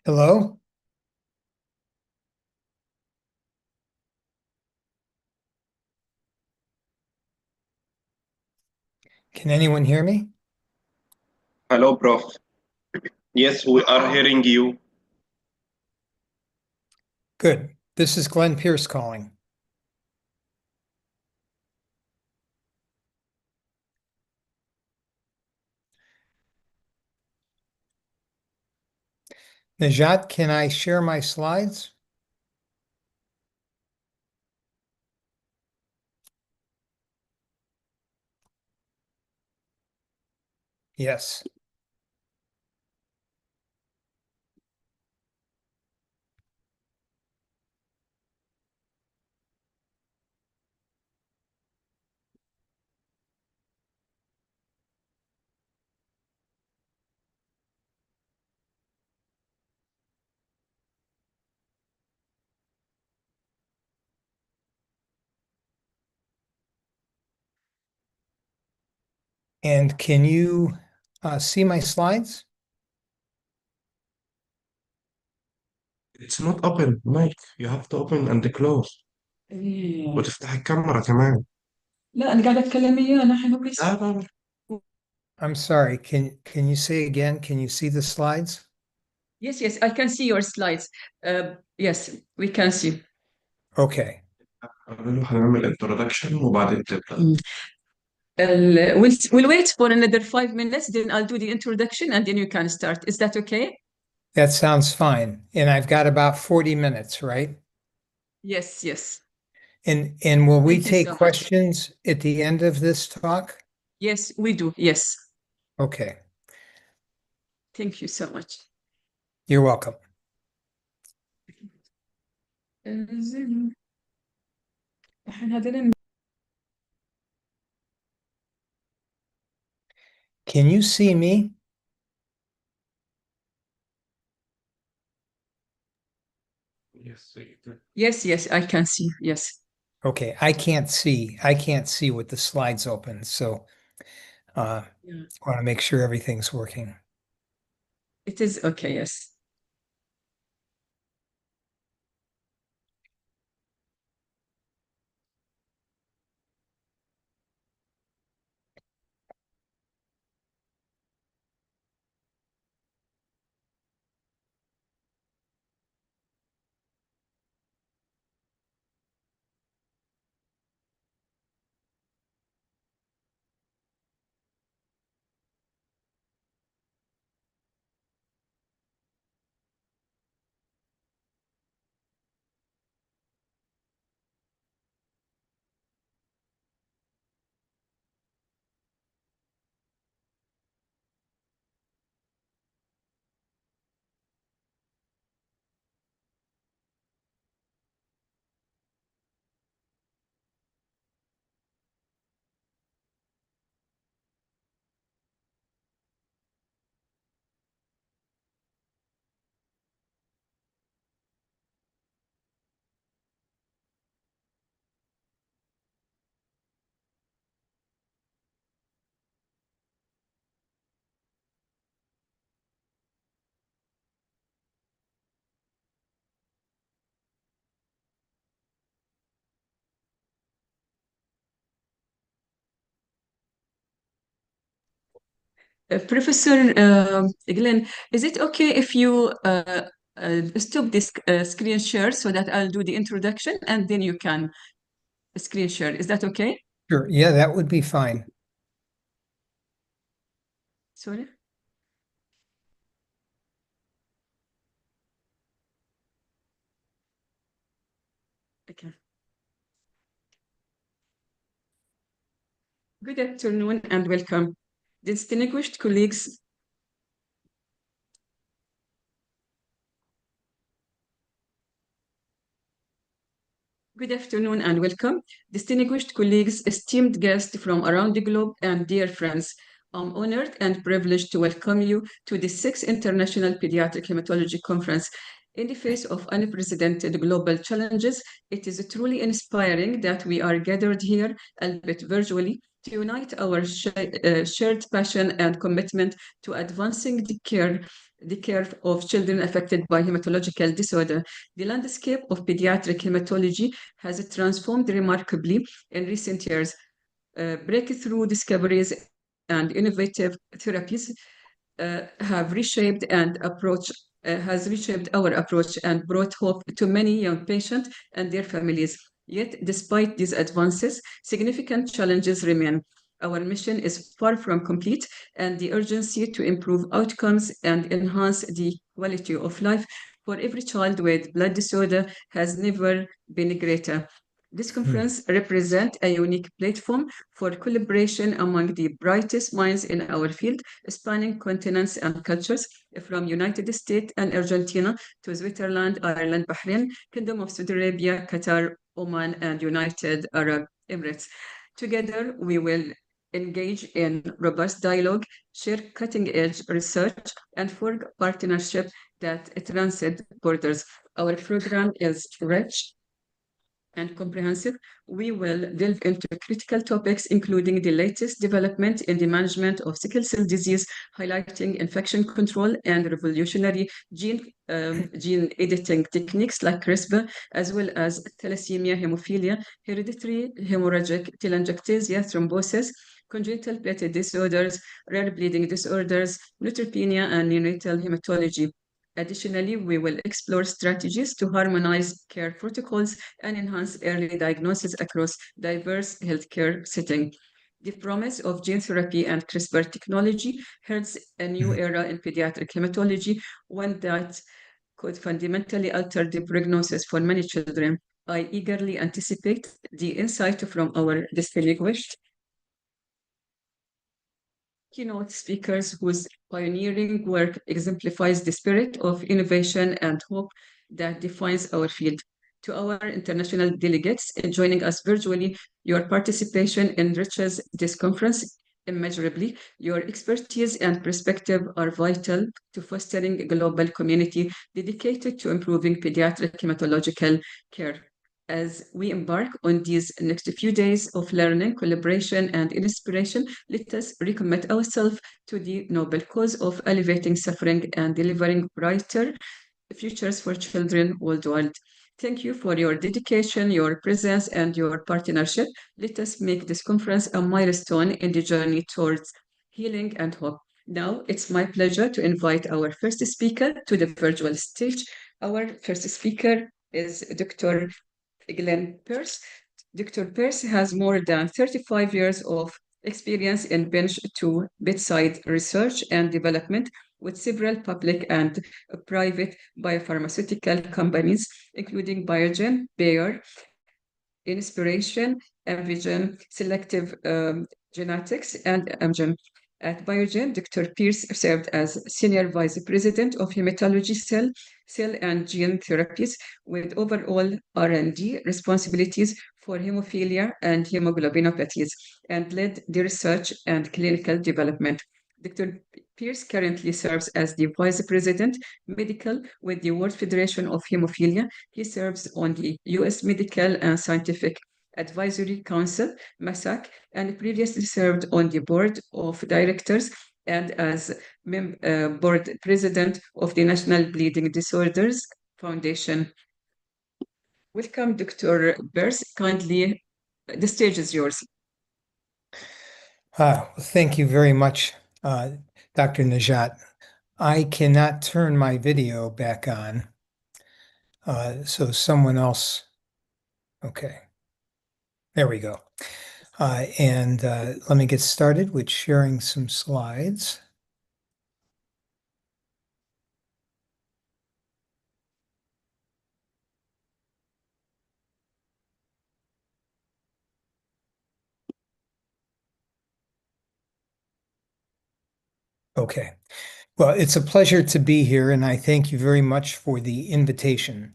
Hello? Can anyone hear me? Hello, Prof. Yes, we are hearing you. Good. This is Glenn Pierce calling. Najat, can I share my slides? Yes. And can you see my slides? It's not open, Mike. You have to open and close إيه. وتفتح الكاميرا كمان. لا أنا قاعدة أتكلم إياه نحن بس. لا. I'm sorry. Can you say again? Can you see the slides? Yes, I can see your slides. Yes, we can see. Okay. هنعمل introduction وبعدين تبدأ. We'll wait for another 5 minutes, then I'll do the introduction and then you can start. Is that okay? That sounds fine. And I've got about 40 minutes, right? Yes. And will we Thank you take so much. questions at the end of this talk? Yes, we do. Yes. Okay. Thank you so much. You're welcome. زين. الحين هذول Can you see me? Yes, I can see. Yes. Okay. I can't see with the slides open. So Yeah. I want to make sure everything's working. It is okay. Yes. Professor Glenn, is it okay if you stop this screen share so that I'll do the introduction and then you can screen share? Is that okay? Sure. Yeah, that would be fine. Sorry. Okay. Good afternoon and welcome. Distinguished colleagues, good afternoon and welcome. Distinguished colleagues, esteemed guests from around the globe, and dear friends, I'm honored and privileged to welcome you to the 6th International Pediatric Hematology Conference. In the face of unprecedented global challenges, it is truly inspiring that we are gathered here, albeit virtually, to unite our shared passion and commitment to advancing the care the care of children affected by hematological disorder. The landscape of pediatric hematology has transformed remarkably in recent years. Breakthrough discoveries and innovative therapies have reshaped has reshaped our approach and brought hope to many young patients and their families. Yet, despite these advances, significant challenges remain. Our mission is far from complete, and the urgency to improve outcomes and enhance the quality of life for every child with blood disorder has never been greater. This conference represents a unique platform for collaboration among the brightest minds in our field, spanning continents and cultures, from United States and Argentina to Switzerland, Ireland, Bahrain, Kingdom of Saudi Arabia, Qatar, Oman, and United Arab Emirates. Together, we will engage in robust dialogue, share cutting-edge research, and forge partnerships that transcend borders. Our program is rich and comprehensive. We will delve into critical topics, including the latest development in the management of sickle cell disease, highlighting infection control and revolutionary gene editing techniques like CRISPR, as well as thalassemia, hemophilia, hereditary hemorrhagic telangiectasia, thrombosis, congenital platelet disorders, rare bleeding disorders, neutropenia, and neonatal hematology. Additionally, we will explore strategies to harmonize care protocols and enhance early diagnosis across diverse healthcare settings. The promise of gene therapy and CRISPR technology heralds a new era in pediatric hematology, one that could fundamentally alter the prognosis for many children. I eagerly anticipate the insight from our distinguished keynote speakers whose pioneering work exemplifies the spirit of innovation and hope that defines our field. To our international delegates joining us virtually, your participation enriches this conference immeasurably. Your expertise and perspective are vital to fostering a global community dedicated to improving pediatric hematological care. As we embark on these next few days of learning, collaboration, and inspiration, let us recommit ourselves to the noble cause of alleviating suffering and delivering brighter futures for children worldwide. Thank you for your dedication, your presence, and your partnership. Let us make this conference a milestone in the journey towards healing and hope. Now, it's my pleasure to invite our first speaker to the virtual stage. Our first speaker is Dr. Glenn Pierce. Dr. Pierce has more than 35 years of experience in bench to bedside research and development with several public and private biopharmaceutical companies, including Biogen, Bayer, Inspiration, Amgen, Selective Genetics, and Amgen. At Biogen, Dr. Pierce served as Senior Vice President of Hematology Cell and Gene Therapies with overall R&D responsibilities for hemophilia and hemoglobinopathies and led the research and clinical development. Dr. Pierce currently serves as the Vice President Medical with the World Federation of Hemophilia. He serves on the U.S. Medical and Scientific Advisory Council, MASAC, and previously served on the board of directors and as board president of the National Bleeding Disorders Foundation. Welcome, Dr. Pierce. Kindly, the stage is yours. Thank you very much, Dr. Najat. I cannot turn my video back on, so someone else. Okay, there we go. And let me get started with sharing some slides. Okay. Well, it's a pleasure to be here, and I thank you very much for the invitation.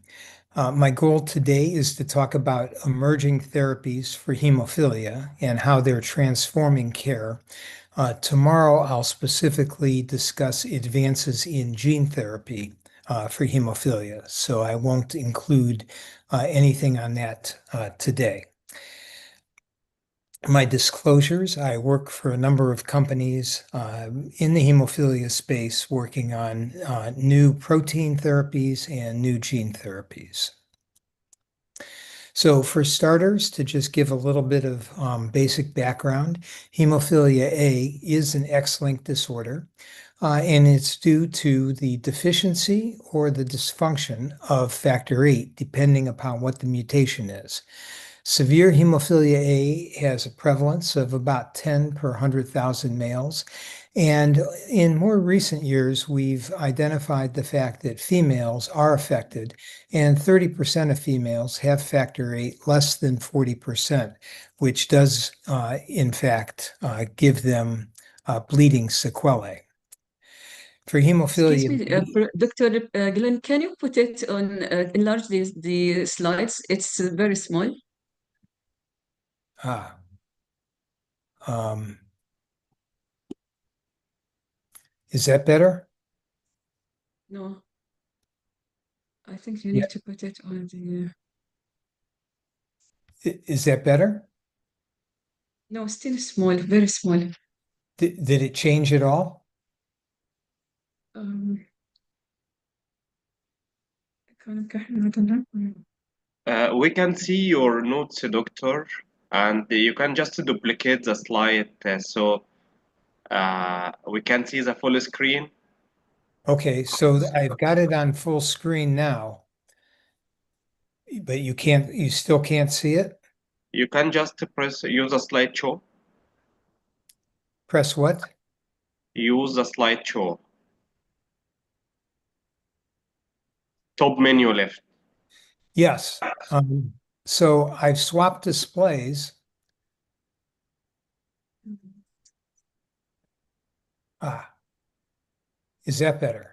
My goal today is to talk about emerging therapies for hemophilia and how they're transforming care. Tomorrow, I'll specifically discuss advances in gene therapy for hemophilia, so I won't include anything on that today. My disclosures, I work for a number of companies in the hemophilia space working on new protein therapies and new gene therapies. So for starters, to just give a little bit of basic background, hemophilia A is an X-linked disorder, and it's due to the deficiency or the dysfunction of factor VIII, depending upon what the mutation is. Severe hemophilia A has a prevalence of about 10 per 100,000 males. And in more recent years, we've identified the fact that females are affected, and 30% of females have factor VIII less than 40%, which does, in fact, give them bleeding sequelae. For Excuse hemophilia me, B, Dr. Glenn, can you put it on, enlarge the slides? It's very small. ah, um, is that better? No, I think you Yeah. need to put it on the, Is that better? no, still small, very small. Did it change at all? Um, I don't know. We can see your notes, doctor, and you can just duplicate the slide so we can see the full screen. Okay, so I've got it on full screen now, but you still can't see it? You can just use a slideshow. Press what? Use the slideshow. Top menu left. Yes. So I've swapped displays. Ah, is that better?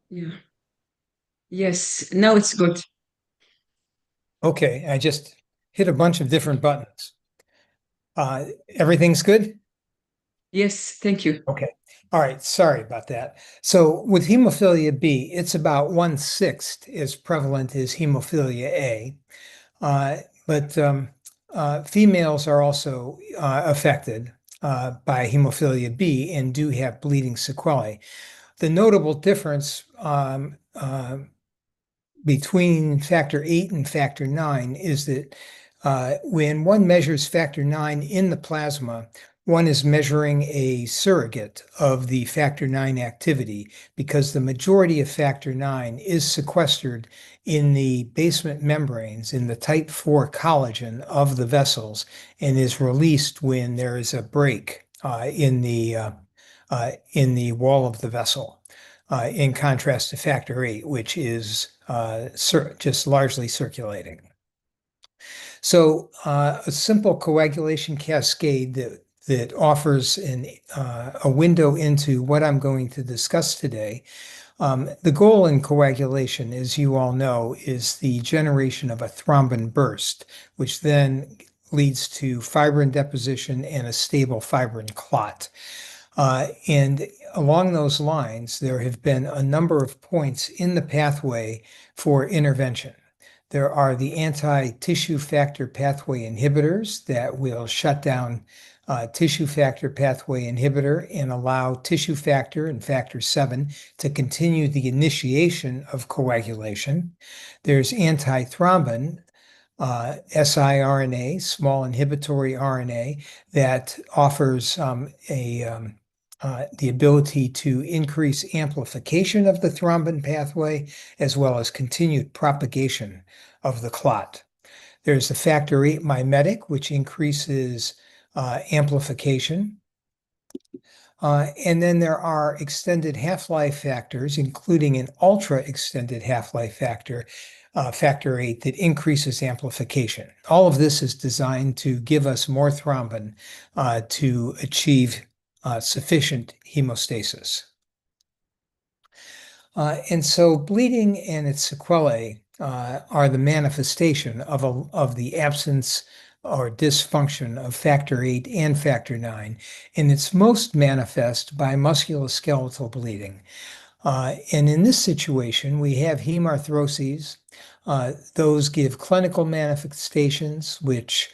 Yeah. Yes, now it's good. Okay, I just hit a bunch of different buttons. Everything's good? Yes, thank you. Okay. All right. Sorry about that. So with hemophilia B, it's about 1/6 as prevalent as hemophilia A. But females are also affected by hemophilia B and do have bleeding sequelae. The notable difference between factor VIII and factor IX is that when one measures factor IX in the plasma, one is measuring a surrogate of the factor IX activity because the majority of factor IX is sequestered in the basement membranes in the type 4 collagen of the vessels and is released when there is a break in the wall of the vessel. In contrast to factor VIII, which is just largely circulating. So a simple coagulation cascade that offers a window into what I'm going to discuss today. The goal in coagulation, as you all know, is the generation of a thrombin burst, which then leads to fibrin deposition and a stable fibrin clot. And along those lines, there have been a number of points in the pathway for intervention. There are the anti-tissue factor pathway inhibitors that will shut down tissue factor pathway inhibitor and allow tissue factor and factor VII to continue the initiation of coagulation. There's antithrombin, siRNA, small inhibitory RNA, that offers the ability to increase amplification of the thrombin pathway as well as continued propagation of the clot. There's the factor VIII mimetic, which increases amplification. And then there are extended half-life factors, including an ultra extended half-life factor factor VIII that increases amplification. All of this is designed to give us more thrombin to achieve sufficient hemostasis. And so bleeding and its sequelae are the manifestation of the absence or dysfunction of factor VIII and factor IX, and it's most manifest by musculoskeletal bleeding. And in this situation, we have hemarthroses. Those give clinical manifestations, which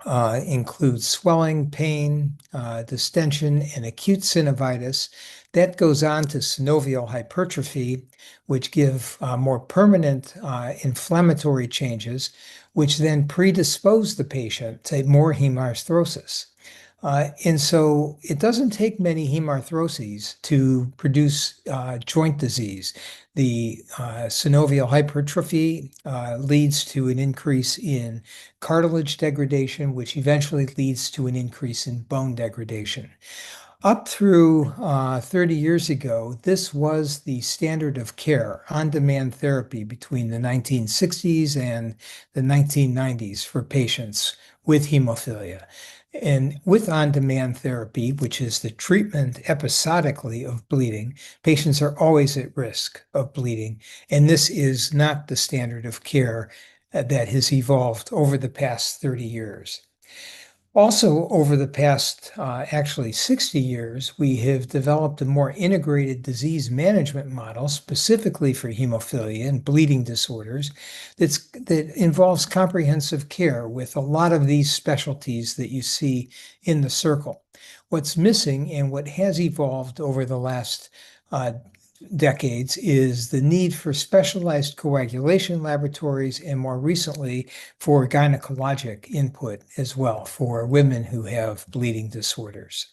include swelling, pain, distension, and acute synovitis. That goes on to synovial hypertrophy, which give more permanent inflammatory changes, which then predispose the patient to more hemarthrosis. And so it doesn't take many hemarthroses to produce joint disease. The synovial hypertrophy leads to an increase in cartilage degradation, which eventually leads to an increase in bone degradation. Up through 30 years ago, this was the standard of care, on-demand therapy between the 1960s and the 1990s for patients with hemophilia. And with on-demand therapy, which is the treatment episodically of bleeding, patients are always at risk of bleeding. And this is not the standard of care that has evolved over the past 30 years. Also, over the past actually 60 years, we have developed a more integrated disease management model specifically for hemophilia and bleeding disorders that involves comprehensive care with a lot of these specialties that you see in the circle. What's missing and what has evolved over the last decades is the need for specialized coagulation laboratories and more recently for gynecologic input as well for women who have bleeding disorders.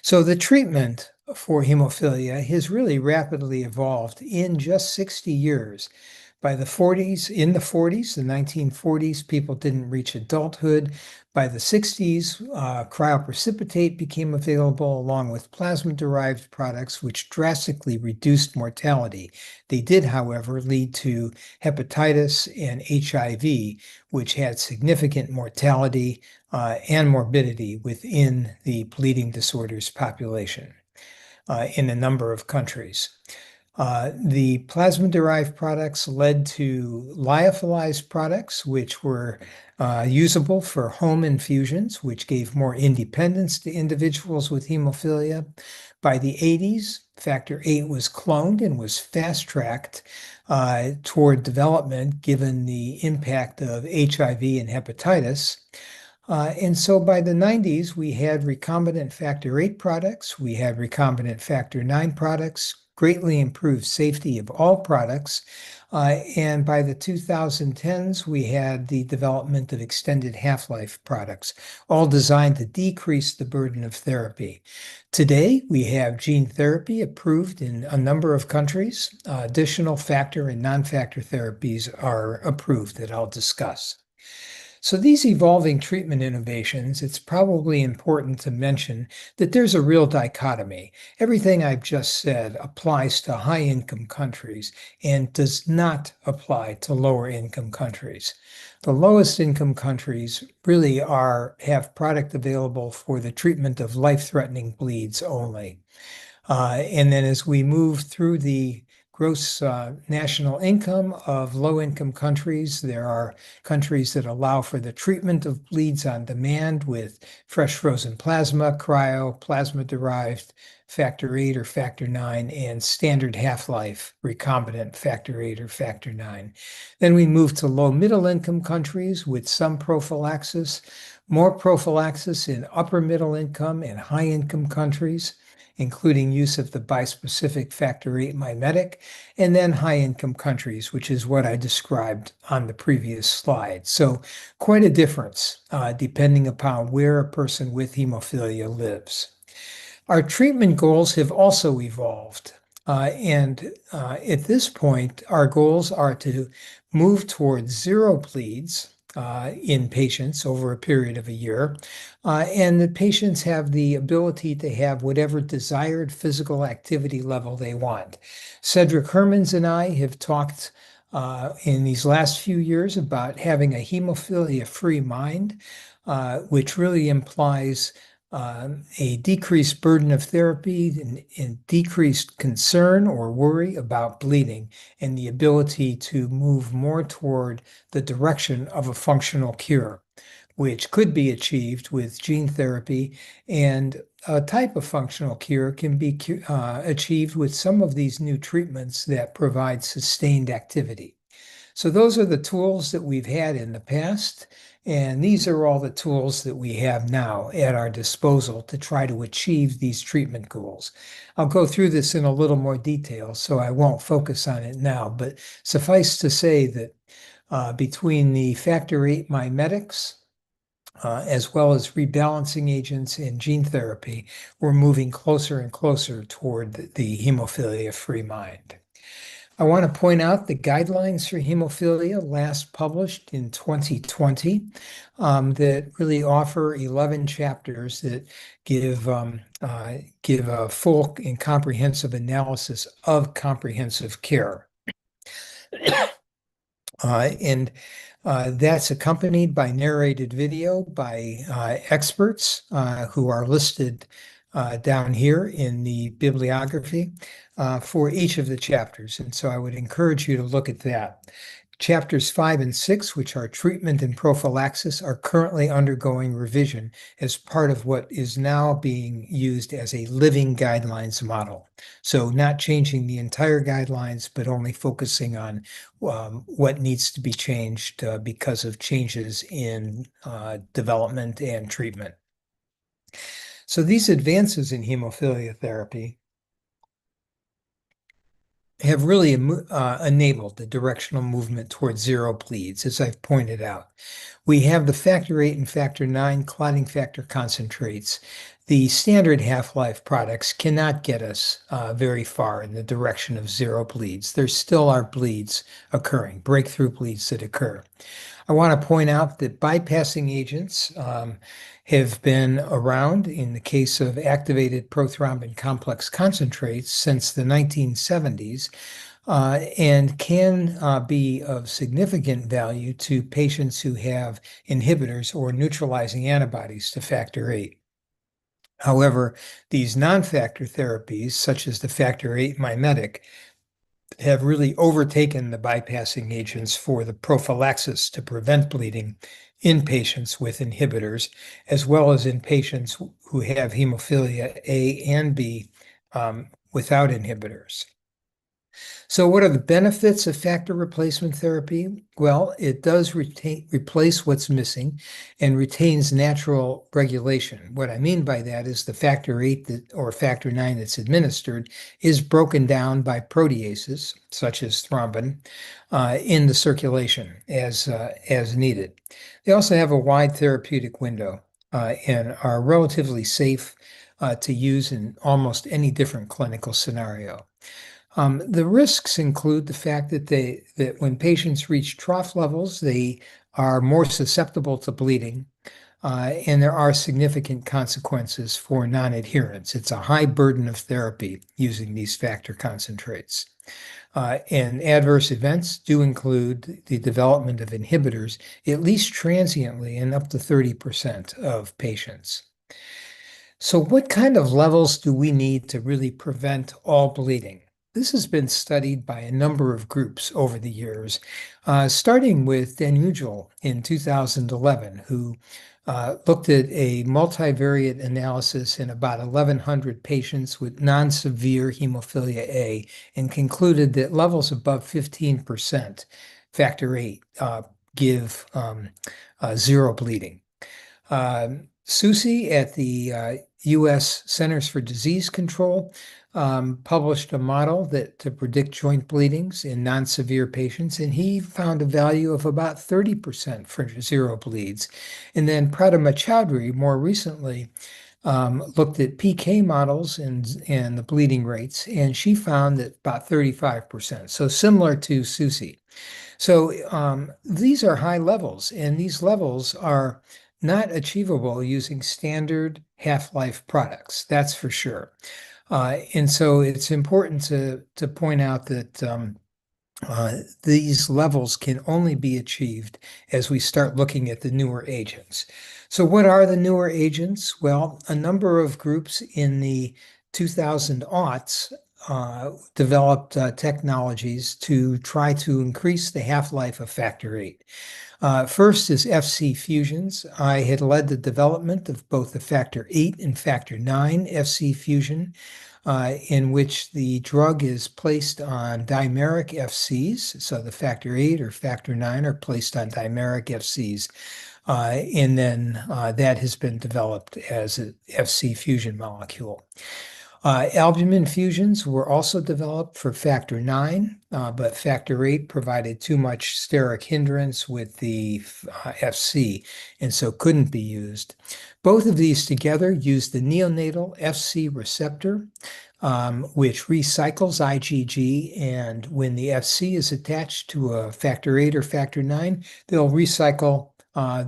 So the treatment for hemophilia has really rapidly evolved in just 60 years. By the 40s, the 1940s, people didn't reach adulthood. By the 60s, cryoprecipitate became available along with plasma-derived products, which drastically reduced mortality. They did, however, lead to hepatitis and HIV, which had significant mortality and morbidity within the bleeding disorders population in a number of countries. The plasma-derived products led to lyophilized products, which were usable for home infusions, which gave more independence to individuals with hemophilia. By the 80s, factor VIII was cloned and was fast-tracked toward development given the impact of HIV and hepatitis. And so by the 90s, we had recombinant factor VIII products, we had recombinant factor IX products, greatly improved safety of all products. And by the 2010s, we had the development of extended half-life products, all designed to decrease the burden of therapy. Today, we have gene therapy approved in a number of countries. Additional factor and non-factor therapies are approved that I'll discuss. So these evolving treatment innovations, it's probably important to mention that there's a real dichotomy. Everything I've just said applies to high-income countries and does not apply to lower-income countries. The lowest income countries really have product available for the treatment of life-threatening bleeds only. And then as we move through the gross national income of low-income countries, there are countries that allow for the treatment of bleeds on demand with fresh frozen plasma, cryo, plasma-derived factor VIII or factor IX, and standard half-life recombinant factor VIII or factor IX. Then we move to low-middle income countries with some prophylaxis, more prophylaxis in upper-middle income and high-income countries, including use of the bispecific factor VIII mimetic, and then high-income countries, which is what I described on the previous slide. So quite a difference depending upon where a person with hemophilia lives. Our treatment goals have also evolved. And at this point, our goals are to move towards zero bleeds in patients over a period of a year. And the patients have the ability to have whatever desired physical activity level they want. Cedric Hermans and I have talked in these last few years about having a hemophilia-free mind, which really implies a decreased burden of therapy and decreased concern or worry about bleeding, and the ability to move more toward the direction of a functional cure, which could be achieved with gene therapy. And a type of functional cure can be achieved with some of these new treatments that provide sustained activity. So those are the tools that we've had in the past, and these are all the tools that we have now at our disposal to try to achieve these treatment goals. I'll go through this in a little more detail, so I won't focus on it now, but suffice to say that between the factor VIII mimetics, as well as rebalancing agents and gene therapy, we're moving closer and closer toward the hemophilia-free mind. I want to point out the guidelines for hemophilia last published in 2020 that really offer 11 chapters that give a full and comprehensive analysis of comprehensive care. And that's accompanied by narrated video by experts who are listed down here in the bibliography for each of the chapters. And so I would encourage you to look at that. Chapters 5 and 6, which are treatment and prophylaxis, are currently undergoing revision as part of what is now being used as a living guidelines model. So not changing the entire guidelines, but only focusing on what needs to be changed because of changes in development and treatment. So these advances in hemophilia therapy have really enabled the directional movement towards zero bleeds, as I've pointed out. We have the factor VIII and factor IX clotting factor concentrates. The standard half-life products cannot get us very far in the direction of zero bleeds. There still are bleeds occurring, breakthrough bleeds that occur. I want to point out that bypassing agents have been around in the case of activated prothrombin complex concentrates since the 1970s and can be of significant value to patients who have inhibitors or neutralizing antibodies to factor VIII. However, these non-factor therapies, such as the factor VIII mimetic, have really overtaken the bypassing agents for the prophylaxis to prevent bleeding in patients with inhibitors, as well as in patients who have hemophilia A and B without inhibitors. So what are the benefits of factor replacement therapy? Well, it does replace what's missing and retains natural regulation. What I mean by that is the factor VIII or factor IX that's administered is broken down by proteases, such as thrombin, in the circulation as needed. They also have a wide therapeutic window and are relatively safe to use in almost any different clinical scenario. The risks include the fact that when patients reach trough levels, they are more susceptible to bleeding, and there are significant consequences for non-adherence. It's a high burden of therapy using these factor concentrates. And adverse events do include the development of inhibitors, at least transiently in up to 30% of patients. So what kind of levels do we need to really prevent all bleeding? This has been studied by a number of groups over the years, starting with Danugel in 2011, who looked at a multivariate analysis in about 1,100 patients with non-severe hemophilia A and concluded that levels above 15% factor VIII give zero bleeding. Susi at the U.S. Centers for Disease Control published a model to predict joint bleedings in non-severe patients, and he found a value of about 30% for zero bleeds. And then Pratama Chowdhury more recently looked at PK models and the bleeding rates, and she found that about 35%, so similar to Susi. So these are high levels, and these levels are not achievable using standard half-life products, that's for sure. And so it's important to point out that these levels can only be achieved as we start looking at the newer agents. So what are the newer agents? Well, a number of groups in the 2000 aughts developed technologies to try to increase the half-life of factor VIII. First is FC fusions. I had led the development of both the factor VIII and factor IX FC fusion, in which the drug is placed on dimeric FCs. So the factor VIII or factor IX are placed on dimeric FCs. And then that has been developed as a FC fusion molecule. Albumin fusions were also developed for factor IX, but factor VIII provided too much steric hindrance with the FC, and so couldn't be used. Both of these together use the neonatal FC receptor, which recycles IgG, and when the FC is attached to a factor VIII or factor IX, they'll recycle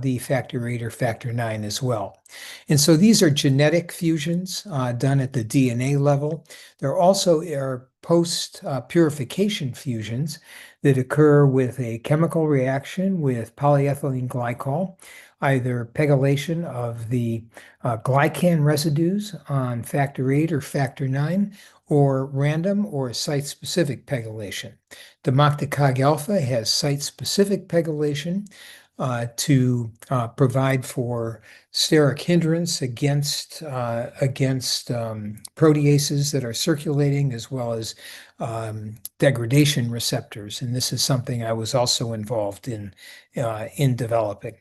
the factor VIII or factor IX as well. And so these are genetic fusions done at the DNA level. There also are post-purification fusions that occur with a chemical reaction with polyethylene glycol, either pegylation of the glycan residues on factor VIII or factor IX, or random or site-specific pegylation. Demoxicog alpha has site-specific pegylation to provide for steric hindrance against proteases that are circulating, as well as degradation receptors. And this is something I was also involved in developing.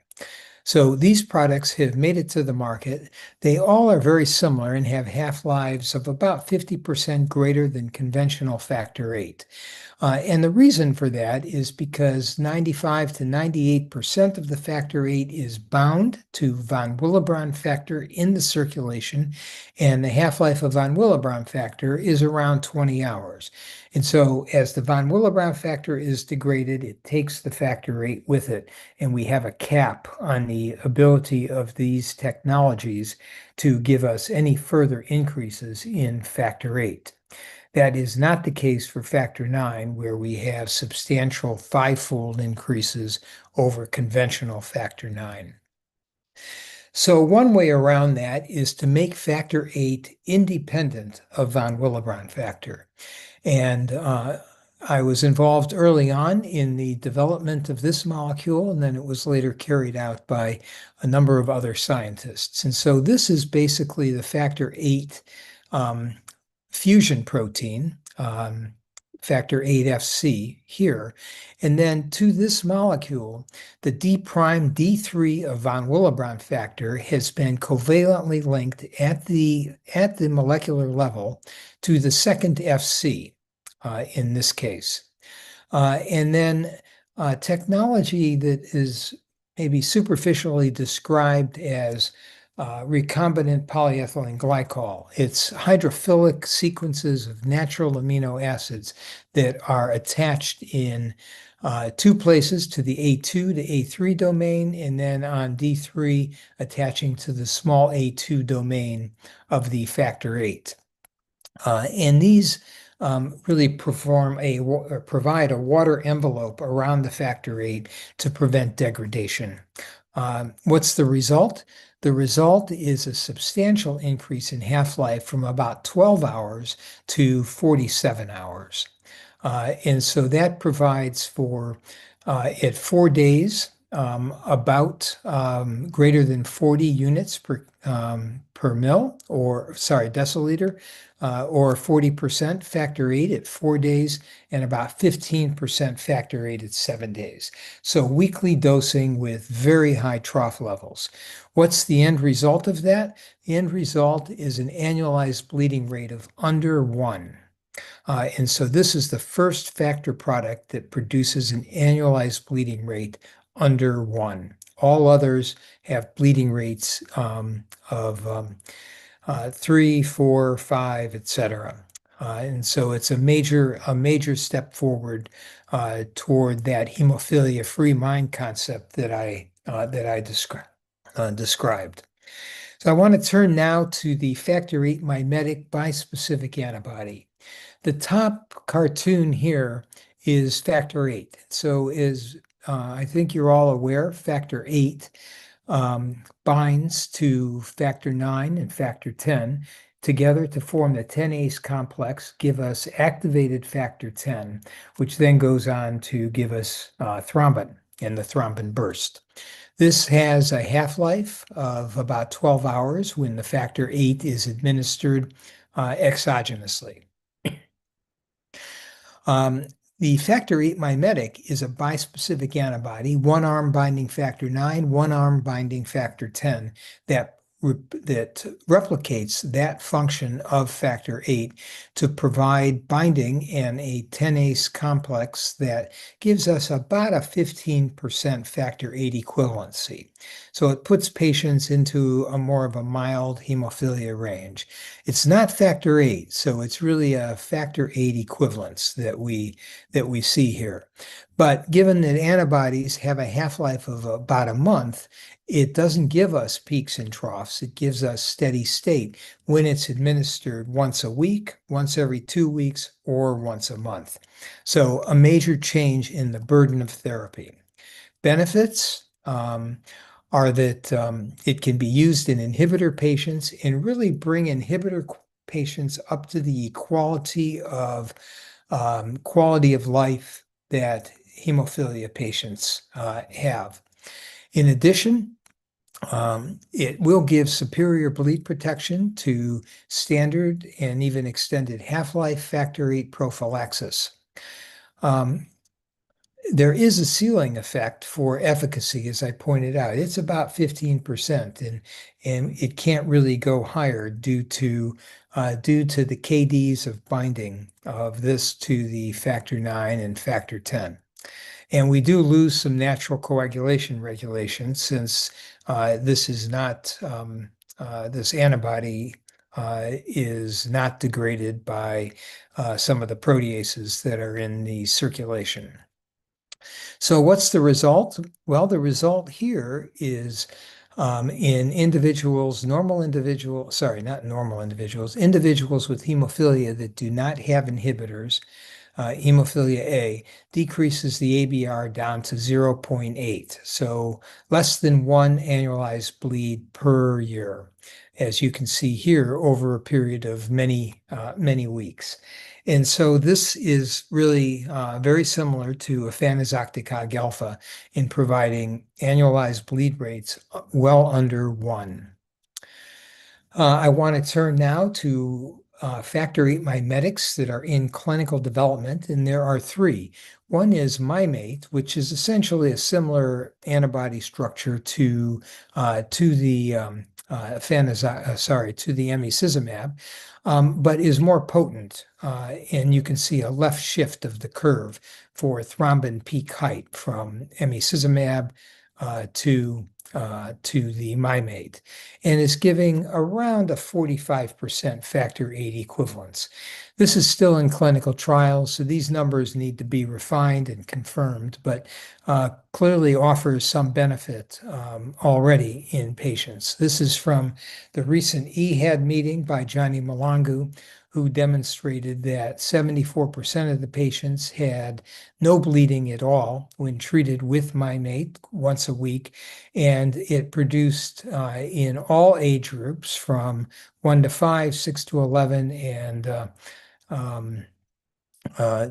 So these products have made it to the market. They all are very similar and have half-lives of about 50% greater than conventional factor VIII. And the reason for that is because 95 to 98% of the factor VIII is bound to von Willebrand factor in the circulation, and the half-life of von Willebrand factor is around 20 hours. And so as the von Willebrand factor is degraded, it takes the factor VIII with it, and we have a cap on the ability of these technologies to give us any further increases in factor VIII. That is not the case for factor IX, where we have substantial five-fold increases over conventional factor IX. So one way around that is to make factor VIII independent of von Willebrand factor. And I was involved early on in the development of this molecule, and then it was later carried out by a number of other scientists. And so this is basically the factor VIII fusion protein, factor VIII FC here. And then to this molecule, the D prime D3 of von Willebrand factor has been covalently linked at the molecular level to the second FC in this case. And then technology that is maybe superficially described as recombinant polyethylene glycol. It's hydrophilic sequences of natural amino acids that are attached in two places, to the A2 to A3 domain, and then on D3 attaching to the small A2 domain of the factor VIII. And these really provide a water envelope around the factor VIII to prevent degradation. What's the result? The result is a substantial increase in half-life from about 12 hours to 47 hours. And so that provides for, at 4 days, about greater than 40 units per deciliter, or 40% factor VIII at 4 days, and about 15% factor VIII at 7 days. So weekly dosing with very high trough levels. What's the end result of that? The end result is an annualized bleeding rate of under 1. And so this is the first factor product that produces an annualized bleeding rate under 1. All others have bleeding rates of 3, 4, 5, etc. And so it's a major step forward toward that hemophilia-free mind concept that I described. So I want to turn now to the factor VIII mimetic bispecific antibody. The top cartoon here is factor VIII. So I think you're all aware, factor VIII binds to factor IX and factor X together to form the 10-ACE complex, give us activated factor X, which then goes on to give us thrombin and the thrombin burst. This has a half-life of about 12 hours when the factor VIII is administered exogenously. The factor VIII mimetic is a bispecific antibody, one arm binding factor IX, one arm binding factor X, that replicates that function of factor VIII to provide binding and a 10-ACE complex that gives us about a 15% factor VIII equivalency. So it puts patients into a more of a mild hemophilia range. It's not factor VIII, so it's really a factor VIII equivalence that we see here. But given that antibodies have a half-life of about a month, it doesn't give us peaks and troughs. It gives us steady state when it's administered once a week, once every 2 weeks, or once a month. So a major change in the burden of therapy. Benefits are that it can be used in inhibitor patients and really bring inhibitor patients up to the quality of life that hemophilia patients have. In addition, it will give superior bleed protection to standard and even extended half-life factor VIII prophylaxis. There is a ceiling effect for efficacy, as I pointed out. It's about 15%, and it can't really go higher due to the KDs of binding of this to the factor IX and factor X. And we do lose some natural coagulation regulation since this antibody is not degraded by some of the proteases that are in the circulation. So what's the result? Well, the result here is in individuals with hemophilia that do not have inhibitors, hemophilia A decreases the ABR down to 0.8, so less than 1 annualized bleed per year, as you can see here over a period of many weeks. So this is really very similar to efanesoctocog alpha in providing annualized bleed rates well under 1. I want to turn now to factor VIII mimetics that are in clinical development, and there are 3. One is mimate, which is essentially a similar antibody structure to the emicizumab, but is more potent. And you can see a left shift of the curve for thrombin peak height from emicizumab to the mimate, and is giving around a 45% factor VIII equivalence. This is still in clinical trials, so these numbers need to be refined and confirmed, but clearly offers some benefit already in patients. This is from the recent EHAD meeting by Johnny Malangu, who demonstrated that 74% of the patients had no bleeding at all when treated with mimate once a week, and it produced in all age groups from 1 to 5, 6 to 11, and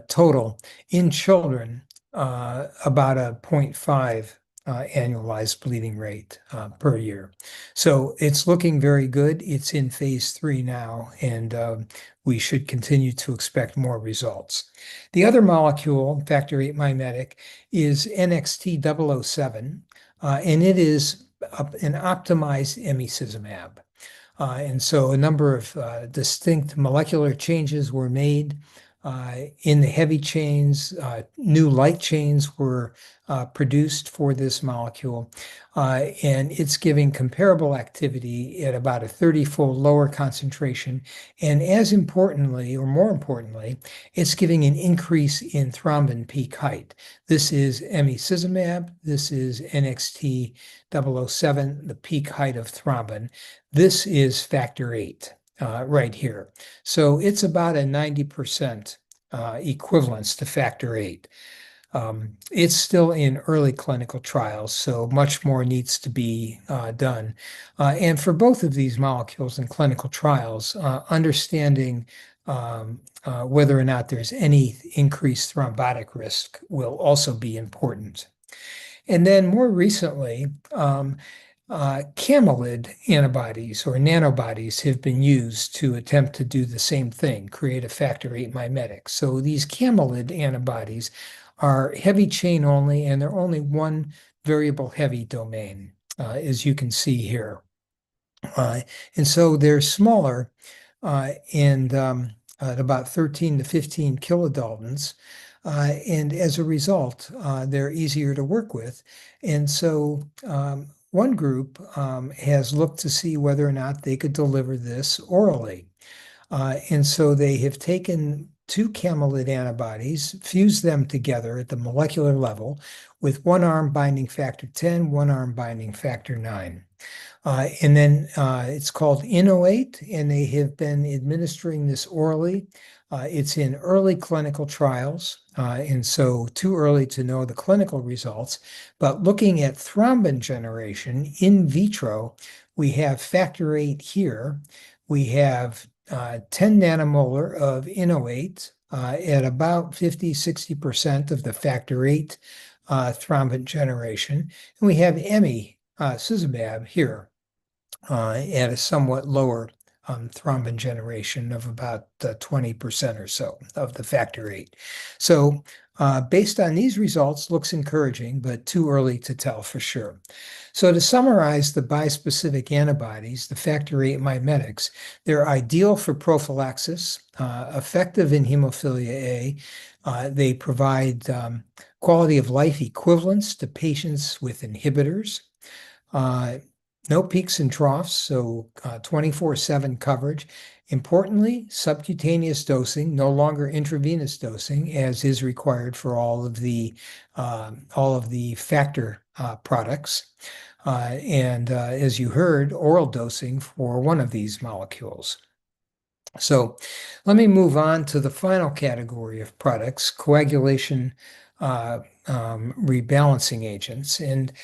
total in children about a 0.5 annualized bleeding rate per year. So it's looking very good. It's in phase 3 now, and we should continue to expect more results. The other molecule, factor VIII mimetic, is NXT007, and it is an optimized emicizumab. And so a number of distinct molecular changes were made In the heavy chains, new light chains were produced for this molecule, and it's giving comparable activity at about a 30-fold lower concentration. And as importantly, or more importantly, it's giving an increase in thrombin peak height. This is emicizumab. This is NXT007, the peak height of thrombin. This is factor VIII. Right here. So it's about a 90% equivalence to factor VIII. It's still in early clinical trials, so much more needs to be done. And for both of these molecules in clinical trials, understanding whether or not there's any increased thrombotic risk will also be important. And then more recently, camelid antibodies or nanobodies have been used to attempt to do the same thing, create a factor VIII mimetic. So these camelid antibodies are heavy chain only, and they're only one variable heavy domain, as you can see here. And so they're smaller and at about 13 to 15 kilodaltons. And as a result, they're easier to work with. And so one group has looked to see whether or not they could deliver this orally. And so they have taken two camelid antibodies, fused them together at the molecular level with one arm binding factor 10, one arm binding factor 9. And then it's called INNO8, and they have been administering this orally. It's in early clinical trials, and so too early to know the clinical results. But looking at thrombin generation in vitro, we have factor VIII here. We have 10 nanomolar of INNO8 at about 50-60% of the factor VIII thrombin generation. And we have emicizumab here at a somewhat lower thrombin generation of about 20% or so of the factor VIII. So based on these results, looks encouraging, but too early to tell for sure. So to summarize the bispecific antibodies, the factor VIII mimetics, they're ideal for prophylaxis, effective in hemophilia A. They provide quality of life equivalence to patients with inhibitors. No peaks and troughs, so 24/7 coverage. Importantly, subcutaneous dosing, no longer intravenous dosing, as is required for all of the factor products. And as you heard, oral dosing for one of these molecules. So let me move on to the final category of products, coagulation rebalancing agents. And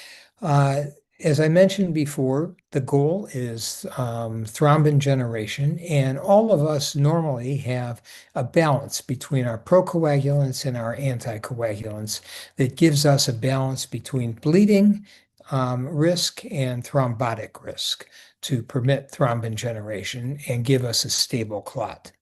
as I mentioned before, the goal is thrombin generation, and all of us normally have a balance between our procoagulants and our anticoagulants that gives us a balance between bleeding risk and thrombotic risk to permit thrombin generation and give us a stable clot.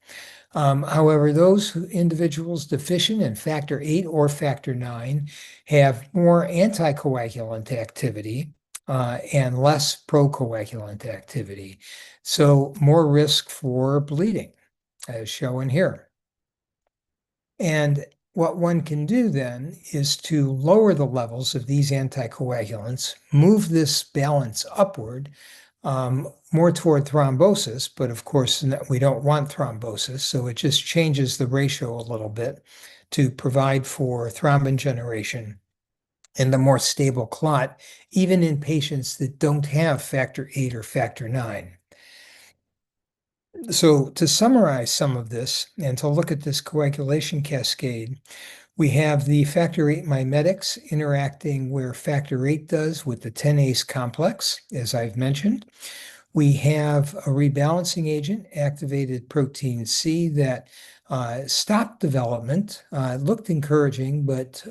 However, those individuals deficient in factor VIII or factor IX have more anticoagulant activity and less procoagulant activity. So more risk for bleeding, as shown here. And what one can do then is to lower the levels of these anticoagulants, move this balance upward, more toward thrombosis, but of course we don't want thrombosis, so it just changes the ratio a little bit to provide for thrombin generation and the more stable clot, even in patients that don't have factor VIII or factor IX. So to summarize some of this and to look at this coagulation cascade, we have the factor VIII mimetics interacting where factor VIII does with the 10-ACE complex, as I've mentioned. We have a rebalancing agent, activated protein C, that stopped development. It looked encouraging, but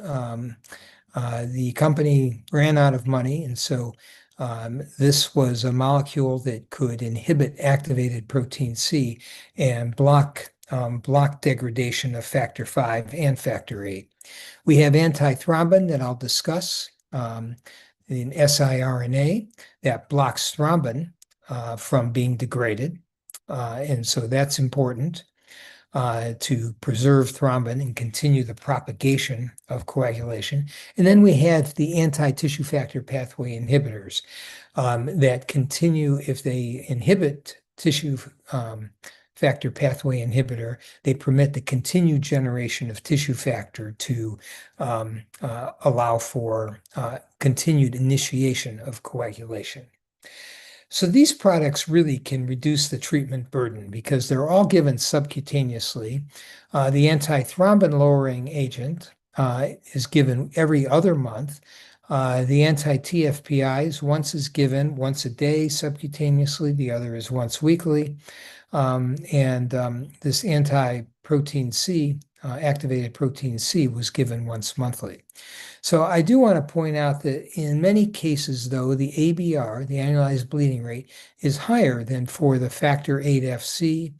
the company ran out of money, and so this was a molecule that could inhibit activated protein C and block degradation of factor V and factor VIII. We have antithrombin that I'll discuss in siRNA that blocks thrombin from being degraded, and so that's important. to preserve thrombin and continue the propagation of coagulation. And then we have the anti-tissue factor pathway inhibitors that continue, if they inhibit tissue factor pathway inhibitor, they permit the continued generation of tissue factor to allow for continued initiation of coagulation. So these products really can reduce the treatment burden because they're all given subcutaneously. The antithrombin lowering agent is given every other month. The anti-TFPIs, once is given once a day subcutaneously, the other is once weekly. This anti-protein C, activated protein C, was given once monthly. So I do want to point out that in many cases, though, the ABR, the annualized bleeding rate, is higher than for the factor VIII FC,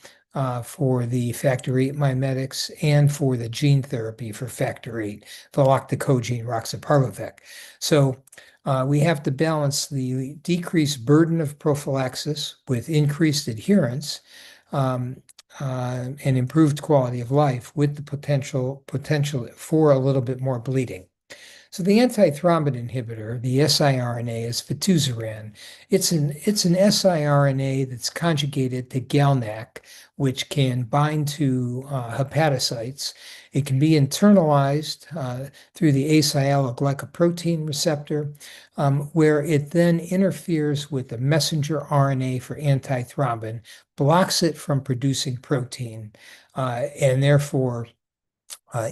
for the factor VIII mimetics, and for the gene therapy for factor VIII, valoctocogene roxaparvovec. So we have to balance the decreased burden of prophylaxis with increased adherence and improved quality of life with the potential for a little bit more bleeding. So the antithrombin inhibitor, the siRNA, is fituzaran. It's an siRNA that's conjugated to GalNAc, which can bind to hepatocytes. It can be internalized through the asialoglycoprotein receptor, where it then interferes with the messenger RNA for antithrombin, blocks it from producing protein, and therefore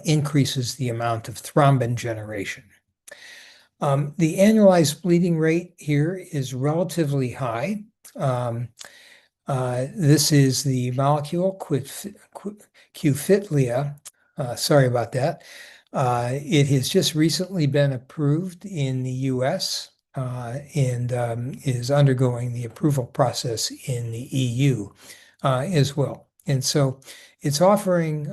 increases the amount of thrombin generation. The annualized bleeding rate here is relatively high. This is the molecule Qfitlia. Sorry about that. It has just recently been approved in the US and is undergoing the approval process in the EU as well. And so it's offering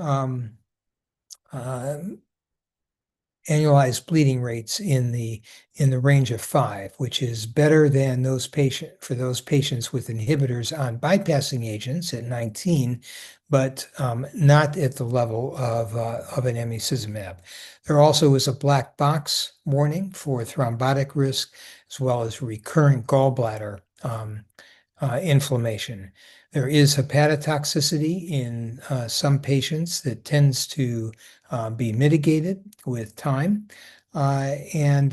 annualized bleeding rates in the range of 5, which is better than those patients with inhibitors on bypassing agents at 19, but not at the level of an emicizumab. There also is a black box warning for thrombotic risk as well as recurrent gallbladder inflammation. There is hepatotoxicity in some patients that tends to be mitigated with time, and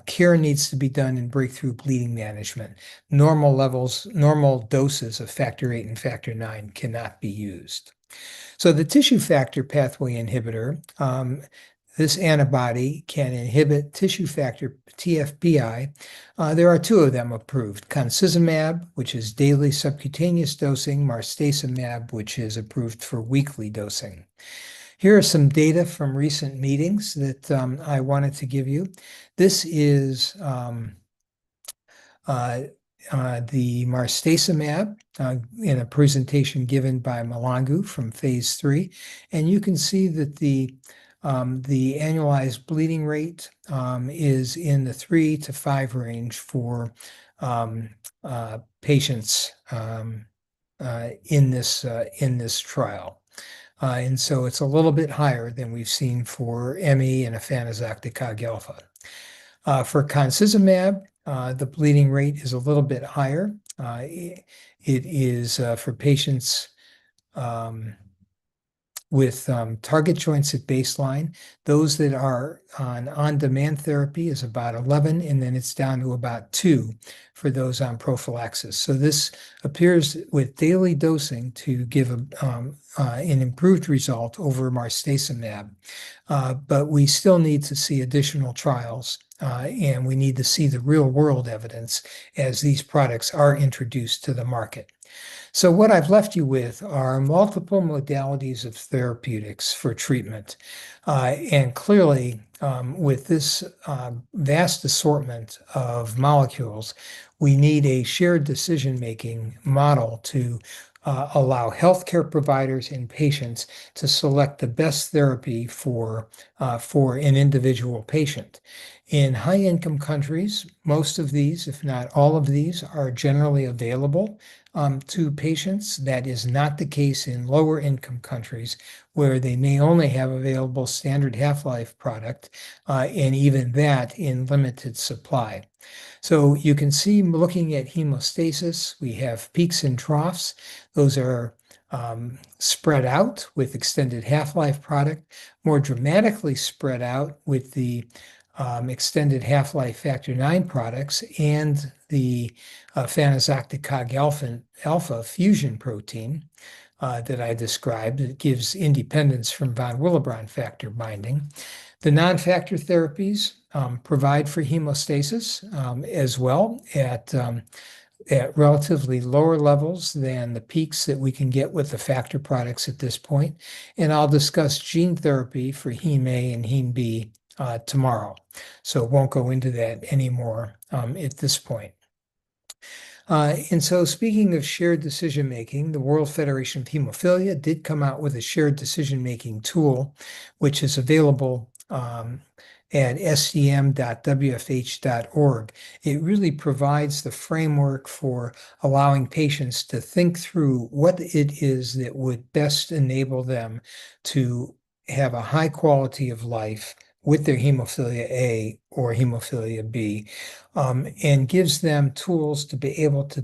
care needs to be done in breakthrough bleeding management. Normal doses of factor VIII and factor IX cannot be used. So the tissue factor pathway inhibitor, this antibody can inhibit tissue factor TFPI. There are 2 of them approved: concizumab, which is daily subcutaneous dosing; marstacimab, which is approved for weekly dosing. Here are some data from recent meetings that I wanted to give you. This is the marstacimab in a presentation given by Malangu from phase 3. And you can see that the annualized bleeding rate is in the 3 to 5 range for patients in this trial. And so it's a little bit higher than we've seen for ME and efanesoctocog alpha. For concizumab, the bleeding rate is a little bit higher. It is for patients with target joints at baseline. Those that are on-demand therapy is about 11, and then it's down to about 2 for those on prophylaxis. So this appears with daily dosing to give an improved result over marstacimab, but we still need to see additional trials, and we need to see the real-world evidence as these products are introduced to the market. So what I've left you with are multiple modalities of therapeutics for treatment. And clearly, with this vast assortment of molecules, we need a shared decision-making model to allow healthcare providers and patients to select the best therapy for an individual patient. In high-income countries, most of these, if not all of these, are generally available to patients. That is not the case in lower-income countries, where they may only have available standard half-life product, and even that in limited supply. So you can see, looking at hemostasis, we have peaks and troughs. Those are spread out with extended half-life product, more dramatically spread out with the extended half-life factor 9 products and the phanezactic alpha fusion protein that I described. It gives independence from von Willebrand factor binding. The non-factor therapies provide for hemostasis as well at relatively lower levels than the peaks that we can get with the factor products at this point. And I'll discuss gene therapy for Hem A and Hem B tomorrow. So won't go into that anymore at this point. And so, speaking of shared decision-making, the World Federation of Hemophilia did come out with a shared decision-making tool, which is available at sdm.wfh.org. It really provides the framework for allowing patients to think through what it is that would best enable them to have a high quality of life with their hemophilia A or hemophilia B, and gives them tools to be able to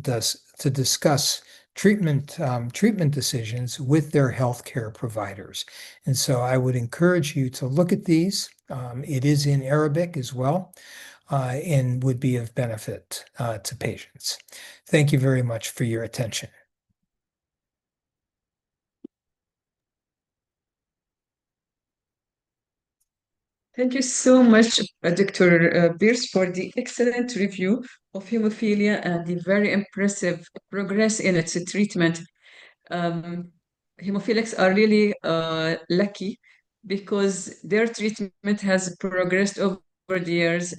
discuss treatment decisions with their healthcare providers. And so I would encourage you to look at these. It is in Arabic as well, and would be of benefit to patients. Thank you very much for your attention. Thank you so much, Dr. Pierce, for the excellent review of hemophilia and the very impressive progress in its treatment. Hemophilics are really lucky because their treatment has progressed over the years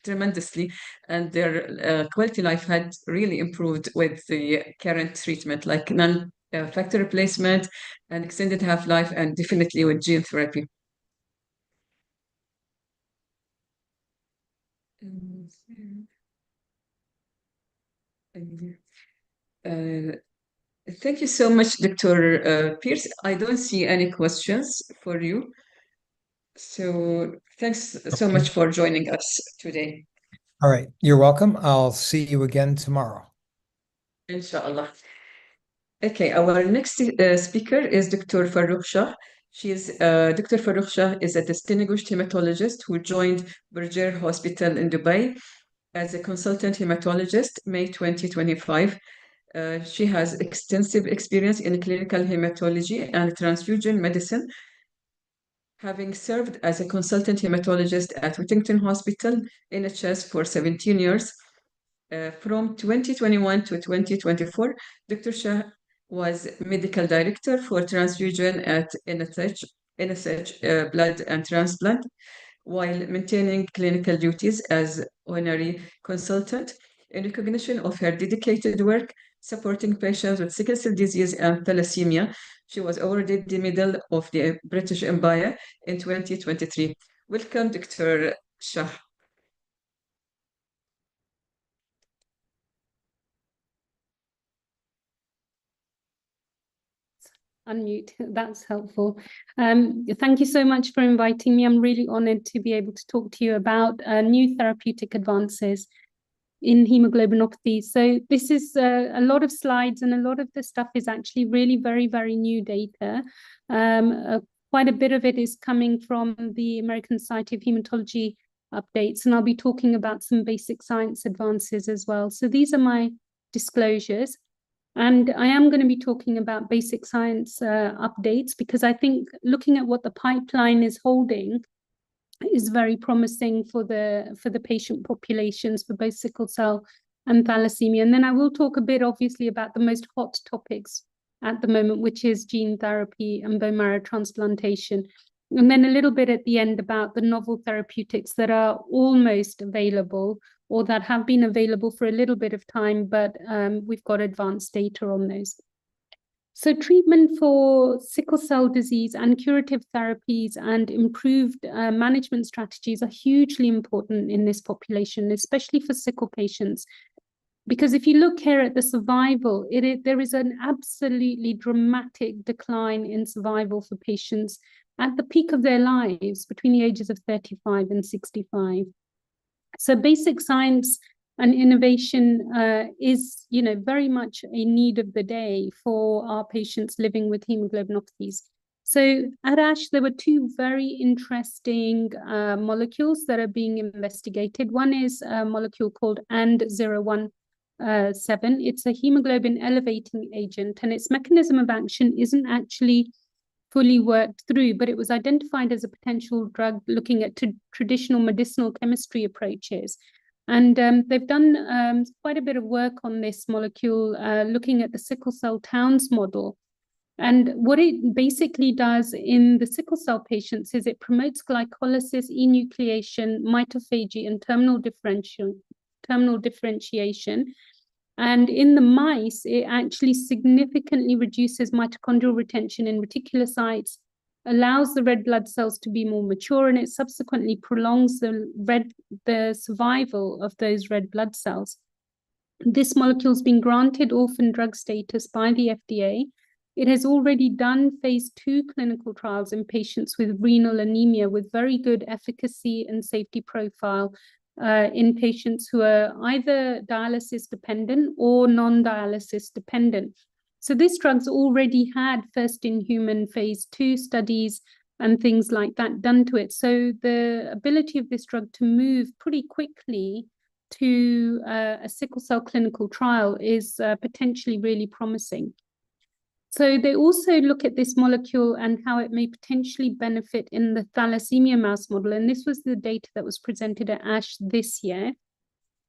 tremendously, and their quality life had really improved with the current treatment, like non-factor replacement and extended half-life, and definitely with gene therapy. Thank you so much, Dr. Pierce. I don't see any questions for you. So thanks so much for joining us today. All right, you're welcome. I'll see you again tomorrow. Inshallah. Okay, our next speaker is Dr. Farooq Shah. Dr. Farooq Shah is a distinguished hematologist who joined Berger Hospital in Dubai as a consultant hematologist May 2025. She has extensive experience in clinical hematology and transfusion medicine, having served as a consultant hematologist at Whittington Hospital, NHS, for 17 years. From 2021 to 2024, Dr. Shah was medical director for transfusion at NSH Blood and Transplant, while maintaining clinical duties as honorary consultant. In recognition of her dedicated work supporting patients with sickle cell disease and thalassemia, she was awarded the Medal of the British Empire in 2023. Welcome, Dr. Shah. Unmute, that's helpful. Thank you so much for inviting me. I'm really honored to be able to talk to you about new therapeutic advances in hemoglobinopathy. So this is a lot of slides, and a lot of the stuff is actually really very, very new data. Quite a bit of it is coming from the American Society of Hematology updates, and I'll be talking about some basic science advances as well. So these are my disclosures. And I am going to be talking about basic science updates, because I think looking at what the pipeline is holding is very promising for the patient populations for both sickle cell and thalassemia. And then I will talk a bit, obviously, about the most hot topics at the moment, which is gene therapy and bone marrow transplantation. And then a little bit at the end about the novel therapeutics that are almost available, or that have been available for a little bit of time, but we've got advanced data on those. So treatment for sickle cell disease and curative therapies and improved management strategies are hugely important in this population, especially for sickle patients. Because if you look here at the survival, there is an absolutely dramatic decline in survival for patients at the peak of their lives between the ages of 35 and 65. So basic science and innovation is, very much a need of the day for our patients living with hemoglobinopathies. So at ASH, there were two very interesting molecules that are being investigated. One is a molecule called AND017. It's a hemoglobin elevating agent, and its mechanism of action isn't actually fully worked through, but it was identified as a potential drug looking at traditional medicinal chemistry approaches. And they've done quite a bit of work on this molecule, looking at the sickle cell towns model. And what it basically does in the sickle cell patients is it promotes glycolysis, enucleation, mitophagy, and terminal differentiation. And in the mice, it actually significantly reduces mitochondrial retention in reticulocytes, allows the red blood cells to be more mature, and it subsequently prolongs the survival of those red blood cells. This molecule's been granted orphan drug status by the FDA. It has already done phase 2 clinical trials in patients with renal anemia with very good efficacy and safety profile in patients who are either dialysis dependent or non-dialysis dependent. So this drug's already had first in human phase 2 studies and things like that done to it. So the ability of this drug to move pretty quickly to a sickle cell clinical trial is potentially really promising. So they also look at this molecule and how it may potentially benefit in the thalassemia mouse model. And this was the data that was presented at ASH this year.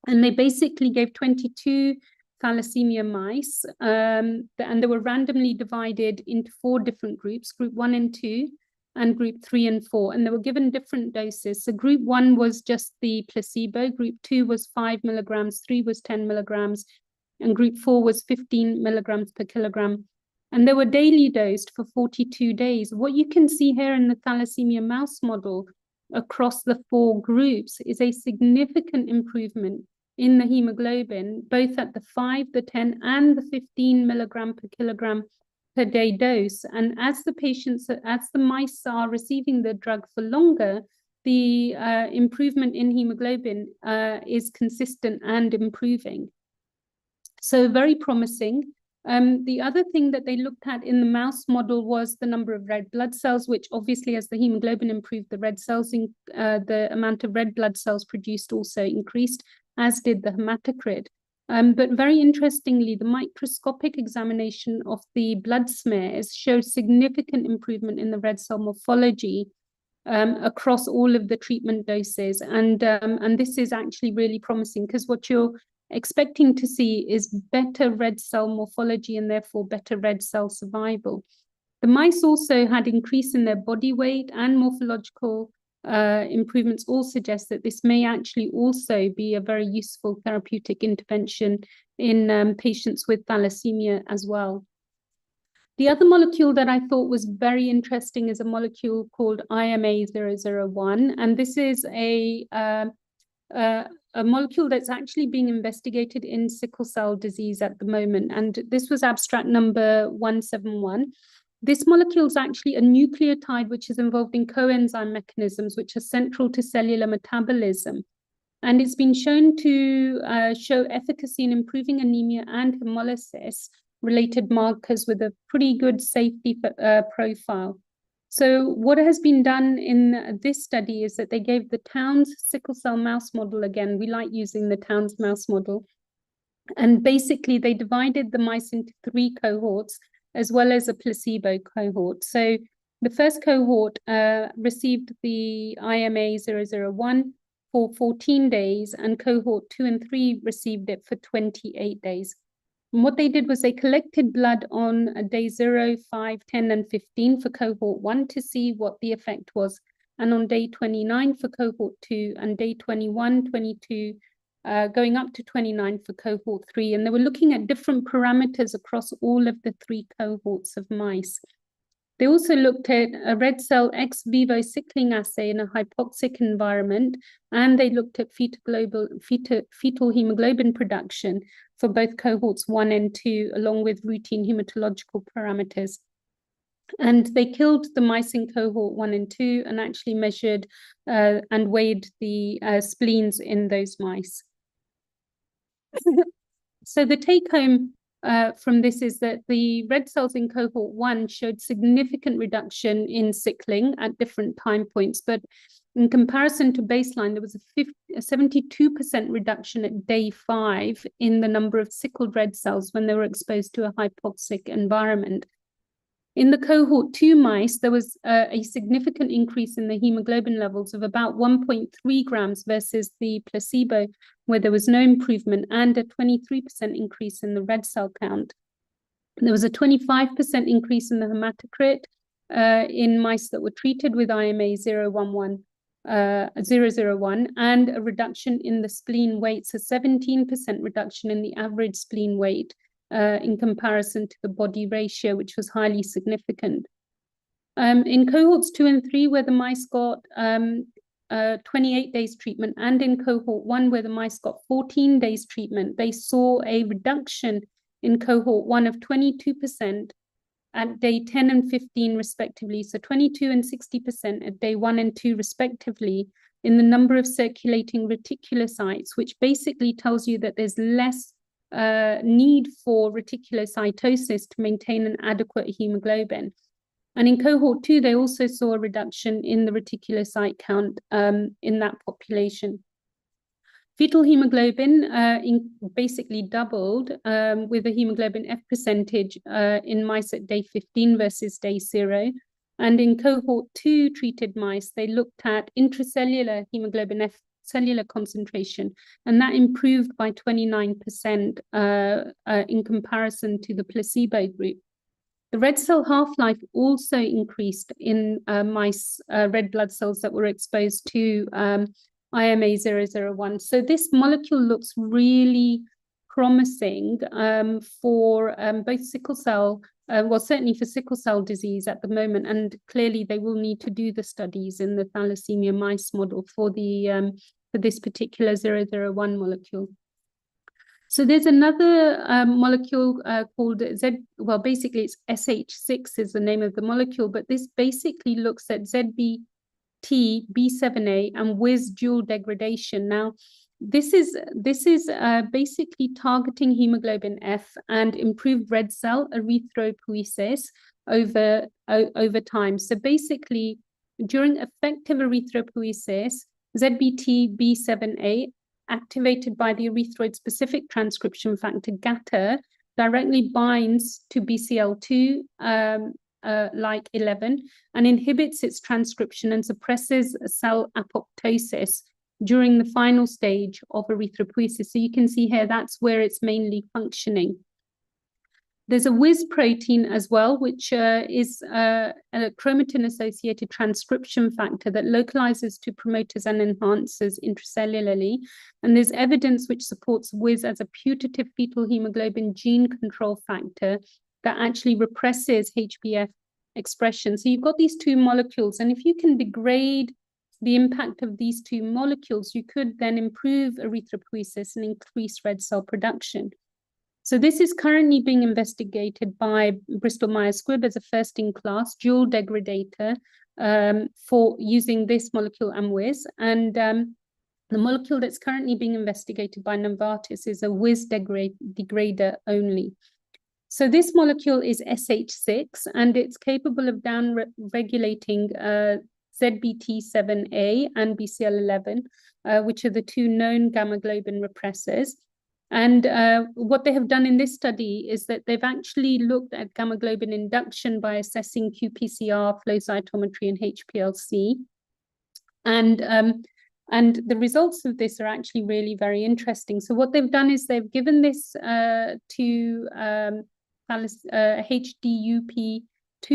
And they basically gave 22 thalassemia mice, and they were randomly divided into 4 different groups, group 1 and 2, and group 3 and 4. And they were given different doses. So group 1 was just the placebo, group 2 was 5 milligrams, 3 was 10 milligrams, and group 4 was 15 milligrams per kilogram. And they were daily dosed for 42 days. What you can see here in the thalassemia mouse model across the 4 groups is a significant improvement in the hemoglobin, both at the 5, the 10, and the 15 milligram per kilogram per day dose. And as the mice are receiving the drug for longer, the improvement in hemoglobin is consistent and improving. So very promising. The other thing that they looked at in the mouse model was the number of red blood cells, which obviously as the hemoglobin improved, the red cells, the amount of red blood cells produced also increased, as did the hematocrit. But very interestingly, the microscopic examination of the blood smears showed significant improvement in the red cell morphology across all of the treatment doses. And this is actually really promising, because what you're expecting to see is better red cell morphology and therefore better red cell survival. The mice also had increase in their body weight, and morphological improvements all suggest that this may actually also be a very useful therapeutic intervention in patients with thalassemia as well. The other molecule that I thought was very interesting is a molecule called IMA001, and this is a molecule that's actually being investigated in sickle cell disease at the moment. And this was abstract number 171. This molecule is actually a nucleotide which is involved in coenzyme mechanisms which are central to cellular metabolism. And it's been shown to show efficacy in improving anemia and hemolysis-related markers with a pretty good safety profile. So what has been done in this study is that they gave the Towns sickle cell mouse model again. We like using the Towns mouse model. And basically they divided the mice into 3 cohorts as well as a placebo cohort. So the first cohort received the IMA001 for 14 days, and cohort 2 and 3 received it for 28 days. And what they did was they collected blood on day 0, 5, 10, and 15 for cohort 1 to see what the effect was, and on day 29 for cohort 2, and day 21, 22, going up to 29 for cohort 3. And they were looking at different parameters across all of the 3 cohorts of mice. They also looked at a red cell ex vivo sickling assay in a hypoxic environment, and they looked at fetal hemoglobin production for both cohorts 1 and 2, along with routine hematological parameters. And they killed the mice in cohort 1 and 2 and actually measured and weighed the spleens in those mice. So the take home from this is that the red cells in cohort 1 showed significant reduction in sickling at different time points, but in comparison to baseline, there was a 72% reduction at day 5 in the number of sickled red cells when they were exposed to a hypoxic environment. In the cohort 2 mice, there was a significant increase in the hemoglobin levels of about 1.3 grams versus the placebo, where there was no improvement, and a 23% increase in the red cell count. There was a 25% increase in the hematocrit in mice that were treated with IMA 001, and a reduction in the spleen weight, so 17% reduction in the average spleen weight in comparison to the body ratio, which was highly significant. In cohorts 2 and 3, where the mice got 28 days treatment, and in cohort 1, where the mice got 14 days treatment, they saw a reduction in cohort 1 of 22% at day 10 and 15 respectively, so 22 and 60% at day 1 and 2 respectively in the number of circulating reticulocytes, which basically tells you that there's less need for reticulocytosis to maintain an adequate hemoglobin. And in cohort 2, they also saw a reduction in the reticulocyte count in that population. Fetal hemoglobin basically doubled with a hemoglobin F percentage in mice at day 15 versus day 0. And in cohort 2 treated mice, they looked at intracellular hemoglobin F cellular concentration, and that improved by 29% in comparison to the placebo group. The red cell half-life also increased in mice red blood cells that were exposed to IMA 001. So this molecule looks really promising for both sickle cell, well, certainly for sickle cell disease at the moment, and clearly they will need to do the studies in the thalassemia mice model for the for this particular 001 molecule. So there's another molecule called well, basically it's SH6 is the name of the molecule, but this basically looks at ZBT, B7A, and WIS dual degradation. Now, this is basically targeting hemoglobin F and improved red cell erythropoiesis over time. So basically, during effective erythropoiesis, ZBT B7A, activated by the erythroid-specific transcription factor GATA, directly binds to BCL2 like 11 and inhibits its transcription and suppresses cell apoptosis during the final stage of erythropoiesis. So you can see here that's where it's mainly functioning. There's a WIS protein as well, which is a chromatin-associated transcription factor that localizes to promoters and enhancers intracellularly. And there's evidence which supports WIS as a putative fetal hemoglobin gene control factor that actually represses HbF expression. So you've got these two molecules, and if you can degrade the impact of these two molecules, you could then improve erythropoiesis and increase red cell production. So this is currently being investigated by Bristol Myers Squibb as a first-in-class dual degradator for using this molecule and WIS. And the molecule that's currently being investigated by Novartis is a WIS degrader only. So this molecule is SH6, and it's capable of down-regulating ZBT7A and BCL11, which are the two known gamma globin repressors. And what they have done in this study is that they've actually looked at gamma globin induction by assessing qPCR, flow cytometry, and HPLC. And the results of this are actually really very interesting. So what they've done is they've given this to HDUP2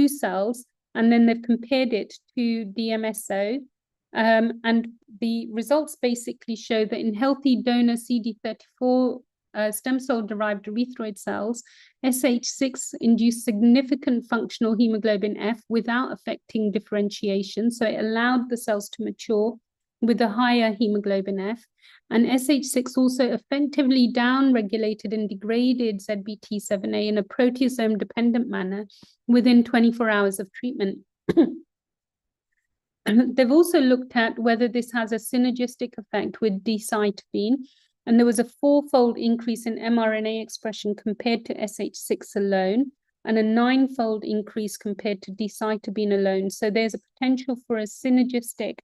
cells, and then they've compared it to DMSO And the results basically show that in healthy donor CD34 stem cell-derived erythroid cells, SH6 induced significant functional hemoglobin F without affecting differentiation. So it allowed the cells to mature with a higher hemoglobin F. And SH6 also effectively down-regulated and degraded ZBT7A in a proteasome-dependent manner within 24 hours of treatment. They've also looked at whether this has a synergistic effect with decitabine, and there was a 4-fold increase in mRNA expression compared to SH6 alone, and a 9-fold increase compared to decitabine alone. So there's a potential for a synergistic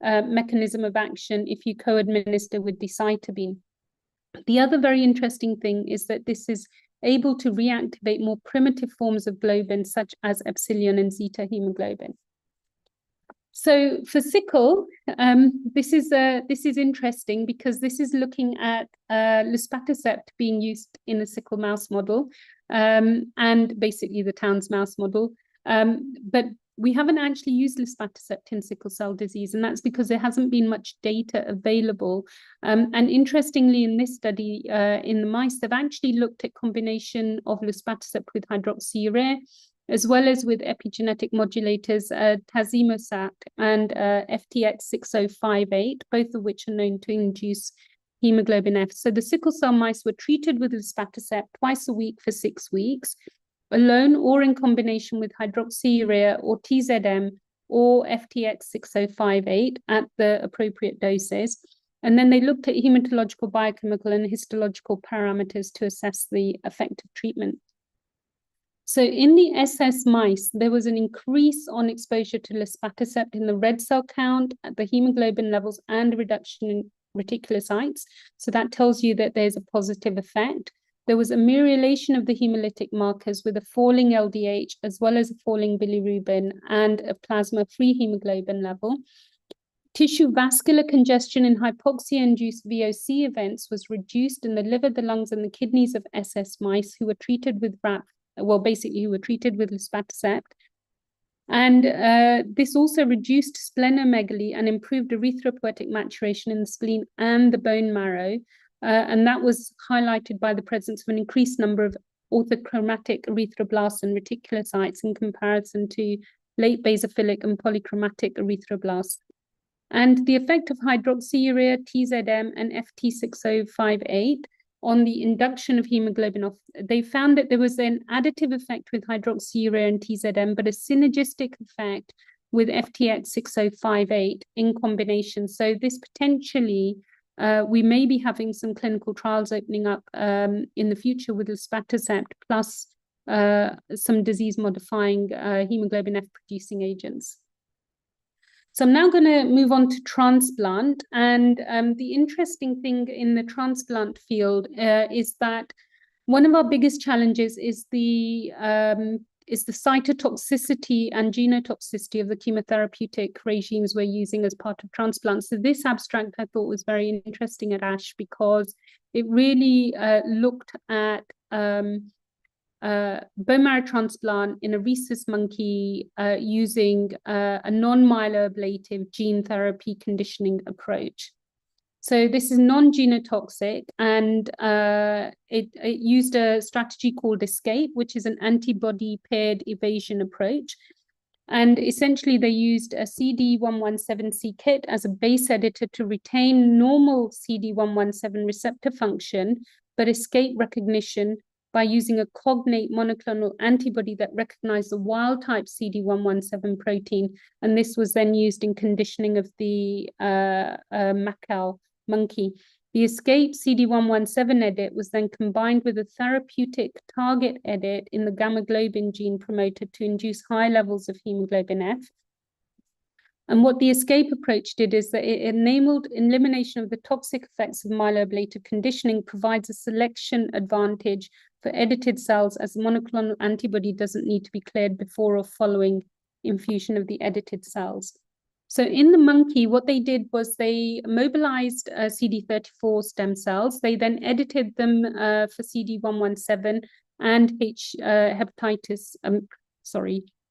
mechanism of action if you co-administer with decitabine. The other very interesting thing is that this is able to reactivate more primitive forms of globin, such as epsilon and zeta hemoglobin. So for sickle, this is interesting because this is looking at luspatercept being used in a sickle mouse model, and basically the Towns mouse model. But we haven't actually used luspatercept in sickle cell disease, and that's because there hasn't been much data available. And interestingly, in this study, in the mice, they've actually looked at combination of luspatercept with hydroxyurea, as well as with epigenetic modulators, tazemetostat and FTX6058, both of which are known to induce hemoglobin F. So the sickle cell mice were treated with luspatercept twice a week for 6 weeks, alone or in combination with hydroxyurea or TZM or FTX6058 at the appropriate doses. And then they looked at hematological, biochemical, and histological parameters to assess the effect of treatment. So in the SS mice, there was an increase on exposure to luspatercept in the red cell count, the hemoglobin levels, and reduction in reticulocytes. So that tells you that there's a positive effect. There was a amelioration of the hemolytic markers with a falling LDH, as well as a falling bilirubin and a plasma-free hemoglobin level. Tissue vascular congestion in hypoxia-induced VOC events was reduced in the liver, the lungs, and the kidneys of SS mice who were treated with who were treated with luspatercept. And this also reduced splenomegaly and improved erythropoietic maturation in the spleen and the bone marrow. And that was highlighted by the presence of an increased number of orthochromatic erythroblasts and reticulocytes in comparison to late basophilic and polychromatic erythroblasts. And the effect of hydroxyurea, TZM, and FT6058 on the induction of hemoglobin, they found that there was an additive effect with hydroxyurea and TZM, but a synergistic effect with FTX6058 in combination. So this potentially, we may be having some clinical trials opening up in the future with luspatercept plus some disease-modifying hemoglobin F producing agents. So I'm now going to move on to transplant. And the interesting thing in the transplant field is that one of our biggest challenges is the cytotoxicity and genotoxicity of the chemotherapeutic regimes we're using as part of transplant. So this abstract I thought was very interesting at ASH because it really looked at bone marrow transplant in a rhesus monkey using a non-myeloablative gene therapy conditioning approach. So this is non-genotoxic, and it used a strategy called ESCAPE, which is an antibody paired evasion approach. And essentially they used a CD117C kit as a base editor to retain normal CD117 receptor function, but escape recognition by using a cognate monoclonal antibody that recognized the wild-type CD117 protein, and this was then used in conditioning of the macaque monkey. The escape CD117 edit was then combined with a therapeutic target edit in the gamma globin gene promoter to induce high levels of hemoglobin F. And what the escape approach did is that it enabled elimination of the toxic effects of myeloablative conditioning, provides a selection advantage for edited cells, as the monoclonal antibody doesn't need to be cleared before or following infusion of the edited cells. So in the monkey, what they did was they mobilized CD34 stem cells. They then edited them for CD117 and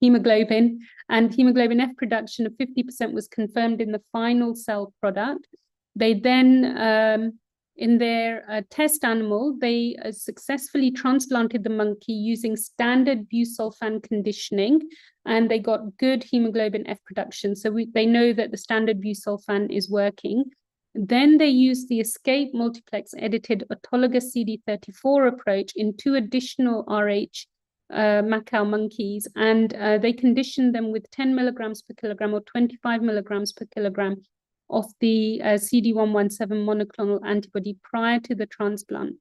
hemoglobin, and hemoglobin F production of 50% was confirmed in the final cell product. They then, in their test animal, they successfully transplanted the monkey using standard busulfan conditioning, and they got good hemoglobin F production. So they know that the standard busulfan is working. Then they used the escape multiplex edited autologous CD34 approach in 2 additional RH Macau monkeys, and they conditioned them with 10 milligrams per kilogram or 25 milligrams per kilogram of the CD117 monoclonal antibody prior to the transplant.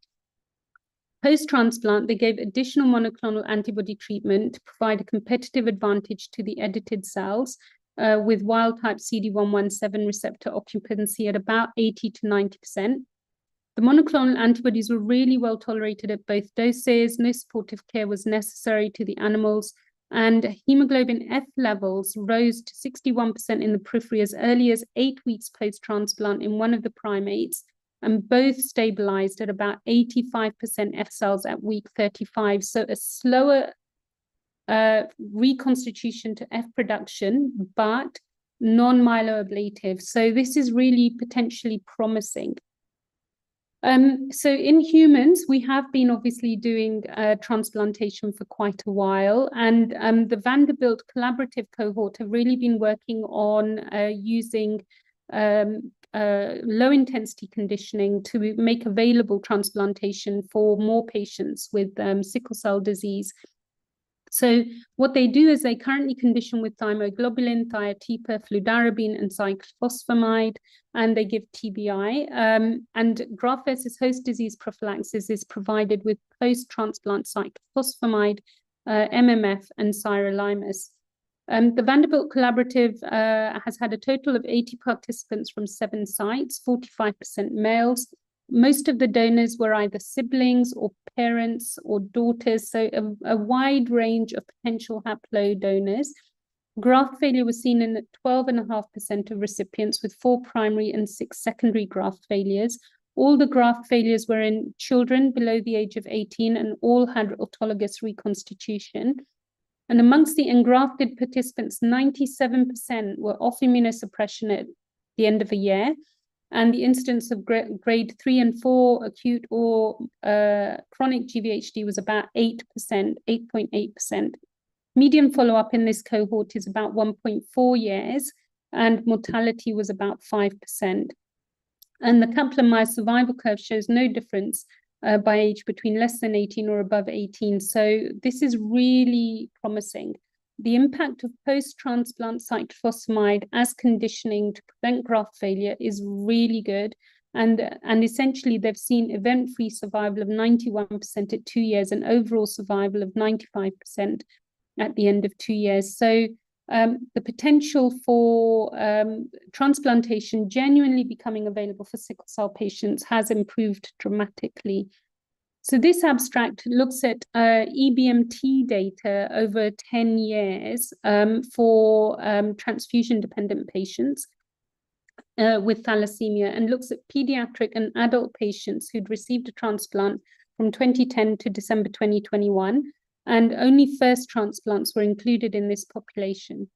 Post-transplant, they gave additional monoclonal antibody treatment to provide a competitive advantage to the edited cells with wild-type CD117 receptor occupancy at about 80 to 90%. The monoclonal antibodies were really well tolerated at both doses. No supportive care was necessary to the animals, and hemoglobin F levels rose to 61% in the periphery as early as 8 weeks post-transplant in one of the primates, and both stabilized at about 85% F cells at week 35. So a slower reconstitution to F production, but non-myeloablative. So this is really potentially promising. So in humans, we have been obviously doing transplantation for quite a while, and the Vanderbilt collaborative cohort have really been working on using low intensity conditioning to make available transplantation for more patients with sickle cell disease. So what they do is they currently condition with thymoglobulin, thiotepa, fludarabine, and cyclophosphamide, and they give TBI. And graft versus host disease prophylaxis is provided with post-transplant cyclophosphamide, MMF, and sirolimus. The Vanderbilt Collaborative has had a total of 80 participants from 7 sites, 45% males. Most of the donors were either siblings or parents or daughters, so a wide range of potential haplo donors. Graft failure was seen in 12.5% of recipients, with 4 primary and 6 secondary graft failures. All the graft failures were in children below the age of 18, and all had autologous reconstitution. And amongst the engrafted participants, 97% were off immunosuppression at the end of a year. And the incidence of grade 3 and 4 acute or chronic GVHD was about 8%, 8.8%. Median follow-up in this cohort is about 1.4 years, and mortality was about 5%. And the Kaplan-Meier survival curve shows no difference by age between less than 18 or above 18. So this is really promising. The impact of post-transplant cyclophosphamide as conditioning to prevent graft failure is really good. And essentially, they've seen event-free survival of 91% at 2 years and overall survival of 95% at the end of 2 years. So the potential for transplantation genuinely becoming available for sickle cell patients has improved dramatically. So this abstract looks at EBMT data over 10 years for transfusion-dependent patients with thalassemia, and looks at pediatric and adult patients who'd received a transplant from 2010 to December 2021, and only first transplants were included in this population.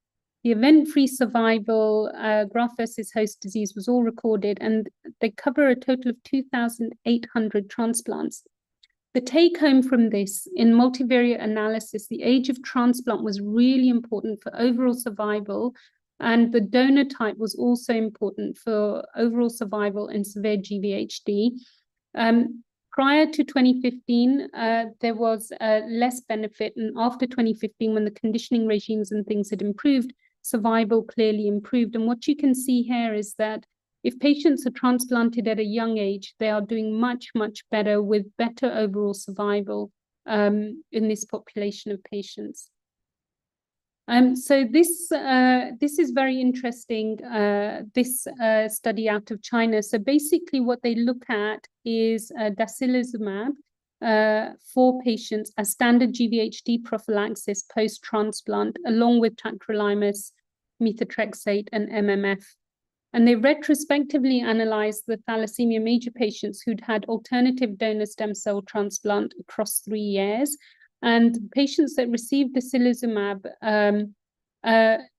The event-free survival, graft versus host disease was all recorded, and they cover a total of 2,800 transplants. The take home from this, in multivariate analysis, the age of transplant was really important for overall survival, and the donor type was also important for overall survival in severe GVHD. Prior to 2015, there was less benefit, and after 2015, when the conditioning regimes and things had improved, survival clearly improved. And what you can see here is that if patients are transplanted at a young age, they are doing much, much better with better overall survival in this population of patients. So this is very interesting, this study out of China. So basically what they look at is dacilizumab for patients as standard GVHD prophylaxis post-transplant, along with tacrolimus, methotrexate, and MMF. And they retrospectively analyzed the thalassemia major patients who'd had alternative donor stem cell transplant across 3 years. And patients that received tocilizumab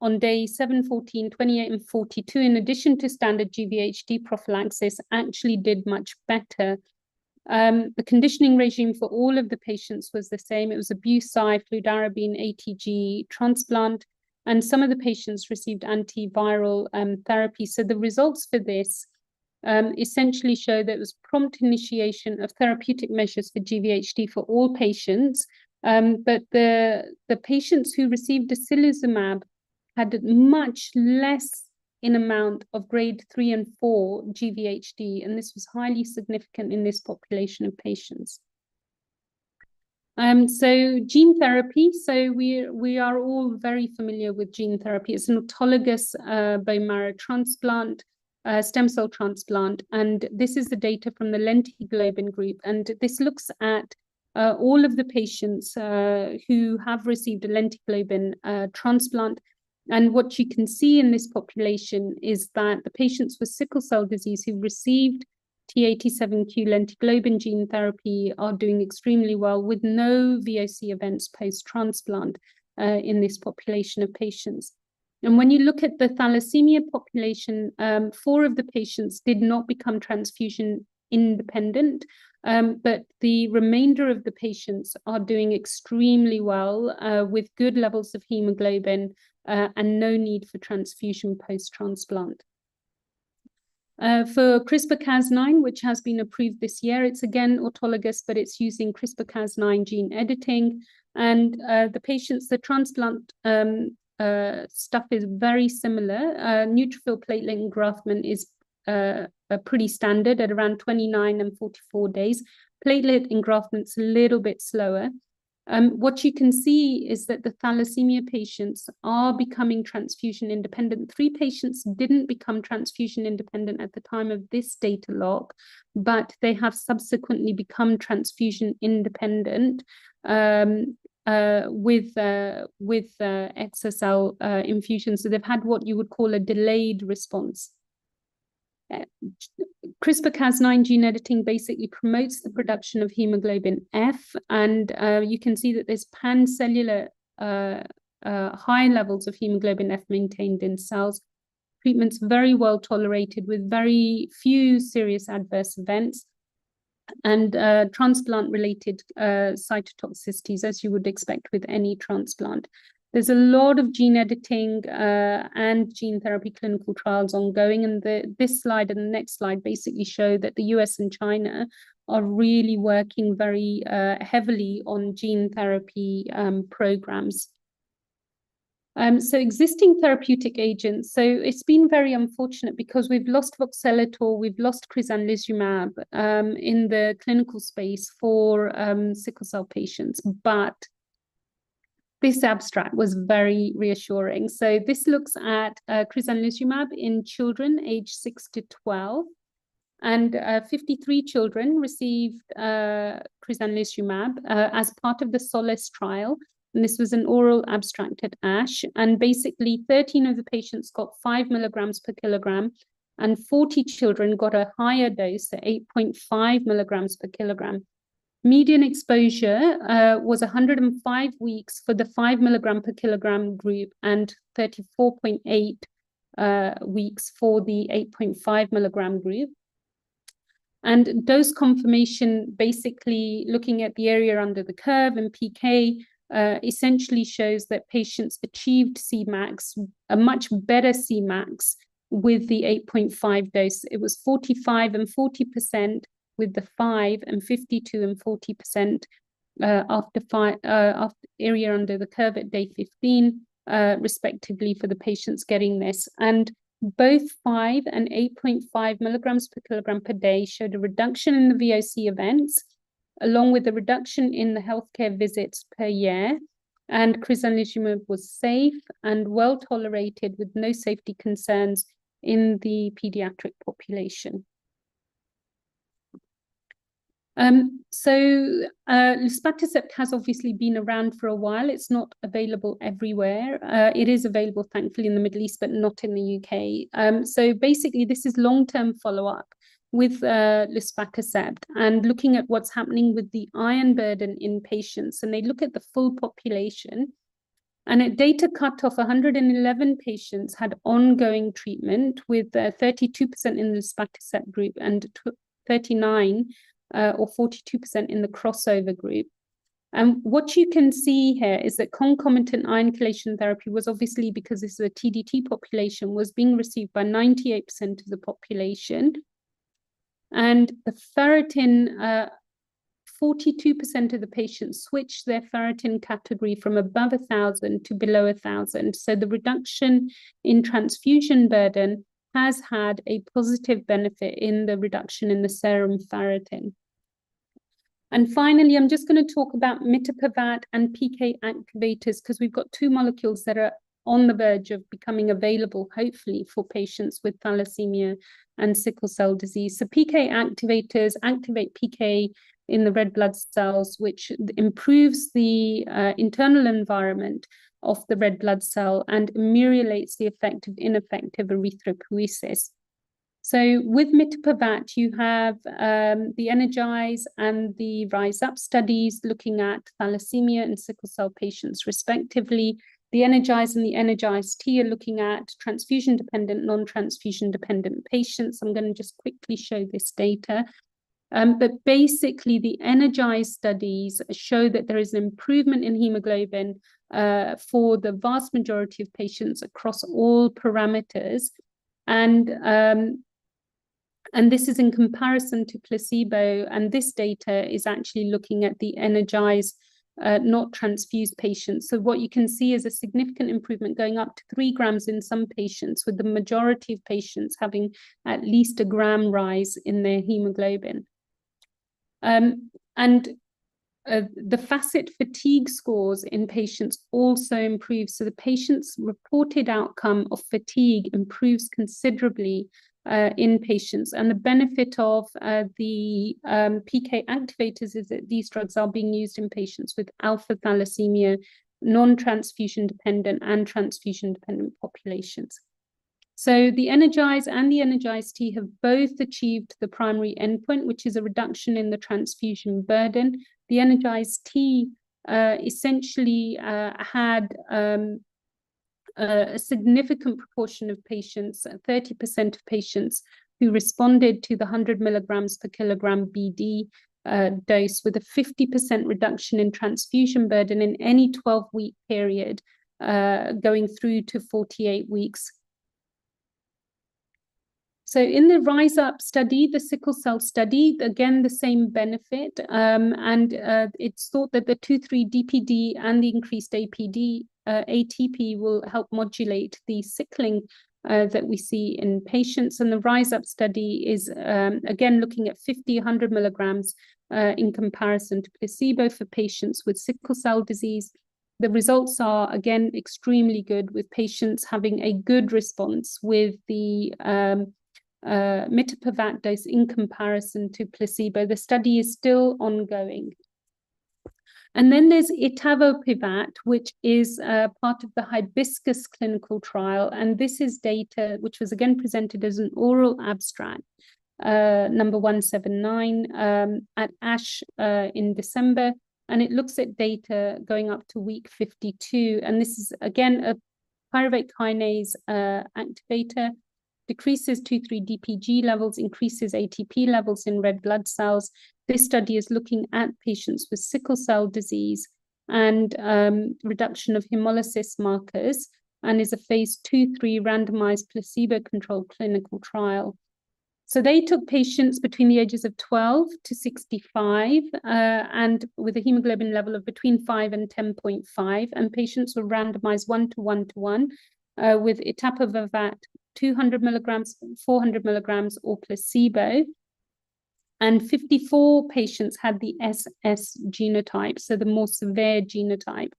on day 7, 14, 28, and 42, in addition to standard GVHD prophylaxis, actually did much better. The conditioning regime for all of the patients was the same. It was Abusi, fludarabine, ATG, transplant, and some of the patients received antiviral therapy. So the results for this essentially show that it was prompt initiation of therapeutic measures for GVHD for all patients, but the patients who received tocilizumab had much less in amount of grade 3 and 4 GVHD, and this was highly significant in this population of patients. So gene therapy. So we are all very familiar with gene therapy. It's an autologous bone marrow transplant, stem cell transplant, and this is the data from the lentiglobin group, and this looks at all of the patients who have received a lentiglobin transplant. And what you can see in this population is that the patients with sickle cell disease who received T87Q lentiglobin gene therapy are doing extremely well with no VOC events post-transplant in this population of patients. And when you look at the thalassemia population, 4 of the patients did not become transfusion independent, but the remainder of the patients are doing extremely well with good levels of hemoglobin and no need for transfusion post-transplant. For CRISPR-Cas9, which has been approved this year, it's again autologous, but it's using CRISPR-Cas9 gene editing. And the patients, the transplant stuff is very similar. Neutrophil platelet engraftment is pretty standard at around 29 and 44 days. Platelet engraftment's a little bit slower. What you can see is that the thalassemia patients are becoming transfusion independent. 3 patients didn't become transfusion independent at the time of this data lock, but they have subsequently become transfusion independent with exa-cel infusion. So they've had what you would call a delayed response. CRISPR-Cas9 gene editing basically promotes the production of hemoglobin F, and you can see that there's pancellular high levels of hemoglobin F maintained in cells. Treatment's very well tolerated with very few serious adverse events and transplant-related cytotoxicities, as you would expect with any transplant. There's a lot of gene editing and gene therapy clinical trials ongoing, and this slide and the next slide basically show that the US and China are really working very heavily on gene therapy programs. So existing therapeutic agents. So it's been very unfortunate because we've lost voxelotor, we've lost crizanlizumab in the clinical space for sickle cell patients, but this abstract was very reassuring. So this looks at crizanlizumab in children aged 6 to 12, and 53 children received crizanlizumab as part of the SOLACE trial. And this was an oral abstract at ASH. And basically 13 of the patients got 5 milligrams per kilogram, and 40 children got a higher dose at 8.5 milligrams per kilogram. Median exposure was 105 weeks for the 5 milligram per kilogram group and 34.8 weeks for the 8.5 milligram group. And dose confirmation, basically looking at the area under the curve and PK, essentially shows that patients achieved Cmax, a much better Cmax with the 8.5 dose. It was 45 and 40% with the 5 and 52 and 40% after area under the curve at day 15, respectively, for the patients getting this. And both 5 and 8.5 milligrams per kilogram per day showed a reduction in the VOC events, along with a reduction in the healthcare visits per year. And crizanlizumab was safe and well tolerated with no safety concerns in the pediatric population. Luspatercept has obviously been around for a while. It's not available everywhere. It is available, thankfully, in the Middle East, but not in the UK. So basically, this is long-term follow-up with luspatercept and looking at what's happening with the iron burden in patients. And they look at the full population. And at data cutoff, 111 patients had ongoing treatment with 32% in the luspatercept group and 39 or 42% in the crossover group. And what you can see here is that concomitant iron chelation therapy was obviously, because this is a TDT population, was being received by 98% of the population. And the ferritin, 42% of the patients switched their ferritin category from above 1,000 to below 1,000. So the reduction in transfusion burden has had a positive benefit in the reduction in the serum ferritin. And finally, I'm just going to talk about mitapivat and PK activators, because we've got two molecules that are on the verge of becoming available, hopefully, for patients with thalassemia and sickle cell disease. So PK activators activate PK in the red blood cells, which improves the internal environment of the red blood cell and ameliorates the effect of ineffective erythropoiesis. So with mitapivat, you have the ENERGIZE and the RISE UP studies looking at thalassemia and sickle cell patients respectively. The ENERGIZE and the ENERGIZE-T are looking at transfusion-dependent, non-transfusion-dependent patients. I'm going to just quickly show this data. But basically, the ENERGIZE studies show that there is an improvement in hemoglobin for the vast majority of patients across all parameters. And this is in comparison to placebo. And this data is actually looking at the ENERGIZE not transfused patients. So what you can see is a significant improvement going up to 3 grams in some patients, with the majority of patients having at least a gram rise in their hemoglobin. The FACIT fatigue scores in patients also improve. So the patient's reported outcome of fatigue improves considerably in patients. And the benefit of the PK activators is that these drugs are being used in patients with alpha thalassemia, non-transfusion dependent and transfusion dependent populations. So the ENERGIZE and the ENERGIZE-T have both achieved the primary endpoint, which is a reduction in the transfusion burden. The ENERGIZE-T essentially had a significant proportion of patients, 30% of patients, who responded to the 100 milligrams per kilogram BD dose, with a 50% reduction in transfusion burden in any 12-week period, going through to 48 weeks. So in the RISE UP study, the sickle cell study, again, the same benefit. It's thought that the 2,3-DPD and the increased ATP will help modulate the sickling that we see in patients. And the RISE UP study is, again, looking at 50, 100 milligrams in comparison to placebo for patients with sickle cell disease. The results are, again, extremely good, with patients having a good response with the mitapivat dose in comparison to placebo. The study is still ongoing. And then there's etavopivat, which is part of the hibiscus clinical trial. And this is data which was again presented as an oral abstract, number 179 at ASH in December. And it looks at data going up to week 52. And this is, again, a pyruvate kinase activator, decreases 2,3-DPG levels, increases ATP levels in red blood cells. This study is looking at patients with sickle cell disease and reduction of hemolysis markers, and is a phase 2/3 randomized placebo-controlled clinical trial. So they took patients between the ages of 12 to 65 and with a hemoglobin level of between 5 and 10.5, and patients were randomized 1:1:1 with etavopivat 200 milligrams, 400 milligrams, or placebo. And 54 patients had the SS genotype, so the more severe genotype.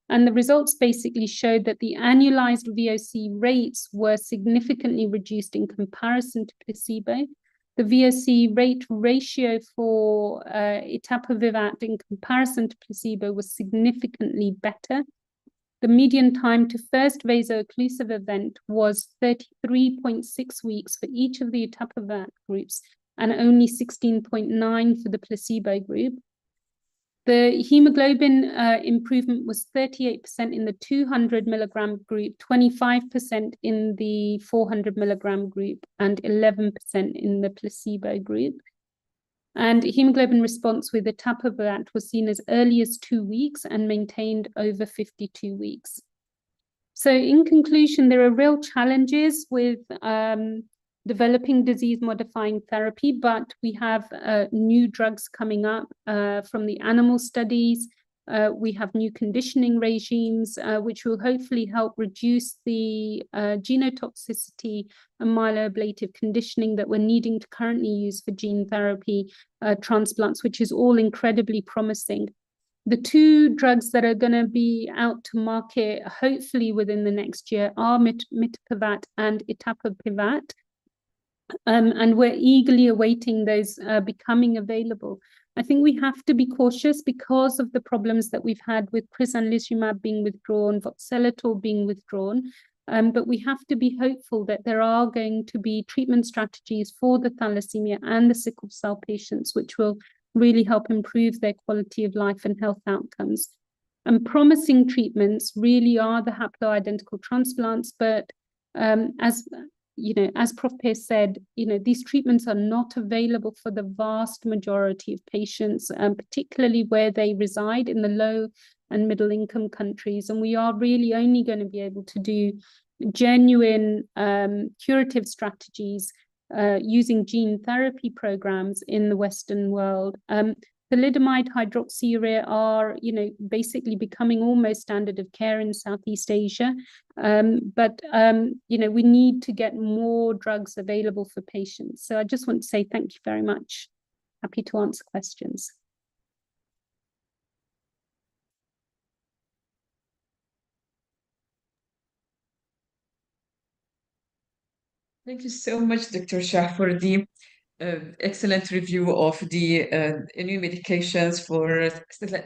And the results basically showed that the annualized VOC rates were significantly reduced in comparison to placebo. The VOC rate ratio for etavopivat in comparison to placebo was significantly better. The median time to first vaso-occlusive event was 33.6 weeks for each of the etavopivat groups, and only 16.9 for the placebo group. The hemoglobin improvement was 38% in the 200 milligram group, 25% in the 400 milligram group, and 11% in the placebo group. And hemoglobin response with etapivat was seen as early as 2 weeks and maintained over 52 weeks. So in conclusion, there are real challenges with developing disease-modifying therapy, but we have new drugs coming up from the animal studies. We have new conditioning regimes, which will hopefully help reduce the genotoxicity and myeloablative conditioning that we're needing to currently use for gene therapy transplants, which is all incredibly promising. The two drugs that are going to be out to market, hopefully within the next year, are mitapivat and etapivat. And we're eagerly awaiting those becoming available. I think we have to be cautious because of the problems that we've had with crizanlizumab being withdrawn, voxelotor being withdrawn. But we have to be hopeful that there are going to be treatment strategies for the thalassemia and the sickle cell patients, which will really help improve their quality of life and health outcomes. And promising treatments really are the haploidentical transplants, but as Prof. Pierce said, these treatments are not available for the vast majority of patients, particularly where they reside in the low and middle income countries. And we are really only going to be able to do genuine curative strategies using gene therapy programs in the Western world. Thalidomide hydroxyurea are, basically becoming almost standard of care in Southeast Asia. But we need to get more drugs available for patients. So I just want to say thank you very much. Happy to answer questions. Thank you so much, Dr. Shah, for the excellent review of the new medications for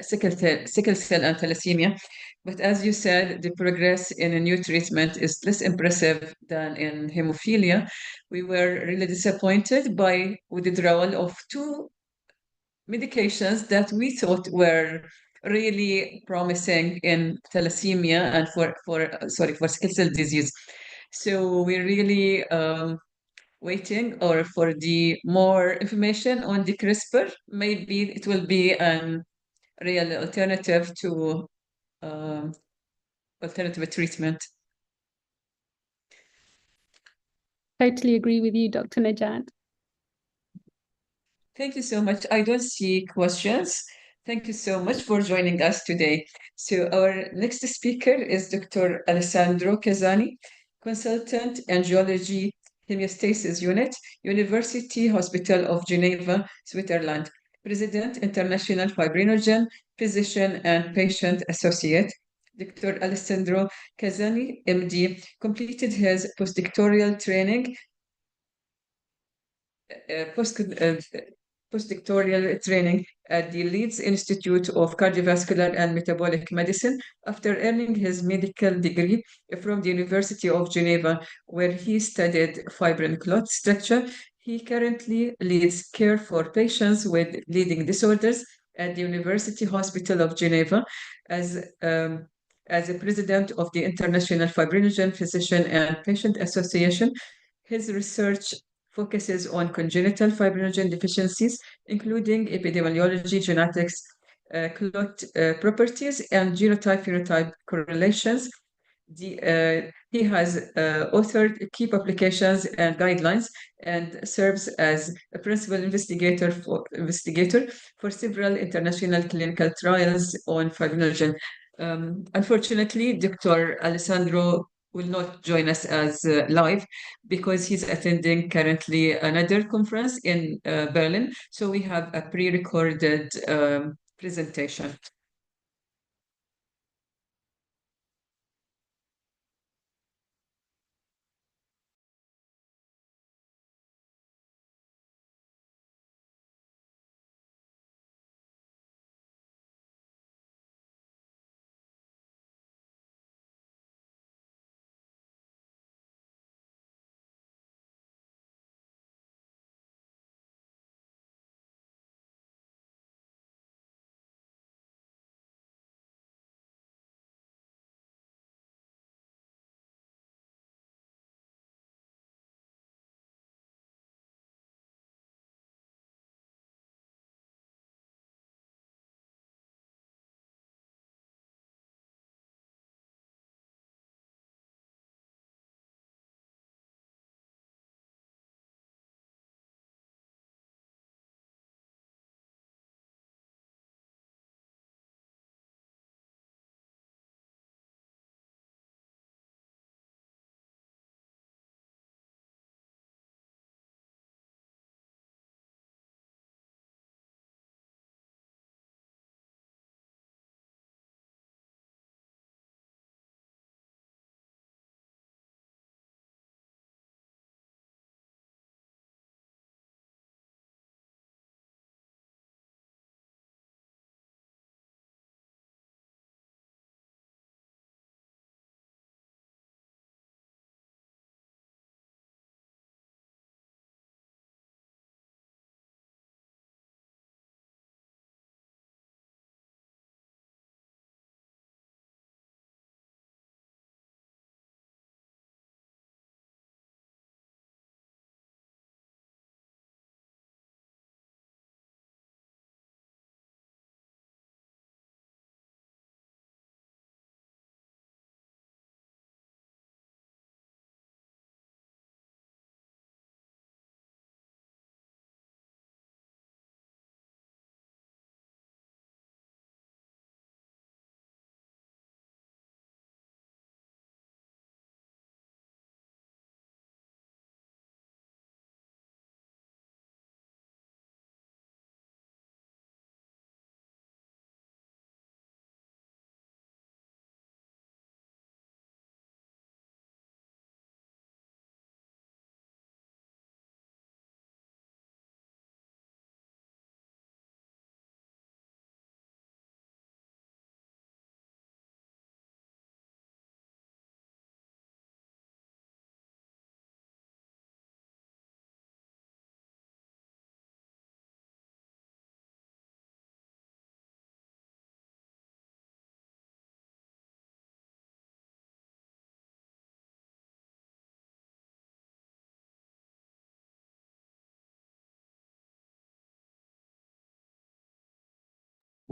sickle cell and thalassemia. But as you said, the progress in a new treatment is less impressive than in hemophilia. We were really disappointed by withdrawal of two medications that we thought were really promising in thalassemia and for sickle cell disease. So we're really waiting for the more information on the CRISPR. Maybe it will be a real alternative to alternative treatment. Totally agree with you, Dr. Najat. Thank you so much. I don't see questions. Thank you so much for joining us today. So our next speaker is Dr. Alessandro Casani, Consultant Angiology Hemostasis Unit, University Hospital of Geneva, Switzerland, President, International Fibrinogen, Physician and Patient Associate. Dr. Alessandro Casani, MD, completed his postdoctoral training postdoctoral training at the Leeds Institute of Cardiovascular and Metabolic Medicine after earning his medical degree from the University of Geneva, where he studied fibrin clot structure. He currently leads care for patients with bleeding disorders at the University Hospital of Geneva as a president of the International Fibrinogen Physician and Patient Association. His research focuses on congenital fibrinogen deficiencies, including epidemiology, genetics, clot properties, and genotype-phenotype correlations. He has authored key publications and guidelines and serves as a principal investigator for several international clinical trials on fibrinogen. Unfortunately, Dr. Alessandro will not join us as live because he's attending currently another conference in Berlin. So we have a pre-recorded presentation.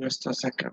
Just a second.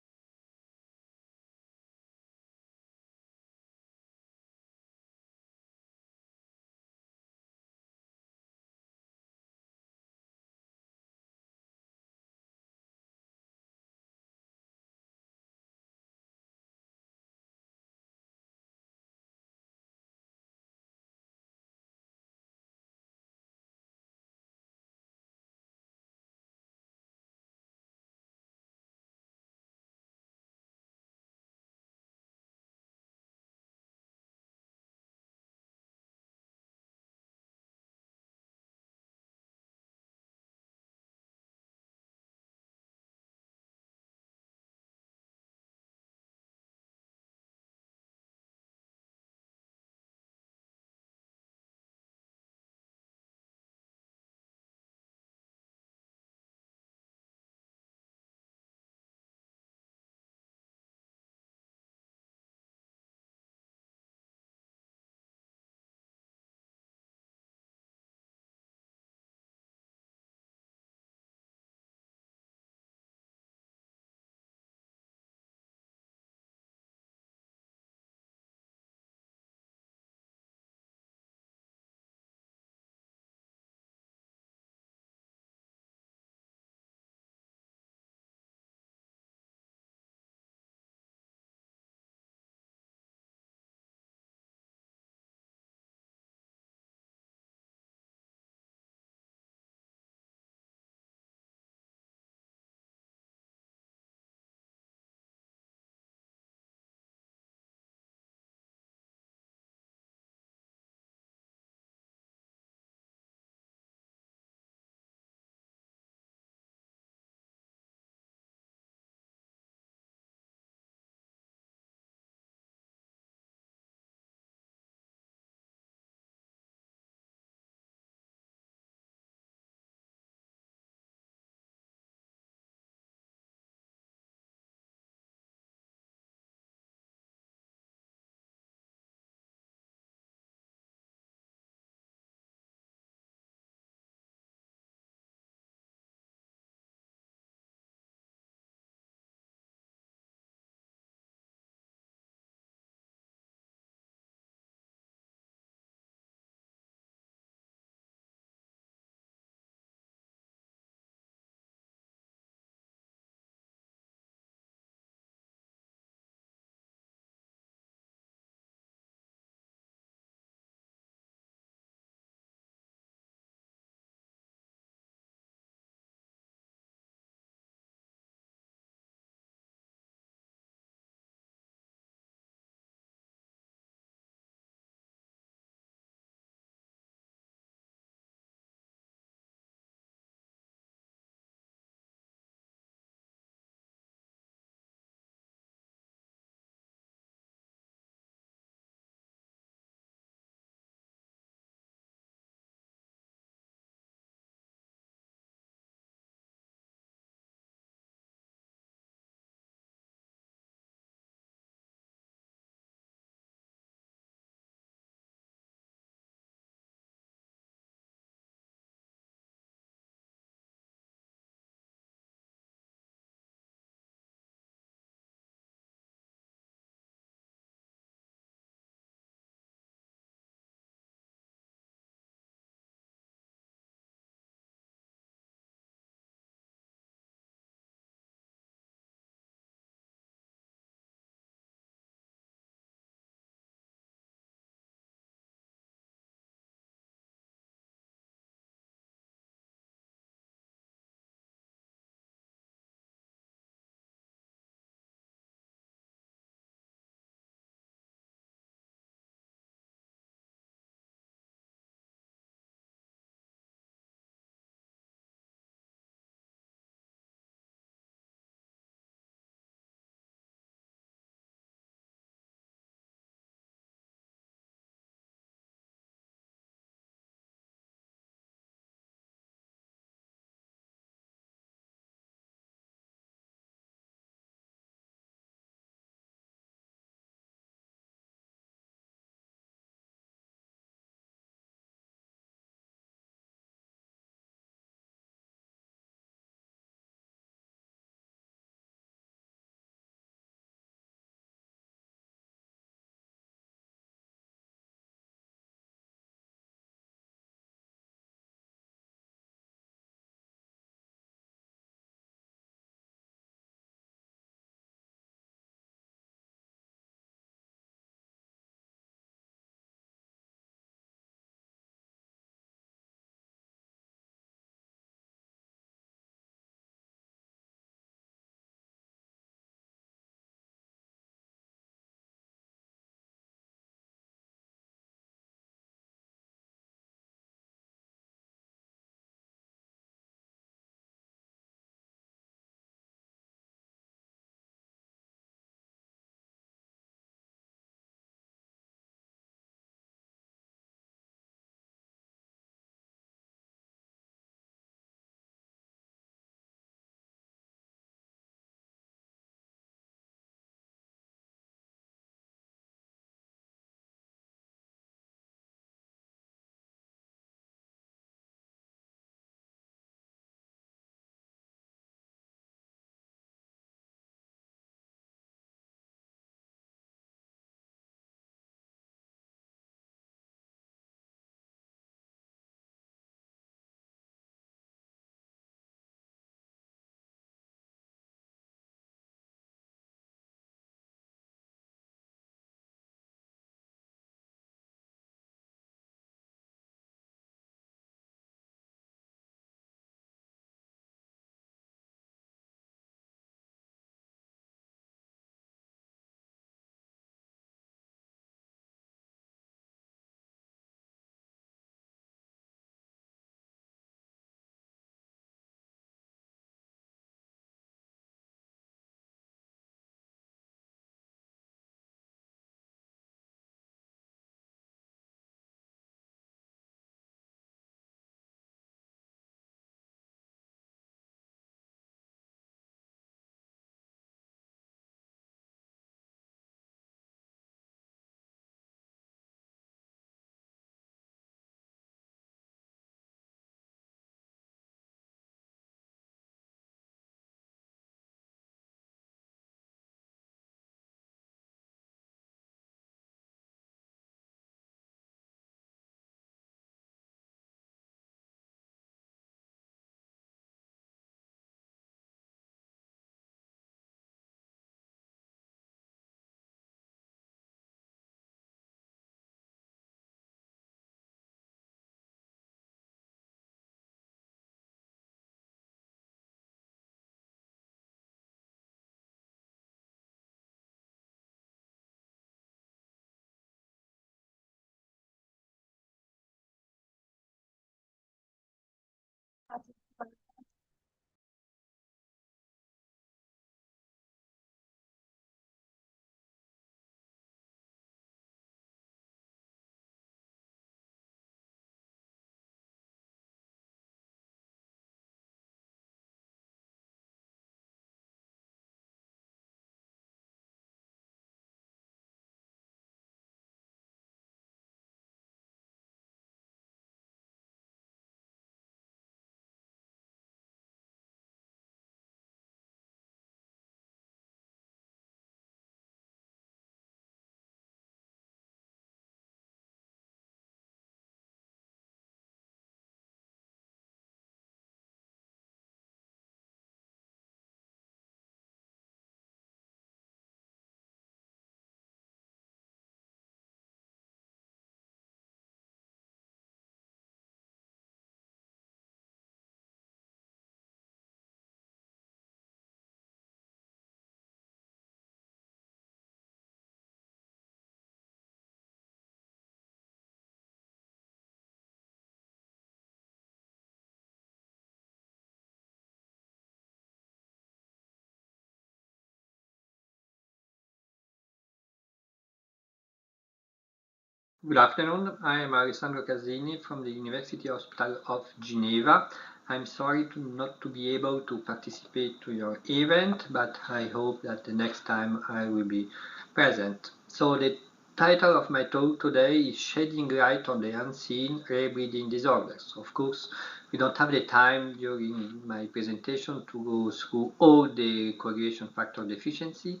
Good afternoon. I am Alessandro Casini from the University Hospital of Geneva. I'm sorry not to be able to participate to your event, but I hope that the next time I will be present. So the title of my talk today is Shedding Light on the Unseen Rare Bleeding Disorders. Of course, we don't have the time during my presentation to go through all the coagulation factor deficiency.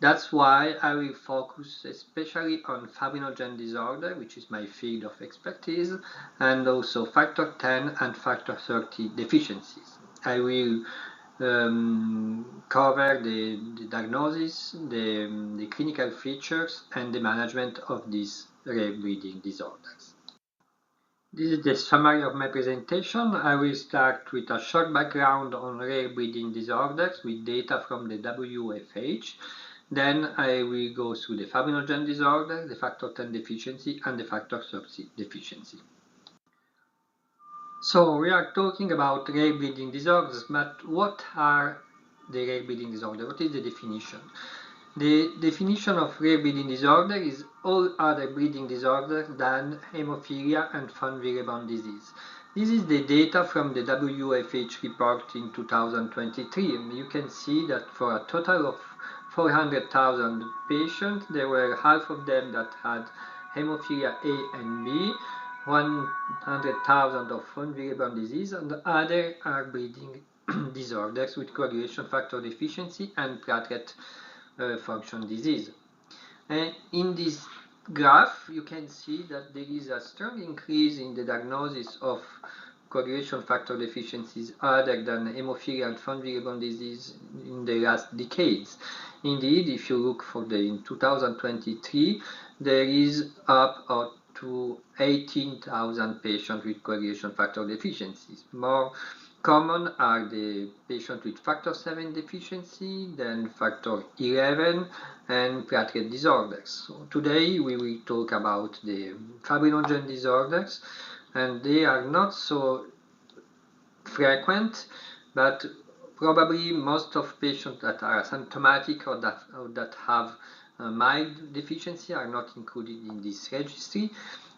That's why I will focus especially on fibrinogen disorder, which is my field of expertise, and also factor 10 and factor 30 deficiencies. I will cover the diagnosis, the clinical features, and the management of these rare bleeding disorders. This is the summary of my presentation. I will start with a short background on rare bleeding disorders with data from the WFH. Then I will go through the fibrinogen disorder, the factor 10 deficiency, and the factor 30 deficiency. So we are talking about rare bleeding disorders, but what are the rare bleeding disorders? What is the definition? The definition of rare bleeding disorder is all other bleeding disorders than hemophilia and von Willebrand disease. This is the data from the WFH report in 2023. And you can see that for a total of 400,000 patients, there were half of them that had hemophilia A and B, 100,000 of von Willebrand disease, and the other are bleeding disorders with coagulation factor deficiency and platelet function disease. And in this graph, you can see that there is a strong increase in the diagnosis of coagulation factor deficiencies other than hemophilia and von Willebrand disease in the last decades. Indeed, if you look for in 2023, there is up to 18,000 patients with coagulation factor deficiencies. More common are the patients with factor 7 deficiency, then factor 11, and platelet disorders. So today we will talk about the fibrinogen disorders, and they are not so frequent, but probably most of patients that are asymptomatic or that have a mild deficiency are not included in this registry.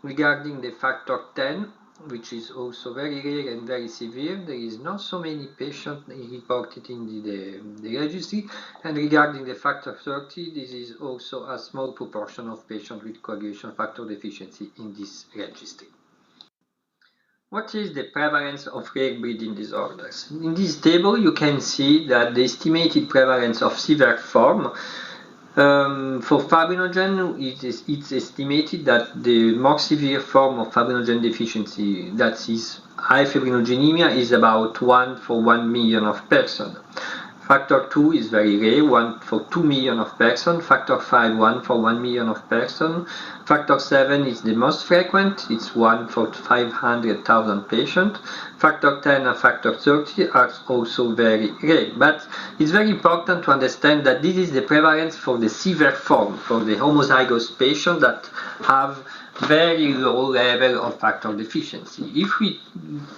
Regarding the factor 10, which is also very rare and very severe, there is not so many patients reported in the registry. And regarding the factor 30, this is also a small proportion of patients with coagulation factor deficiency in this registry. What is the prevalence of rare bleeding disorders? In this table, you can see that the estimated prevalence of severe form for fibrinogen, it's estimated that the more severe form of fibrinogen deficiency, that is high fibrinogenemia, is about 1 for 1 million of persons. Factor 2 is very rare, 1 for 2 million of persons. Factor 5, 1 for 1 million of persons. Factor 7 is the most frequent, it's 1 for 500,000 patients. Factor 10 and factor 30 are also very rare. But it's very important to understand that this is the prevalence for the severe form, for the homozygous patients that have very low level of factor deficiency. If we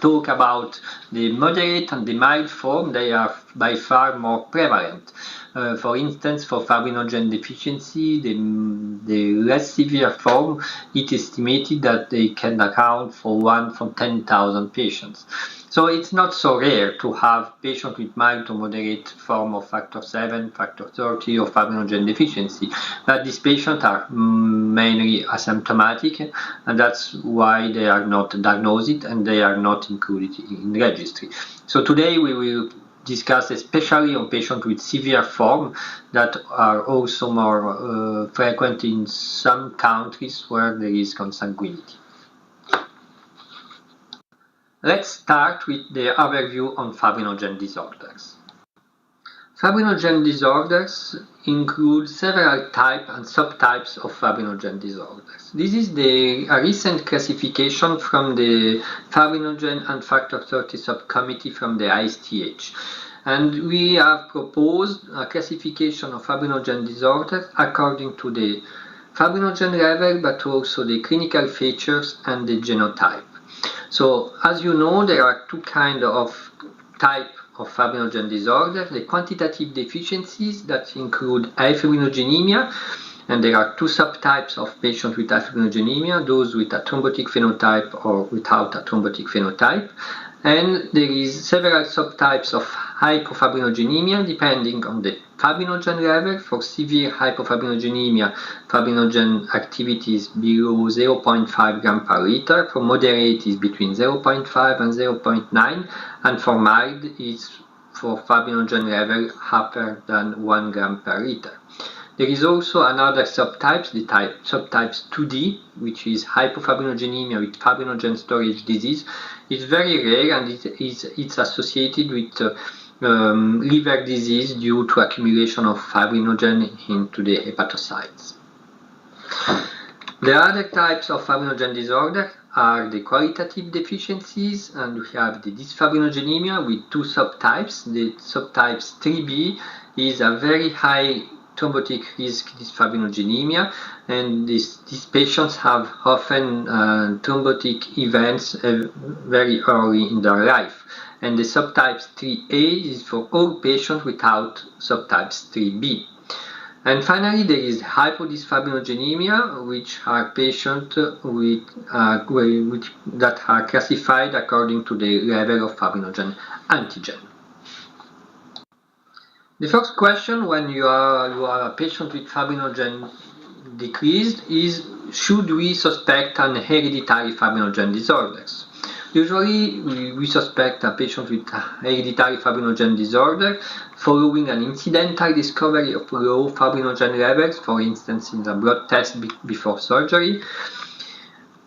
talk about the moderate and the mild form, they are by far more prevalent. For instance, for fibrinogen deficiency, the less severe form, it is estimated that they can account for 1 from 10,000 patients. So it's not so rare to have patients with mild to moderate form of factor 7, factor 30, or fibrinogen deficiency. But these patients are mainly asymptomatic, and that's why they are not diagnosed and they are not included in the registry. So today we will discuss especially on patients with severe form that are also more frequent in some countries where there is consanguinity. Let's start with the overview on fibrinogen disorders. Fibrinogen disorders include several types and subtypes of fibrinogen disorders. This is a recent classification from the fibrinogen and factor 30 subcommittee from the ISTH. And we have proposed a classification of fibrinogen disorders according to the fibrinogen level, but also the clinical features and the genotype. So, as you know, there are two kinds of type of fibrinogen disorder: the quantitative deficiencies that include high fibrinogenemia And there are two subtypes of patients with hypofibrinogenemia, those with a thrombotic phenotype or without a thrombotic phenotype. And there is several subtypes of hypofibrinogenemia depending on the fibrinogen level. For severe hypofibrinogenemia, fibrinogen activity is below 0.5 gram per liter. For moderate is between 0.5 and 0.9, and for mild is for fibrinogen level higher than 1 gram per liter. There is also another subtype, the subtypes 2D, which is hypofibrinogenemia with fibrinogen storage disease. It's very rare and it's associated with liver disease due to accumulation of fibrinogen into the hepatocytes. The other types of fibrinogen disorder are the qualitative deficiencies, and we have the dysfibrinogenemia with two subtypes. The subtypes 3B is a very high thrombotic risk dysfibrinogenemia, and these patients have often thrombotic events very early in their life. And the subtypes 3A is for all patients without subtypes 3B. And finally, there is hypodysfibrinogenemia, which are patients that are classified according to the level of fibrinogen antigen. The first question when you are a patient with fibrinogen decreased is, should we suspect an hereditary fibrinogen disorders? Usually we suspect a patient with hereditary fibrinogen disorder following an incidental discovery of low fibrinogen levels, for instance in the blood test before surgery,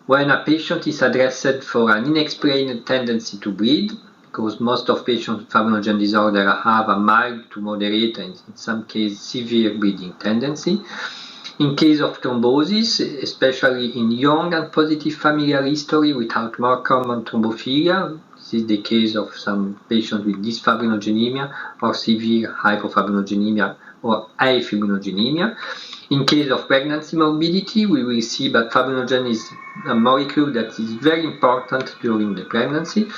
when a patient is addressed for an unexplained tendency to bleed, because most of patients with fibrinogen disorder have a mild to moderate and in some cases severe bleeding tendency. In case of thrombosis, especially in young and positive familial history without more common thrombophilia, this is the case of some patients with dysfibrinogenemia or severe hypofibrinogenemia or afibrinogenemia. In case of pregnancy morbidity, we will see that fibrinogen is a molecule that is very important during the pregnancy.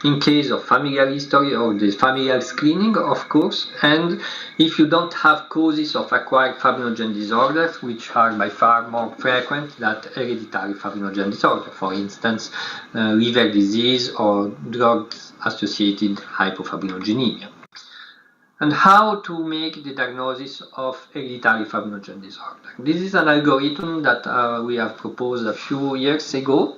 In case of familial history or the familial screening, of course, and if you don't have causes of acquired fibrinogen disorders, which are by far more frequent than hereditary fibrinogen disorder, for instance, liver disease or drug-associated hypofibrinogenemia. And how to make the diagnosis of hereditary fibrinogen disorder. This is an algorithm that we have proposed a few years ago.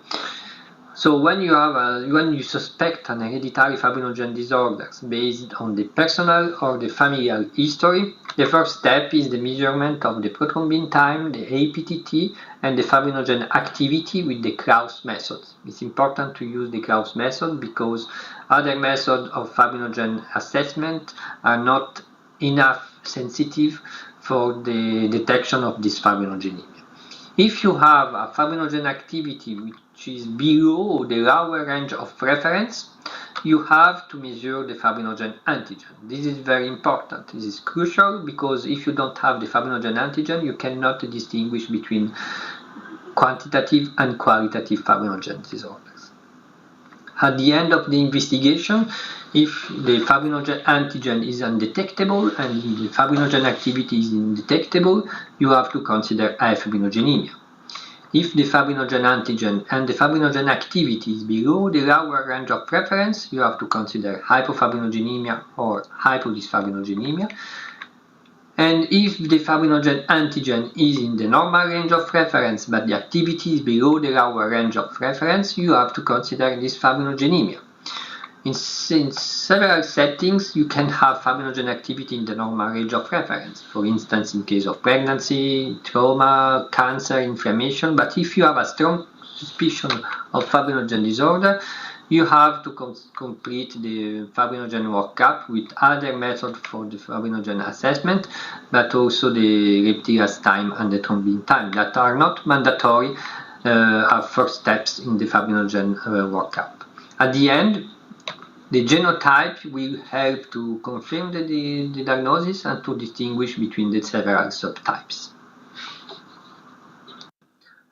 So when you suspect an hereditary fibrinogen disorder based on the personal or the familial history, the first step is the measurement of the prothrombin time, the APTT, and the fibrinogen activity with the Krauss method. It's important to use the Krauss method because other methods of fibrinogen assessment are not enough sensitive for the detection of dysfibrinogenemia. If you have a fibrinogen activity which is below the lower range of reference, you have to measure the fibrinogen antigen. This is very important. This is crucial because if you don't have the fibrinogen antigen, you cannot distinguish between quantitative and qualitative fibrinogen disorders. At the end of the investigation, if the fibrinogen antigen is undetectable and the fibrinogen activity is indetectable, you have to consider afibrinogenemia. If the fibrinogen antigen and the fibrinogen activity is below the lower range of preference, you have to consider hypofibrinogenemia or hypodysfibrinogenemia. And if the fibrinogen antigen is in the normal range of reference but the activity is below the lower range of reference, you have to consider dysfibrinogenemia. In several settings, you can have fibrinogen activity in the normal range of reference. For instance, in case of pregnancy, trauma, cancer, inflammation. But if you have a strong suspicion of fibrinogen disorder, you have to complete the fibrinogen workup with other methods for the fibrinogen assessment, but also the reptilase time and the thrombin time that are not mandatory are first steps in the fibrinogen workup. At the end, the genotype will help to confirm the diagnosis and to distinguish between the several subtypes.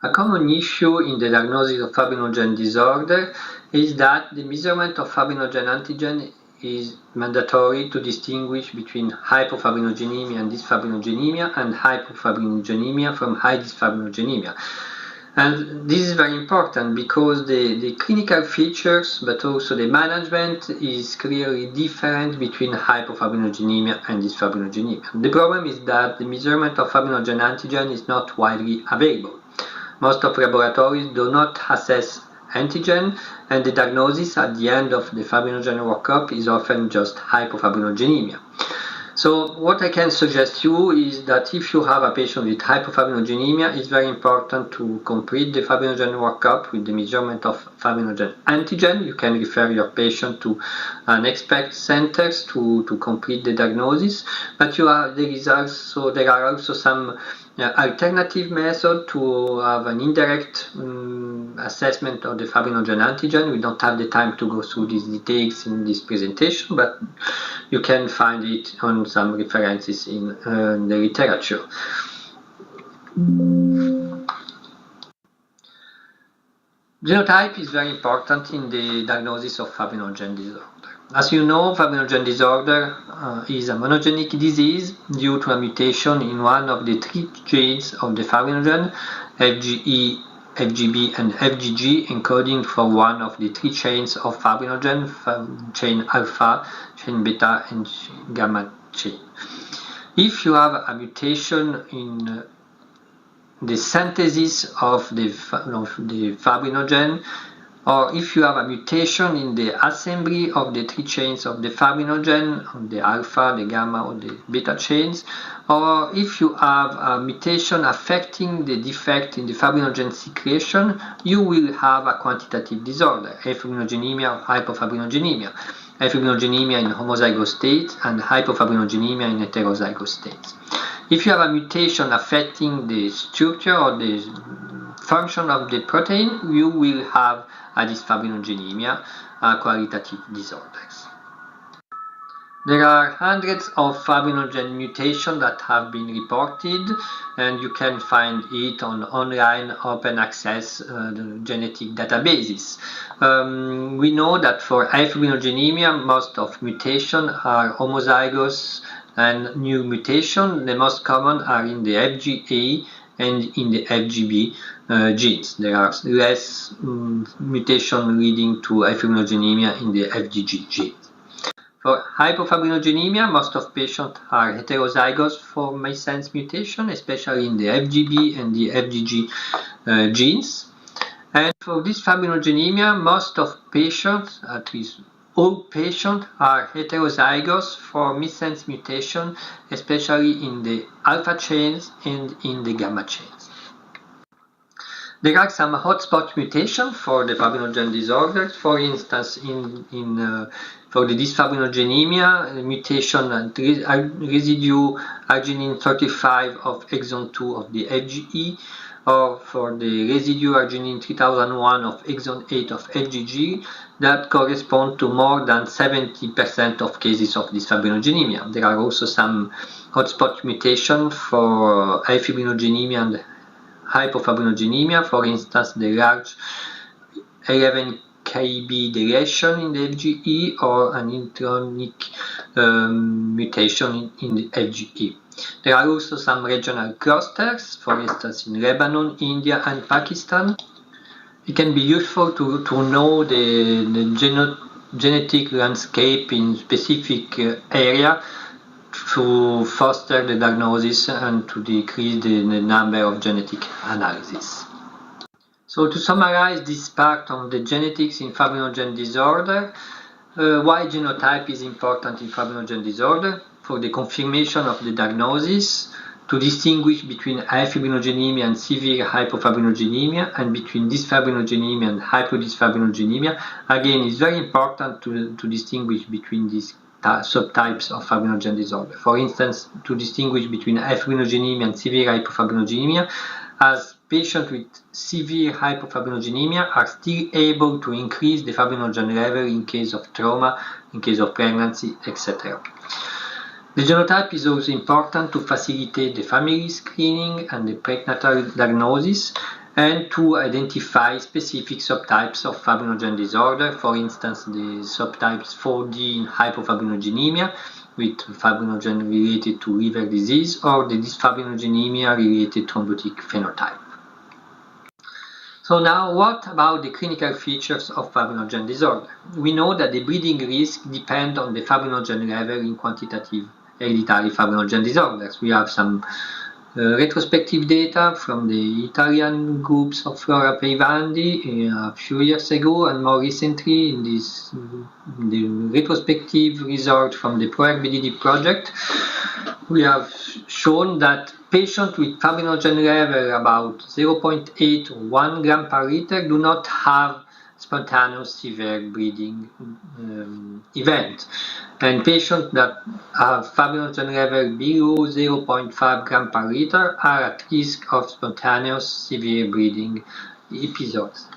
A common issue in the diagnosis of fibrinogen disorder is that the measurement of fibrinogen antigen is mandatory to distinguish between hypofibrinogenemia and dysfibrinogenemia and hypofibrinogenemia from high dysfibrinogenemia. And this is very important because the clinical features, but also the management is clearly different between hypofibrinogenemia and dysfibrinogenemia. The problem is that the measurement of fibrinogen antigen is not widely available. Most of laboratories do not assess antigen, and the diagnosis at the end of the fibrinogen workup is often just hypofibrinogenemia. So what I can suggest you is that if you have a patient with hypofibrinogenemia, it's very important to complete the fibrinogen workup with the measurement of fibrinogen antigen. You can refer your patient to an expert centers to complete the diagnosis. But there are also some alternative method to have an indirect assessment of the fibrinogen antigen. We don't have the time to go through these details in this presentation, but you can find it on some references in the literature. Genotype is very important in the diagnosis of fibrinogen disorder. As you know, fibrinogen disorder is a monogenic disease due to a mutation in one of the 3 genes of the fibrinogen, FGE, FGB, and FGG, encoding for one of the 3 chains of fibrinogen, chain alpha, chain beta, and gamma chain. If you have a mutation in the synthesis of the fibrinogen, or if you have a mutation in the assembly of the 3 chains of the fibrinogen, on the alpha, the gamma, or the beta chains, or if you have a mutation affecting the defect in the fibrinogen secretion, you will have a quantitative disorder, afibrinogenemia or hypofibrinogenemia. Afibrinogenemia in homozygous states and hypofibrinogenemia in heterozygous states. If you have a mutation affecting the structure or the function of the protein, you will have a dysfibrinogenemia, qualitative disorders. There are hundreds of fibrinogen mutations that have been reported, and you can find it on online open access genetic databases. We know that for afibrinogenemia, most of mutations are homozygous and new mutation. The most common are in the FGA and in the FGB genes. There are less mutation leading to afibrinogenemia in the FGG genes. For hypofibrinogenemia, most of patients are heterozygous for missense mutation, especially in the FGB and the FGG genes. And for dysfibrinogenemia, most of patients, at least all patients, are heterozygous for missense mutation, especially in the alpha chains and in the gamma chains. There are some hotspot mutations for the fibrinogen disorders. For instance, for the dysfibrinogenemia, mutation and residue arginine 35 of exon 2 of the FGE, or for the residue arginine 3001 of exon 8 of FGG, that correspond to more than 70% of cases of dysfibrinogenemia. There are also some hotspot mutations for afibrinogenemia and hypofibrinogenemia, for instance, the large 11 KB deletion in the FGE or an intronic mutation in the FGE. There are also some regional clusters, for instance, in Lebanon, India, and Pakistan. It can be useful to know the genetic landscape in specific area to foster the diagnosis and to decrease the number of genetic analyses. So to summarize this part of the genetics in fibrinogen disorder, why genotype is important in fibrinogen disorder? For the confirmation of the diagnosis, to distinguish between afibrinogenemia and severe hypofibrinogenemia, and between dysfibrinogenemia and hypodysfibrinogenemia. Again, it's very important to distinguish between these subtypes of fibrinogen disorder. For instance, to distinguish between afibrinogenemia and severe hypofibrinogenemia, as patients with severe hypofibrinogenemia are still able to increase the fibrinogen level in case of trauma, in case of pregnancy, etc. The genotype is also important to facilitate the family screening and the prenatal diagnosis, and to identify specific subtypes of fibrinogen disorder, for instance, the subtypes 4D in hypofibrinogenemia, with fibrinogen related to liver disease, or the dysfibrinogenemia related thrombotic phenotype. So now, what about the clinical features of fibrinogen disorder? We know that the bleeding risk depends on the fibrinogen level in quantitative hereditary fibrinogen disorders. We have some retrospective data from the Italian groups of Flora Peivandi a few years ago, and more recently in the retrospective result from the ProRBDD project, we have shown that patients with fibrinogen level about 0.8 or 1 gram per liter do not have spontaneous severe bleeding event, and patients that have fibrinogen level below 0.5 gram per liter are at risk of spontaneous severe bleeding episodes.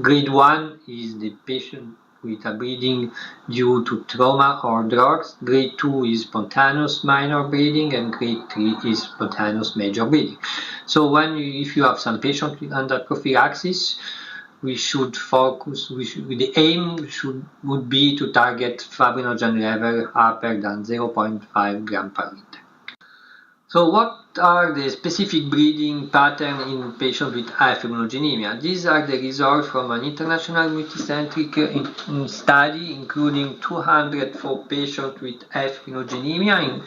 Grade 1 is the patient with a bleeding due to trauma or drugs. Grade 2 is spontaneous minor bleeding, and grade 3 is spontaneous major bleeding. So if you have some patients under prophylaxis, we should focus, the aim would be to target fibrinogen level upper than 0.5 gram per liter. So what are the specific bleeding patterns in patients with high fibrinogenemia? These are the results from an international multicentric study including 204 patients with high fibrinogenemia,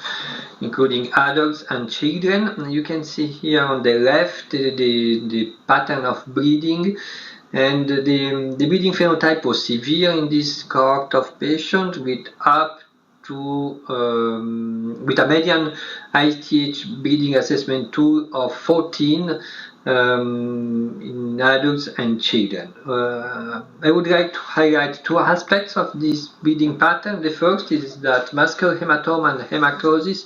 including adults and children. You can see here on the left the pattern of bleeding, and the bleeding phenotype was severe in this cohort of patients with a median ITH bleeding assessment tool of 14 in adults and children. I would like to highlight two aspects of this bleeding pattern. The first is that muscular hematoma and hematosis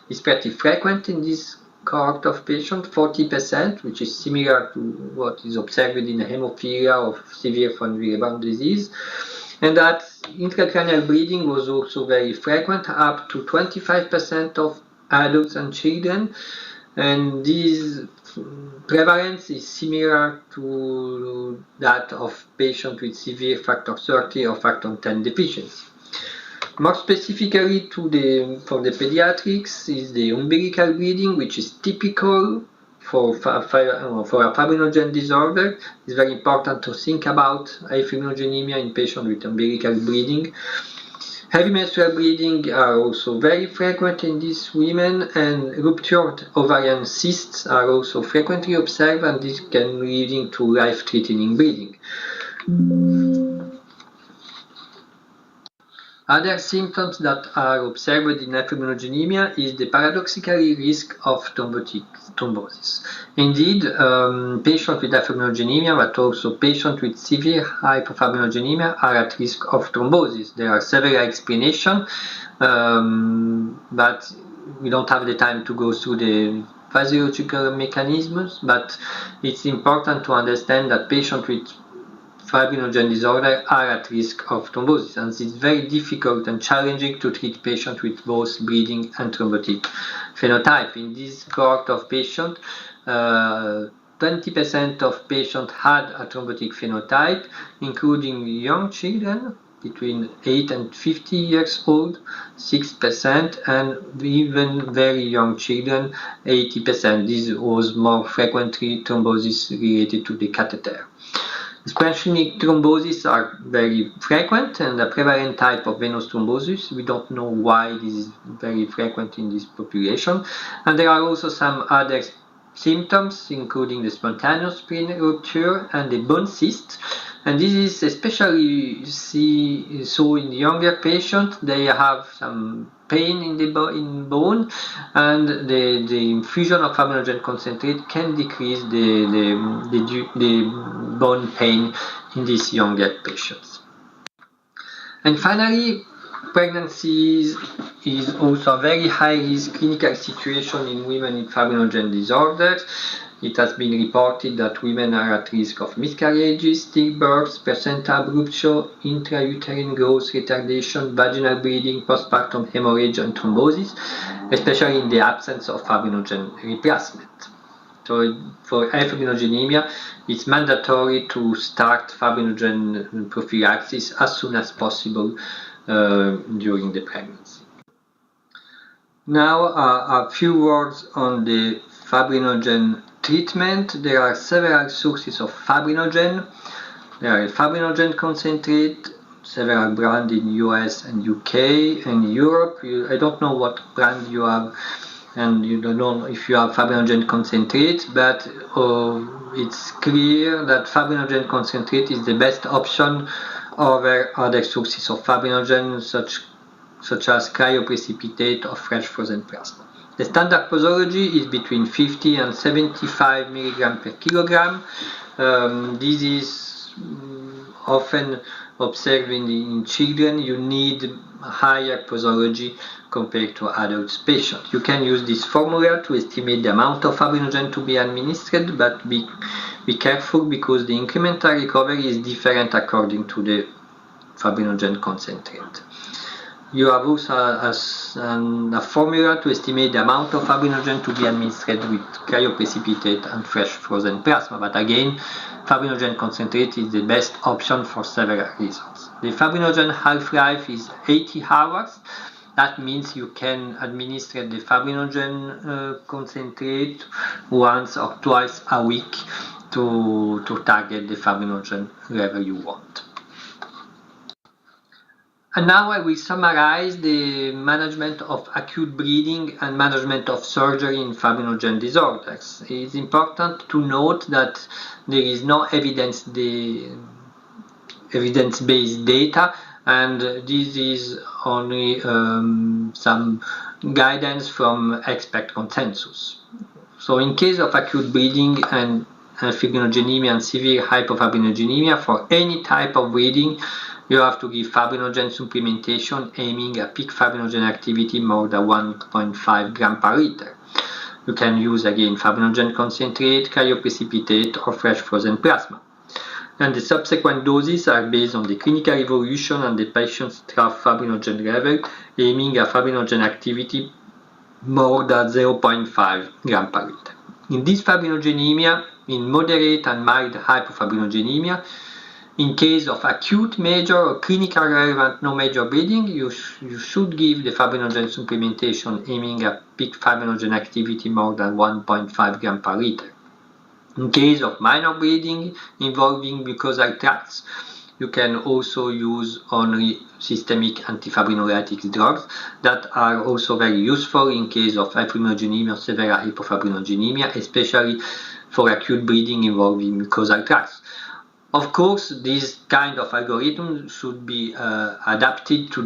is pretty frequent in this cohort of patients, 40%, which is similar to what is observed in hemophilia or severe von Willebrand disease, and that intracranial bleeding was also very frequent, up to 25% of adults and children, and this prevalence is similar to that of patients with severe factor 30 or factor 10 deficiency. More specifically for the pediatrics is the umbilical bleeding, which is typical for a fibrinogen disorder. It's very important to think about fibrinogenemia in patients with umbilical bleeding. Heavy menstrual bleeding are also very frequent in these women, and ruptured ovarian cysts are also frequently observed, and this can lead to life-threatening bleeding. Other symptoms that are observed in fibrinogenemia is the paradoxical risk of thrombosis. Indeed, patients with fibrinogenemia, but also patients with severe hypofibrinogenemia, are at risk of thrombosis. There are several explanations, but we don't have the time to go through the physiological mechanisms, but it's important to understand that patients with fibrinogen disorder are at risk of thrombosis, and it's very difficult and challenging to treat patients with both bleeding and thrombotic phenotype. In this cohort of patients, 20% of patients had a thrombotic phenotype, including young children between 8 and 50 years old, 6%, and even very young children, 80%. This was more frequently thrombosis related to the catheter. Spontaneous thrombosis are very frequent and a prevalent type of venous thrombosis. We don't know why this is very frequent in this population. And there are also some other symptoms, including the spontaneous spleen rupture and the bone cyst. And this is especially so in the younger patients. They have some pain in the bone, and the infusion of fibrinogen concentrate can decrease the bone pain in these younger patients. And finally, pregnancy is also a very high-risk clinical situation in women with fibrinogen disorders. It has been reported that women are at risk of miscarriages, stillbirths, placenta rupture, intrauterine growth retardation, vaginal bleeding, postpartum hemorrhage, and thrombosis, especially in the absence of fibrinogen replacement. So for fibrinogenemia, it's mandatory to start fibrinogen prophylaxis as soon as possible during the pregnancy. Now a few words on the fibrinogen treatment. There are several sources of fibrinogen. There are fibrinogen concentrate, several brands in US and UK and Europe. I don't know what brand you have, and you don't know if you have fibrinogen concentrate, but it's clear that fibrinogen concentrate is the best option over other sources of fibrinogen such as cryoprecipitate or fresh frozen plasma. The standard posology is between 50 and 75 milligram per kilogram. This is often observed in children. You need higher posology compared to adult patients. You can use this formula to estimate the amount of fibrinogen to be administered, but be careful because the incremental recovery is different according to the fibrinogen concentrate. You have also a formula to estimate the amount of fibrinogen to be administered with cryoprecipitate and fresh frozen plasma, but again, fibrinogen concentrate is the best option for several reasons. The fibrinogen half-life is 80 hours. That means you can administer the fibrinogen concentrate once or twice a week to target the fibrinogen level you want. And now I will summarize the management of acute bleeding and management of surgery in fibrinogen disorders. It's important to note that there is no evidence-based data, and this is only some guidance from expert consensus. So in case of acute bleeding and fibrinogenemia and severe hypofibrinogenemia, for any type of bleeding, you have to give fibrinogen supplementation aiming at peak fibrinogen activity more than 1.5 gram per liter. You can use again fibrinogen concentrate, cryoprecipitate or fresh frozen plasma. And the subsequent doses are based on the clinical evolution and the patient's trough fibrinogen level, aiming at fibrinogen activity more than 0.5 gram per liter. In this fibrinogenemia, in moderate and mild hypofibrinogenemia, in case of acute, major or clinically relevant no major bleeding, you should give the fibrinogen supplementation aiming at peak fibrinogen activity more than 1.5 gram per liter. In case of minor bleeding involving mucosal tracts, you can also use only systemic antifibrinolytic drugs that are also very useful in case of fibrinogenemia or severe hypofibrinogenemia, especially for acute bleeding involving mucosal tracts. Of course, this kind of algorithm should be adapted to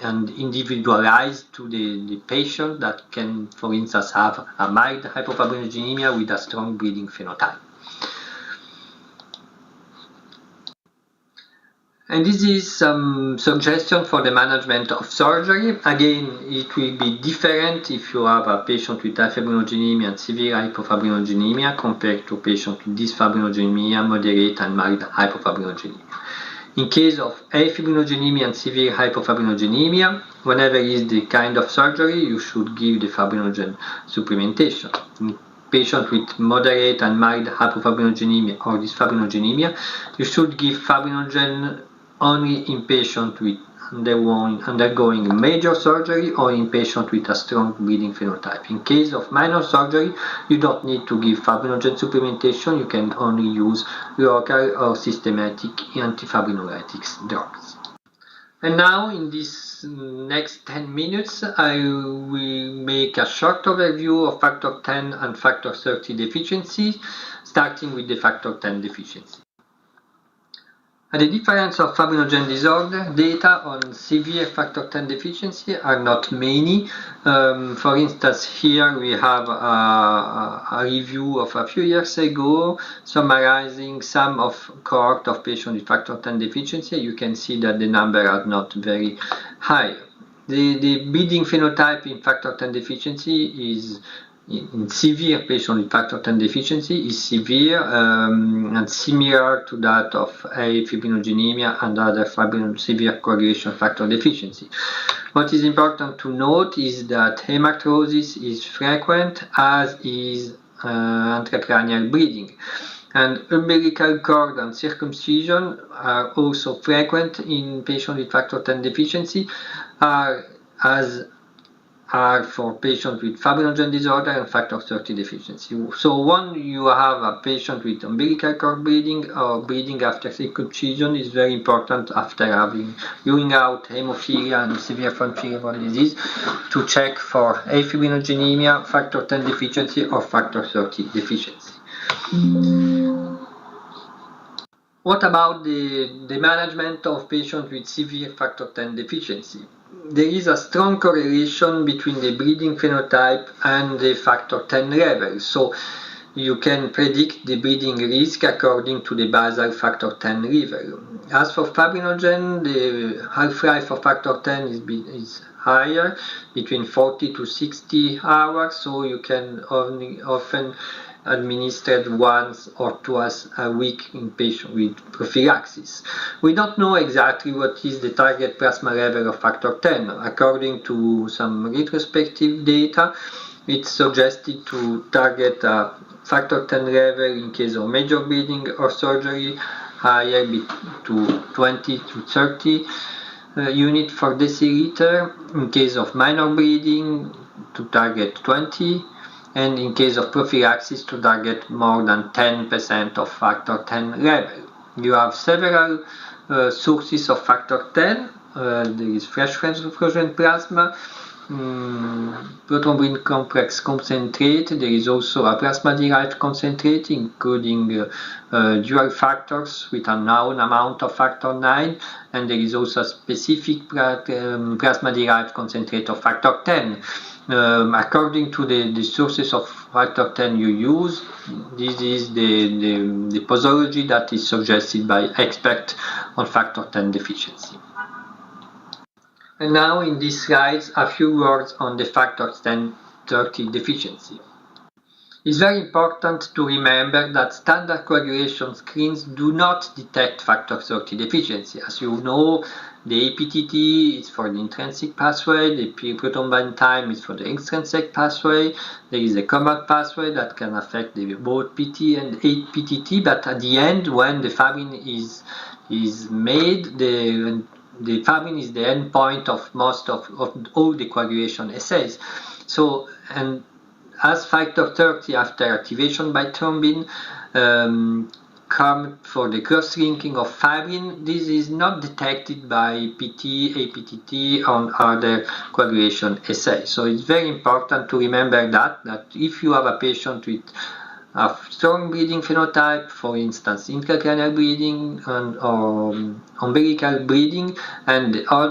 and individualized to the patient that can, for instance, have a mild hypofibrinogenemia with a strong bleeding phenotype. And this is some suggestion for the management of surgery. Again, it will be different if you have a patient with fibrinogenemia and severe hypofibrinogenemia compared to a patient with dysfibrinogenemia, moderate and mild hypofibrinogenemia. In case of afibrinogenemia and severe hypofibrinogenemia, whenever is the kind of surgery, you should give the fibrinogen supplementation. In patient with moderate and mild hypofibrinogenemia or dysfibrinogenemia, you should give fibrinogen only in patient with undergoing major surgery or in patient with a strong bleeding phenotype. In case of minor surgery, you don't need to give fibrinogen supplementation. You can only use local or systematic antifibrinolytic drugs. And now in this next 10 minutes, I will make a short overview of factor 10 and factor 30 deficiency, starting with the factor 10 deficiency. And the difference of fibrinogen disorder data on severe factor 10 deficiency are not many. For instance, here we have a review of a few years ago summarizing some of cohort of patients with factor 10 deficiency. You can see that the number are not very high. The bleeding phenotype in factor 10 deficiency is in severe patient with factor 10 deficiency is severe and similar to that of afibrinogenemia and other severe coagulation factor deficiency. What is important to note is that hematology is frequent, as is intracranial bleeding. And umbilical cord and circumcision are also frequent in patients with factor 10 deficiency, as are for patients with fibrinogen disorder and factor 30 deficiency. So when you have a patient with umbilical cord bleeding or bleeding after circumcision, is very important after having ruling out hemophilia and severe febrile disease to check for afibrinogenemia, factor 10 deficiency or factor 30 deficiency. What about the management of patients with severe factor 10 deficiency? There is a strong correlation between the bleeding phenotype and the factor 10 level. So you can predict the bleeding risk according to the basal factor 10 level. As for fibrinogen, the half-life of factor 10 is higher, between 40 to 60 hours, so you can often administered once or twice a week in patients with prophylaxis. We don't know exactly what is the target plasma level of factor 10. According to some retrospective data, it's suggested to target a factor 10 level in case of major bleeding or surgery higher to 20 to 30 unit per deciliter. In case of minor bleeding, to target 20, and in case of prophylaxis to target more than 10% of factor 10 level. You have several sources of factor 10. There is fresh transfusion plasma, prothrombin complex concentrate. There is also a plasma-derived concentrate, including dual factors with a known amount of factor 9, and there is also a specific plasma-derived concentrate of factor 10. According to the sources of factor 10 you use, this is the posology that is suggested by experts on factor 10 deficiency. And now in these slides, a few words on the factor 10-30 deficiency. It's very important to remember that standard coagulation screens do not detect factor 30 deficiency. As you know, the APTT is for the intrinsic pathway, the proton time is for the extrinsic pathway. There is a common pathway that can affect both PT and APTT, but at the end, when the fibrin is made, the fibrin is the end point of most of all the coagulation assays. So, and as factor 30 after activation by thrombin come for the cross-linking of fibrin, this is not detected by PT, APTT, or other coagulation assays. So it's very important to remember that if you have a patient with a strong bleeding phenotype, for instance intracranial bleeding or umbilical bleeding, and all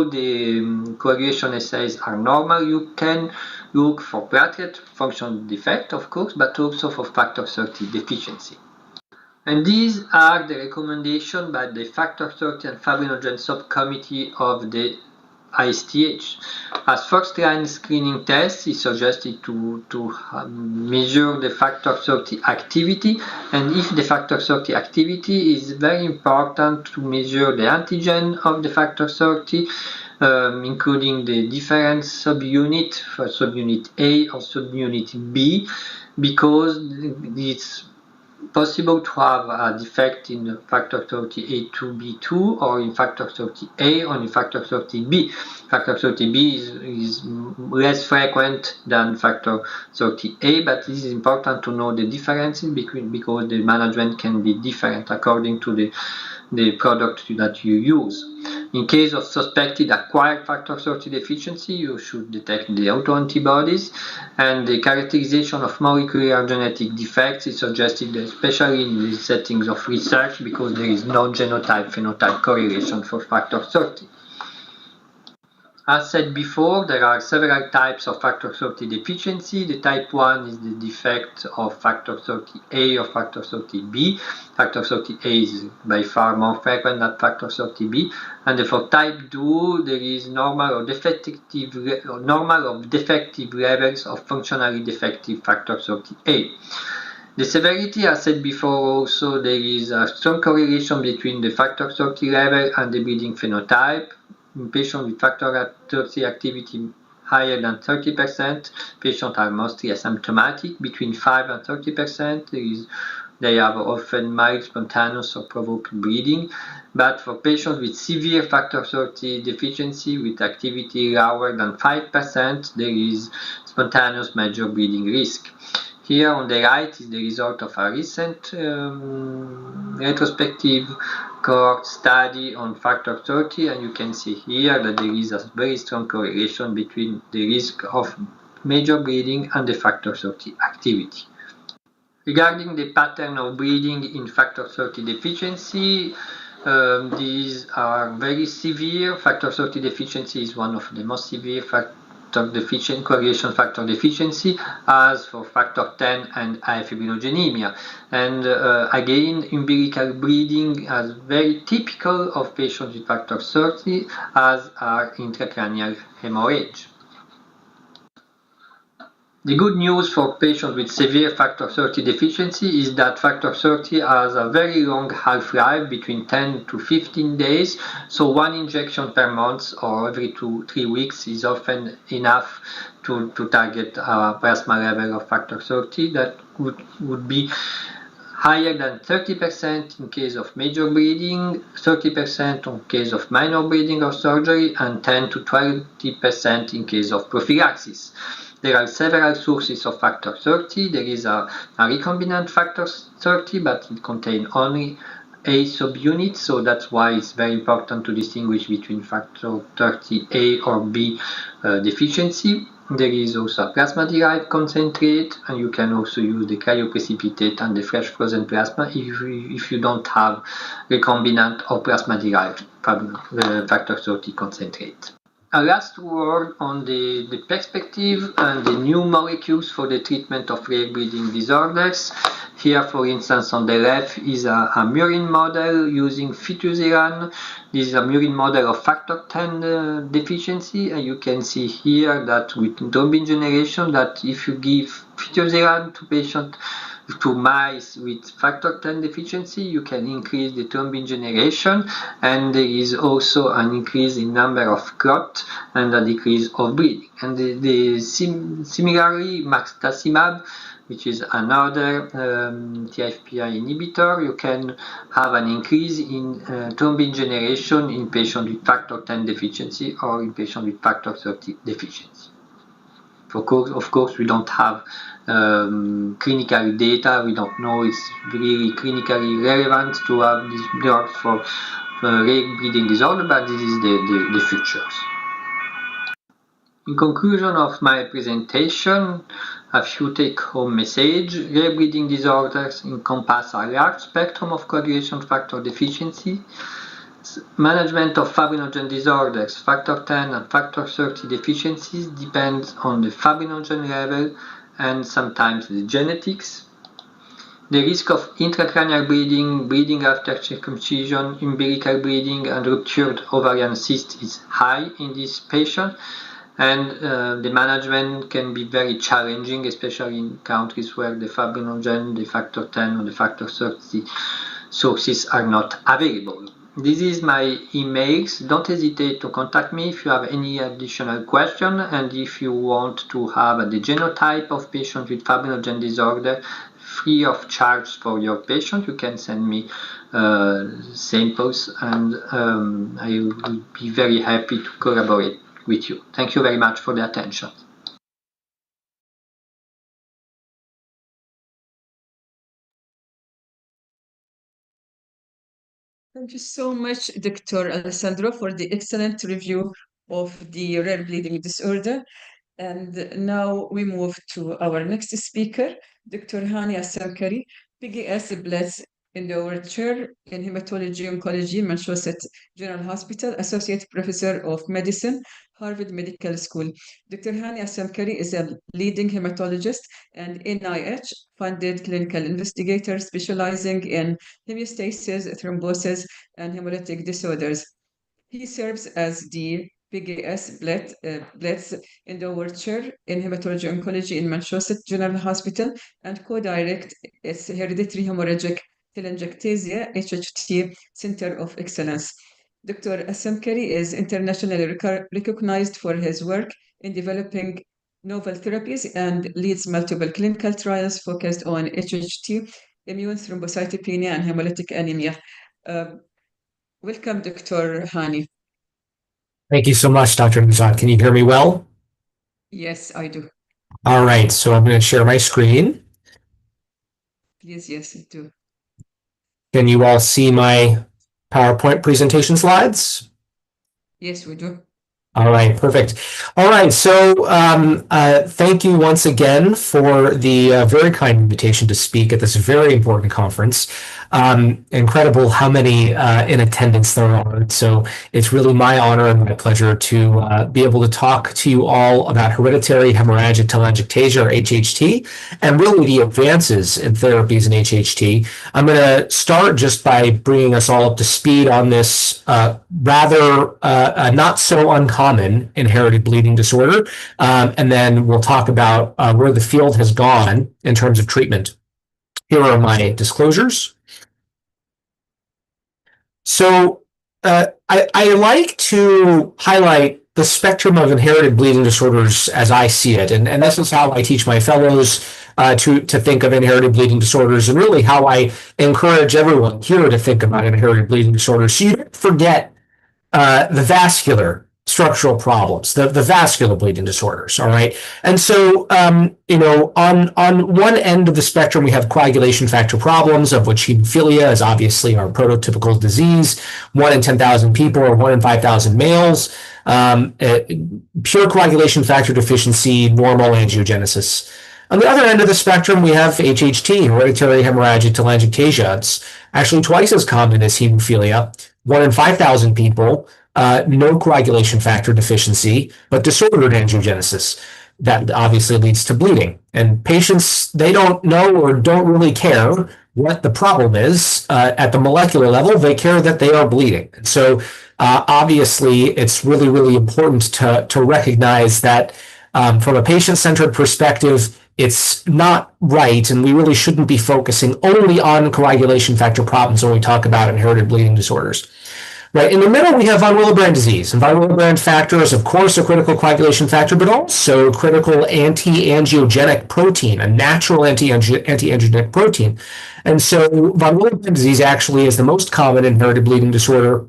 the coagulation assays are normal, you can look for platelet function defect, of course, but also for factor 30 deficiency. And these are the recommendations by the factor 30 and fibrinogen subcommittee of the ISTH. As first-line screening test, is suggested to measure the factor 30 activity, and if the factor 30 activity is very important to measure the antigen of the factor 30, including the different subunit for subunit A or subunit B, because it's possible to have a defect in factor 30A2B2 or in factor 30A or in factor 30B. Factor 30B is less frequent than factor 30A, but this is important to know the differences because the management can be different according to the product that you use. In case of suspected acquired factor 30 deficiency, you should detect the autoantibodies, and the characterization of molecular genetic defects is suggested especially in the settings of research because there is no genotype-phenotype correlation for factor 30. As said before, there are several types of factor 30 deficiency. The type 1 is the defect of factor 30A or factor 30B. Factor 30A is by far more frequent than factor 30B. And for type 2, there is normal or defective levels of functionally defective factor 30A. The severity, as said before, also there is a strong correlation between the factor 30 level and the bleeding phenotype. In patients with factor 30 activity higher than 30%. Patients are mostly asymptomatic, between 5 and 30%. They have often mild spontaneous or provoked bleeding. But for patients with severe factor 30 deficiency with activity lower than 5%, there is spontaneous major bleeding risk. Here on the right is the result of a recent retrospective cohort study on factor 30, and you can see here that there is a very strong correlation between the risk of major bleeding and the factor 30 activity. Regarding the pattern of bleeding in factor 30 deficiency, these are very severe. Factor 30 deficiency is one of the most severe coagulation factor deficiency, as for factor 10 and afibrinogenemia. And again, umbilical bleeding is very typical of patients with factor 30, as are intracranial hemorrhage. The good news for patients with severe factor 30 deficiency is that factor 30 has a very long half-life, between 10 to 15 days, so one injection per month or every 2-3 weeks is often enough to target a plasma level of factor 30 that would be higher than 30% in case of major bleeding, 30% in case of minor bleeding or surgery, and 10 to 20% in case of prophylaxis. There are several sources of factor 30. There is a recombinant factor 30, but it contains only A subunits, so that's why it's very important to distinguish between factor 30A or B deficiency. There is also a plasma-derived concentrate, and you can also use the cryoprecipitate and the fresh frozen plasma if you don't have recombinant or plasma-derived factor 30 concentrate. A last word on the perspective and the new molecules for the treatment of rare bleeding disorders. Here, for instance, on the left is a murine model using fitusiran. This is a murine model of factor 10 deficiency, and you can see here that with thrombin generation, that if you give fitusiran to mice with factor 10 deficiency, you can increase the thrombin generation, and there is also an increase in number of clot and a decrease of bleeding. And similarly, maxtacimab, which is another TFPI inhibitor, you can have an increase in thrombin generation in patients with factor 10 deficiency or in patients with factor 30 deficiency. Of course, we don't have clinical data. We don't know it's really clinically relevant to have these drugs for rare bleeding disorder, but this is the futures. In conclusion of my presentation, a few take-home message. Rare bleeding disorders encompass a large spectrum of coagulation factor deficiency. Management of fibrinogen disorders, factor 10 and factor 30 deficiencies depends on the fibrinogen level and sometimes the genetics. The risk of intracranial bleeding, bleeding after circumcision, umbilical bleeding, and ruptured ovarian cyst is high in this patient, and the management can be very challenging, especially in countries where the fibrinogen, the factor 10, or the factor 30 sources are not available. This is my emails. Don't hesitate to contact me if you have any additional question, and if you want to have the genotype of patient with fibrinogen disorder free of charge for your patient, you can send me samples, and I will be very happy to collaborate with you. Thank you very much for the attention. Thank you so much, Dr. Alessandro, for the excellent review of the rare bleeding disorder. And now we move to our next speaker, Dr. Hani Assankari, PGS Blitz Endowed Chair in Hematology Oncology, Massachusetts General Hospital, Associate Professor of Medicine, Harvard Medical School. Dr. Hani Assankari is a leading hematologist and NIH-funded clinical investigator specializing in hemostasis, thrombosis, and hemolytic disorders. He serves as the PGS Blitz Endowed Chair in Hematology Oncology in Massachusetts General Hospital and co-direct its Hereditary Hemorrhagic Telangiectasia HHT Center of Excellence. Dr. Assankari is internationally recognized for his work in developing novel therapies and leads multiple clinical trials focused on HHT, immune thrombocytopenia, and hemolytic anemia. Welcome, Dr. Hani. Thank you so much, Dr. Muzad. Can you hear me well? Yes, I do. All right, so I'm going to share my screen. Please, yes, I do. Can you all see my PowerPoint presentation slides? Yes, we do. All right, perfect. All right, so thank you once again for the very kind invitation to speak at this very important conference. Incredible how many in attendance there are. So it's really my honor and my pleasure to be able to talk to you all about hereditary hemorrhagic telangiectasia, or HHT, and really the advances in therapies in HHT. I'm going to start just by bringing us all up to speed on this rather not so uncommon inherited bleeding disorder, and then we'll talk about where the field has gone in terms of treatment. Here are my disclosures. So I like to highlight the spectrum of inherited bleeding disorders as I see it, and this is how I teach my fellows to think of inherited bleeding disorders, and really how I encourage everyone here to think about inherited bleeding disorders. So you don't forget the vascular structural problems, the vascular bleeding disorders, all right? And so, you know, on one end of the spectrum, we have coagulation factor problems, of which hemophilia is obviously our prototypical disease, 1 in 10,000 people or 1 in 5,000 males, pure coagulation factor deficiency, normal angiogenesis. On the other end of the spectrum, we have HHT, hereditary hemorrhagic telangiectasia. It's actually twice as common as hemophilia, 1 in 5,000 people, no coagulation factor deficiency, but disordered angiogenesis. That obviously leads to bleeding. And patients, they don't know or don't really care what the problem is at the molecular level. They care that they are bleeding. And so obviously, it's really, really important to recognize that from a patient-centered perspective, it's not right, and we really shouldn't be focusing only on coagulation factor problems when we talk about inherited bleeding disorders. Right, in the middle, we have von Willebrand disease. And von Willebrand factor is, of course, a critical coagulation factor, but also critical anti-angiogenic protein, a natural anti-angiogenic protein. And so von Willebrand disease actually is the most common inherited bleeding disorder.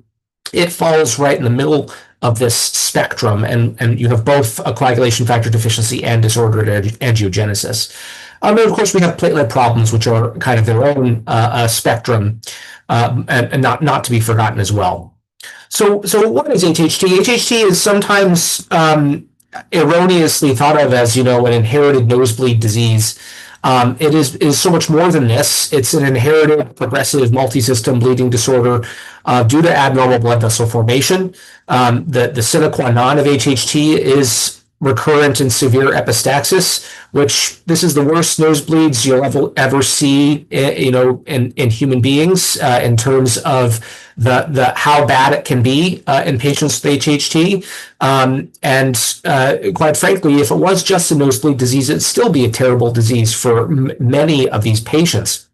It falls right in the middle of this spectrum, and you have both a coagulation factor deficiency and disordered angiogenesis. And of course, we have platelet problems, which are kind of their own spectrum, and not to be forgotten as well. So what is HHT? HHT is sometimes erroneously thought of as, you know, an inherited nosebleed disease. It is so much more than this. It's an inherited progressive multisystem bleeding disorder due to abnormal blood vessel formation. The sine qua non of HHT is recurrent and severe epistaxis, which this is the worst nosebleeds you'll ever see, you know, in human beings in terms of the how bad it can be in patients with HHT. And quite frankly, if it was just a nosebleed disease, it'd still be a terrible disease for many of these patients.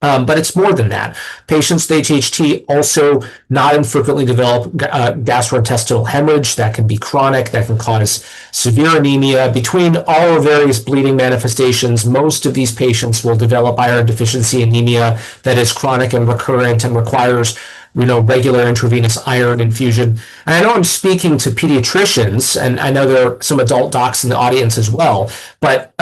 But it's more than that. Patients with HHT also not infrequently develop gastrointestinal hemorrhage that can be chronic, that can cause severe anemia. Between all various bleeding manifestations, most of these patients will develop iron deficiency anemia that is chronic and recurrent and requires, you know, regular intravenous iron infusion. And I know I'm speaking to pediatricians, and I know there are some adult docs in the audience as well, but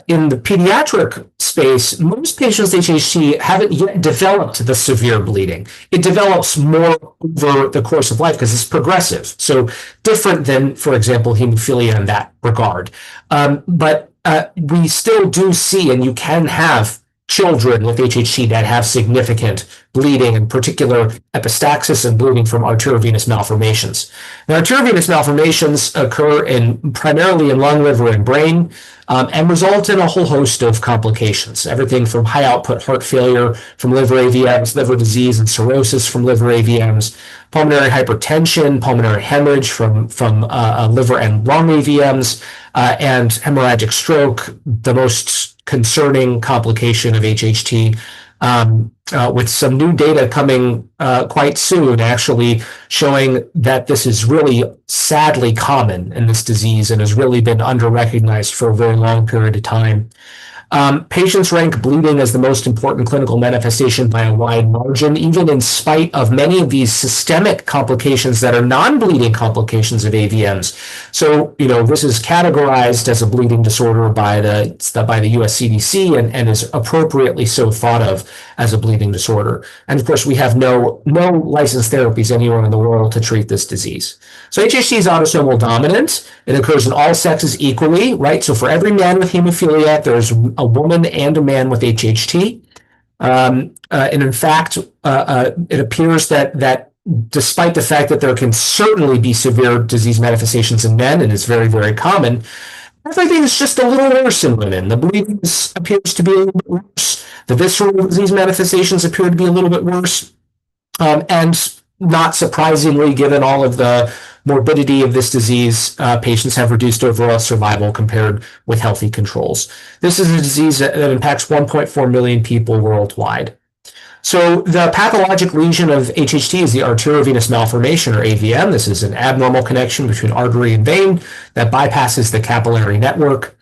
in the pediatric space, most patients with HHT haven't yet developed the severe bleeding. It develops more over the course of life because it's progressive. So different than, for example, hemophilia in that regard. But we still do see, and you can have children with HHT that have significant bleeding, in particular epistaxis and bleeding from arteriovenous malformations. Now, arteriovenous malformations occur primarily in lung, liver, and brain, and result in a whole host of complications, everything from high output heart failure from liver AVMs, liver disease and cirrhosis from liver AVMs, pulmonary hypertension, pulmonary hemorrhage from liver and lung AVMs, and hemorrhagic stroke, the most concerning complication of HHT, with some new data coming quite soon, actually showing that this is really sadly common in this disease and has really been under-recognized for a very long period of time. Patients rank bleeding as the most important clinical manifestation by a wide margin, even in spite of many of these systemic complications that are non-bleeding complications of AVMs. So, this is categorized as a bleeding disorder by the US CDC and is appropriately so thought of as a bleeding disorder. And of course, we have no licensed therapies anywhere in the world to treat this disease. So HHT is autosomal dominant. It occurs in all sexes equally, right? So for every man with hemophilia, there's a woman and a man with HHT. And in fact, it appears that despite the fact that there can certainly be severe disease manifestations in men, and it's very, very common, everything is just a little worse in women. The bleeding appears to be a little bit worse. The visceral disease manifestations appear to be a little bit worse. And not surprisingly, given all of the morbidity of this disease, patients have reduced overall survival compared with healthy controls. This is a disease that impacts 1.4 million people worldwide. So the pathologic lesion of HHT is the arteriovenous malformation, or AVM. This is an abnormal connection between artery and vein that bypasses the capillary network.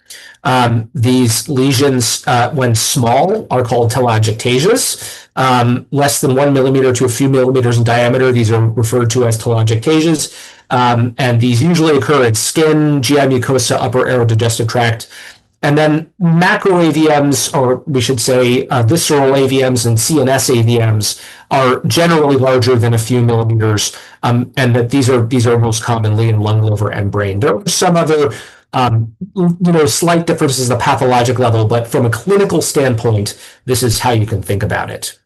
These lesions, when small, are called telangiectasias. Less than 1 millimeter to a few millimeters in diameter, these are referred to as telangiectasias. And these usually occur in skin, GI mucosa, upper aerodigestive tract. And then macro AVMs, or we should say visceral AVMs and CNS AVMs, are generally larger than a few millimeters, and that these are most commonly in lung, liver, and brain. There are some other slight differences at the pathologic level, but from a clinical standpoint, this is how you can think about it.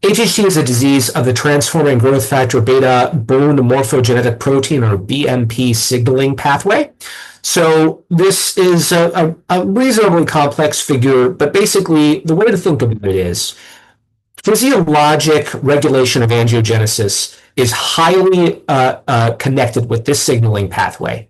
HHT is a disease of the transforming growth factor beta bone morphogenetic protein, or BMP signaling pathway. So this is a reasonably complex figure, but basically the way to think of it is physiologic regulation of angiogenesis is highly connected with this signaling pathway.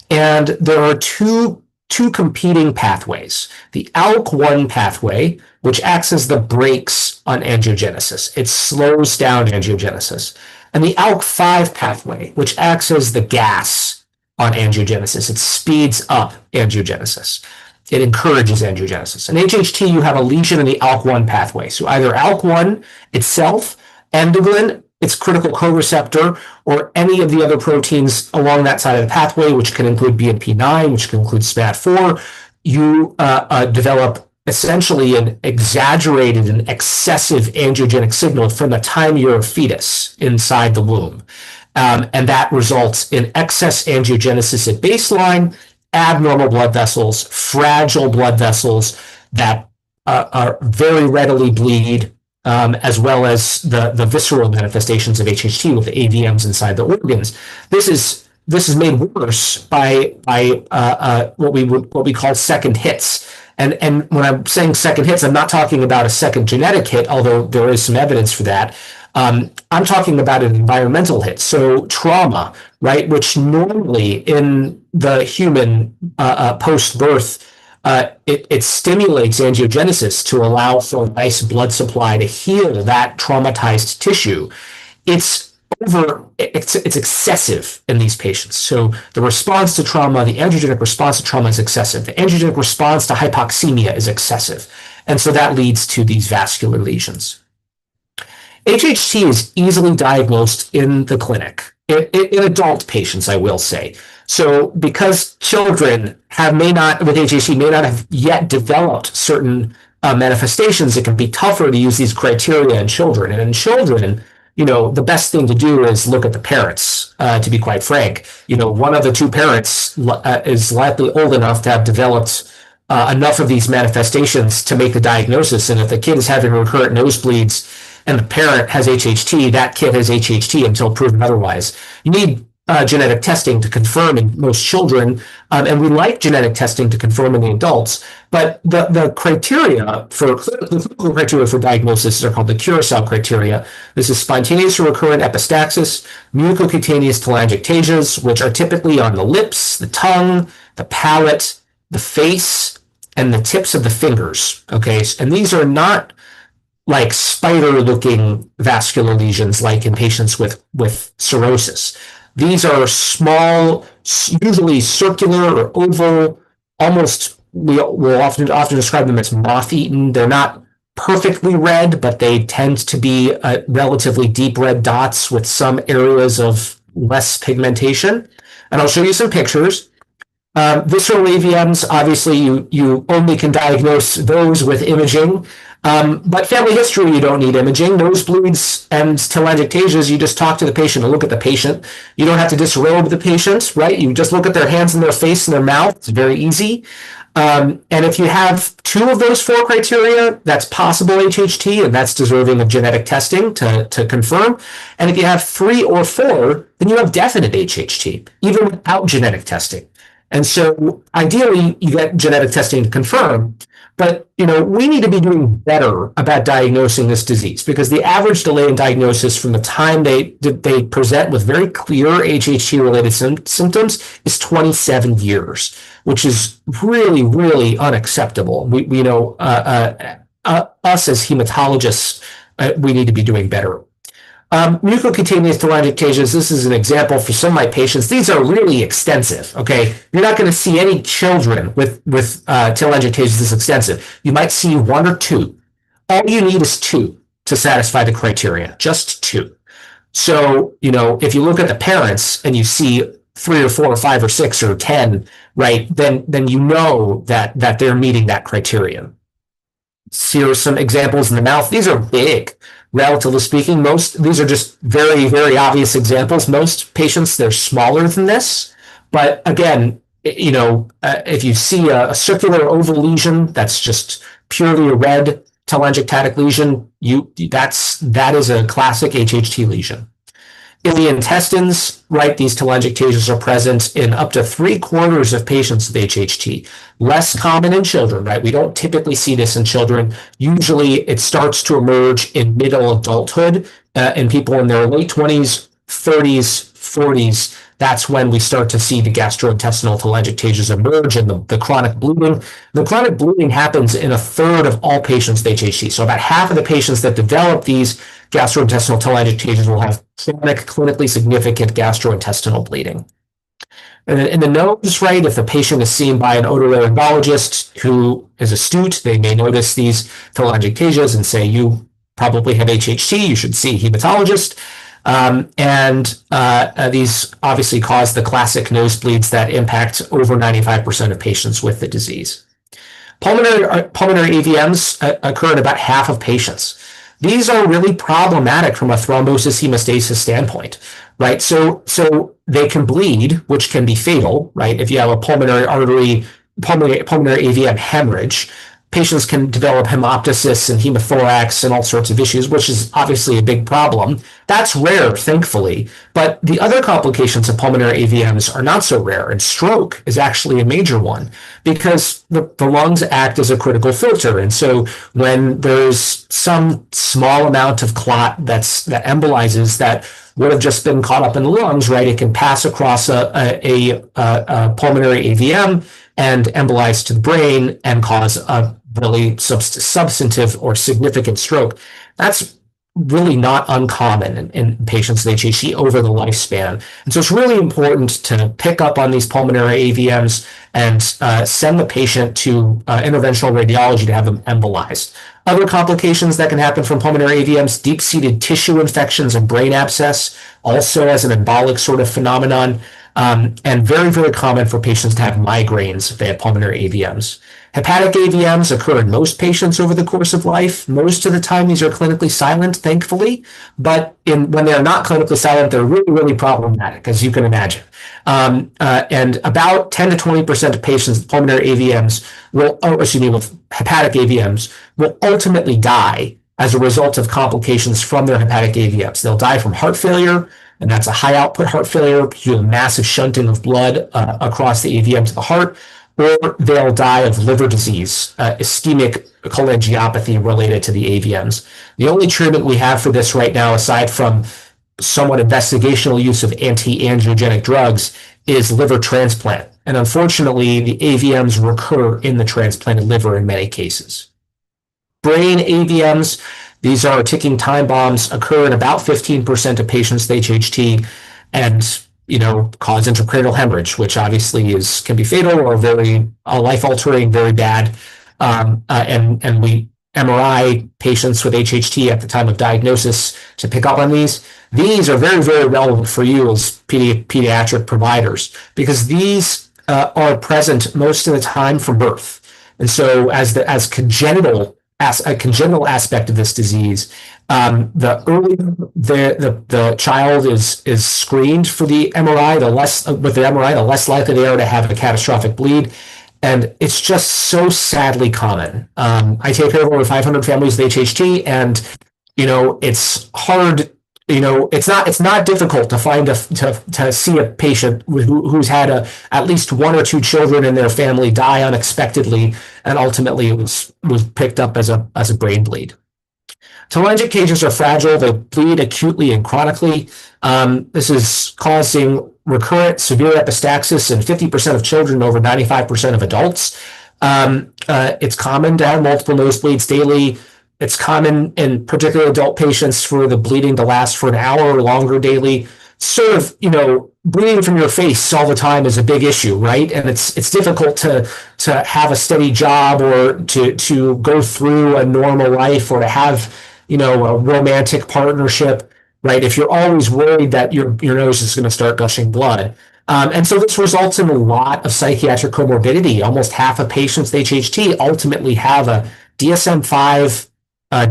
And there are two competing pathways. The ALK1 pathway, which acts as the brakes on angiogenesis. It slows down angiogenesis. And the ALK5 pathway, which acts as the gas on angiogenesis. It speeds up angiogenesis. It encourages angiogenesis. In HHT, you have a lesion in the ALK1 pathway. So either ALK1 itself, endoglin, its critical co-receptor, or any of the other proteins along that side of the pathway, which can include BMP9, which can include SMAD4, you develop essentially an exaggerated and excessive angiogenic signal from the time you're a fetus inside the womb. And that results in excess angiogenesis at baseline, abnormal blood vessels, fragile blood vessels that are very readily bleed, as well as the visceral manifestations of HHT with the AVMs inside the organs. This is made worse by what we call second hits. And when I'm saying second hits, I'm not talking about a second genetic hit, although there is some evidence for that. I'm talking about an environmental hit. So trauma, right, which normally in the human post-birth, it stimulates angiogenesis to allow for a nice blood supply to heal that traumatized tissue. It's excessive in these patients. So the response to trauma, the angiogenic response to trauma is excessive. The angiogenic response to hypoxemia is excessive. And so that leads to these vascular lesions. HHT is easily diagnosed in the clinic, in adult patients, I will say. So because children with HHT may not have yet developed certain manifestations, it can be tougher to use these criteria in children. And in children, the best thing to do is look at the parents, to be quite frank. One of the two parents is likely old enough to have developed enough of these manifestations to make the diagnosis. And if the kid is having recurrent nosebleeds and the parent has HHT, that kid has HHT until proven otherwise. You need genetic testing to confirm in most children, and we like genetic testing to confirm in the adults. But the criteria for clinical criteria for diagnosis are called the Curacao criteria. This is spontaneous or recurrent epistaxis, mucocutaneous telangiectasias, which are typically on the lips, the tongue, the palate, the face, and the tips of the fingers. Okay, and these are not like spider-looking vascular lesions, like in patients with cirrhosis. These are small, usually circular or oval, almost, we'll often describe them as moth-eaten. They're not perfectly red, but they tend to be relatively deep red dots with some areas of less pigmentation. And I'll show you some pictures. Visceral AVMs, obviously, you only can diagnose those with imaging. But family history, you don't need imaging. Nosebleeds and telangiectasias, you just talk to the patient and look at the patient. You don't have to disrobe the patient, right? You just look at their hands and their face and their mouth. It's very easy. And if you have 2 of those 4 criteria, that's possible HHT, and that's deserving of genetic testing to confirm. And if you have 3 or 4, then you have definite HHT, even without genetic testing. And so ideally, you get genetic testing to confirm, but we need to be doing better about diagnosing this disease, because the average delay in diagnosis from the time they present with very clear HHT-related symptoms is 27 years, which is really, really unacceptable. We know us as hematologists, we need to be doing better. Mucocutaneous telangiectasias, this is an example for some of my patients. These are really extensive, okay? You're not going to see any children with telangiectasias this extensive. You might see 1 or 2. All you need is 2 to satisfy the criteria, just 2. So, if you look at the parents and you see 3 or 4 or 5 or 6 or 10, right, then you know that they're meeting that criterion. Here are some examples in the mouth. These are big. Relatively speaking, these are just very, very obvious examples. Most patients, they're smaller than this. But again, if you see a circular oval lesion, that's just purely a red telangiectatic lesion, that is a classic HHT lesion. In the intestines, right, these telangiectasias are present in up to 3/4 of patients with HHT. Less common in children, right? We don't typically see this in children. Usually it starts to emerge in middle adulthood, in people in their late 20s, 30s, 40s. That's when we start to see the gastrointestinal telangiectasias emerge and the chronic bleeding. The chronic bleeding happens in 1/3 of all patients with HHT. So about half of the patients that develop these gastrointestinal telangiectasias will have chronic, clinically significant gastrointestinal bleeding. And in the nose, right, if the patient is seen by an otolaryngologist who is astute, they may notice these telangiectasias and say, you probably have HHT, you should see a hematologist. These obviously cause the classic nosebleeds that impact over 95% of patients with the disease. Pulmonary AVMs occur in about half of patients. These are really problematic from a thrombosis hemostasis standpoint, right? So they can bleed, which can be fatal, right? If you have a pulmonary AVM hemorrhage, patients can develop hemoptysis and hemothorax and all sorts of issues, which is obviously a big problem. That's rare, thankfully. But the other complications of pulmonary AVMs are not so rare, and stroke is actually a major one because the lungs act as a critical filter. And so when there's some small amount of clot that embolizes that would have just been caught up in the lungs, right, it can pass across a pulmonary AVM and embolize to the brain and cause a really substantive or significant stroke. That's really not uncommon in patients with HHT over the lifespan. And so it's really important to pick up on these pulmonary AVMs and send the patient to interventional radiology to have them embolized. Other complications that can happen from pulmonary AVMs, deep-seated tissue infections and brain abscess, also as an embolic sort of phenomenon, and very, very common for patients to have migraines if they have pulmonary AVMs. Hepatic AVMs occur in most patients over the course of life. Most of the time, these are clinically silent, thankfully, but when they're not clinically silent, they're really, really problematic, as you can imagine. And about 10 to 20% of patients with pulmonary AVMs with hepatic AVMs will ultimately die as a result of complications from their hepatic AVMs. They'll die from heart failure, and that's a high output heart failure due to massive shunting of blood across the AVM to the heart, or they'll die of liver disease, ischemic cholangiopathy related to the AVMs. The only treatment we have for this right now, aside from somewhat investigational use of anti-angiogenic drugs, is liver transplant. And unfortunately, the AVMs recur in the transplanted liver in many cases. Brain AVMs, These are ticking time bombs, occur in about 15% of patients with HHT, and cause intracranial hemorrhage, which obviously can be fatal or very life-altering, very bad. And we MRI patients with HHT at the time of diagnosis to pick up on these. These are very, very relevant for you as pediatric providers, because these are present most of the time from birth. And so as a congenital aspect of this disease, the earlier the child is screened for the MRI, the less likely they are to have a catastrophic bleed. And it's just so sadly common. I take care of over 500 families with HHT, and it's hard. It's not difficult to find to see a patient who's had at least one or two children in their family die unexpectedly, and ultimately it was picked up as a brain bleed. Telangic cages are fragile. They bleed acutely and chronically. This is causing recurrent severe epistaxis in 50% of children, over 95% of adults. It's common to have multiple nosebleeds daily. It's common in particularly adult patients for the bleeding to last for an hour or longer daily. Sort of, bleeding from your face all the time is a big issue, right? And it's difficult to have a steady job, or to go through a normal life, or to have, a romantic partnership, right? If you're always worried that your nose is going to start gushing blood. And so this results in a lot of psychiatric comorbidity. Almost half of patients with HHT ultimately have a DSM-5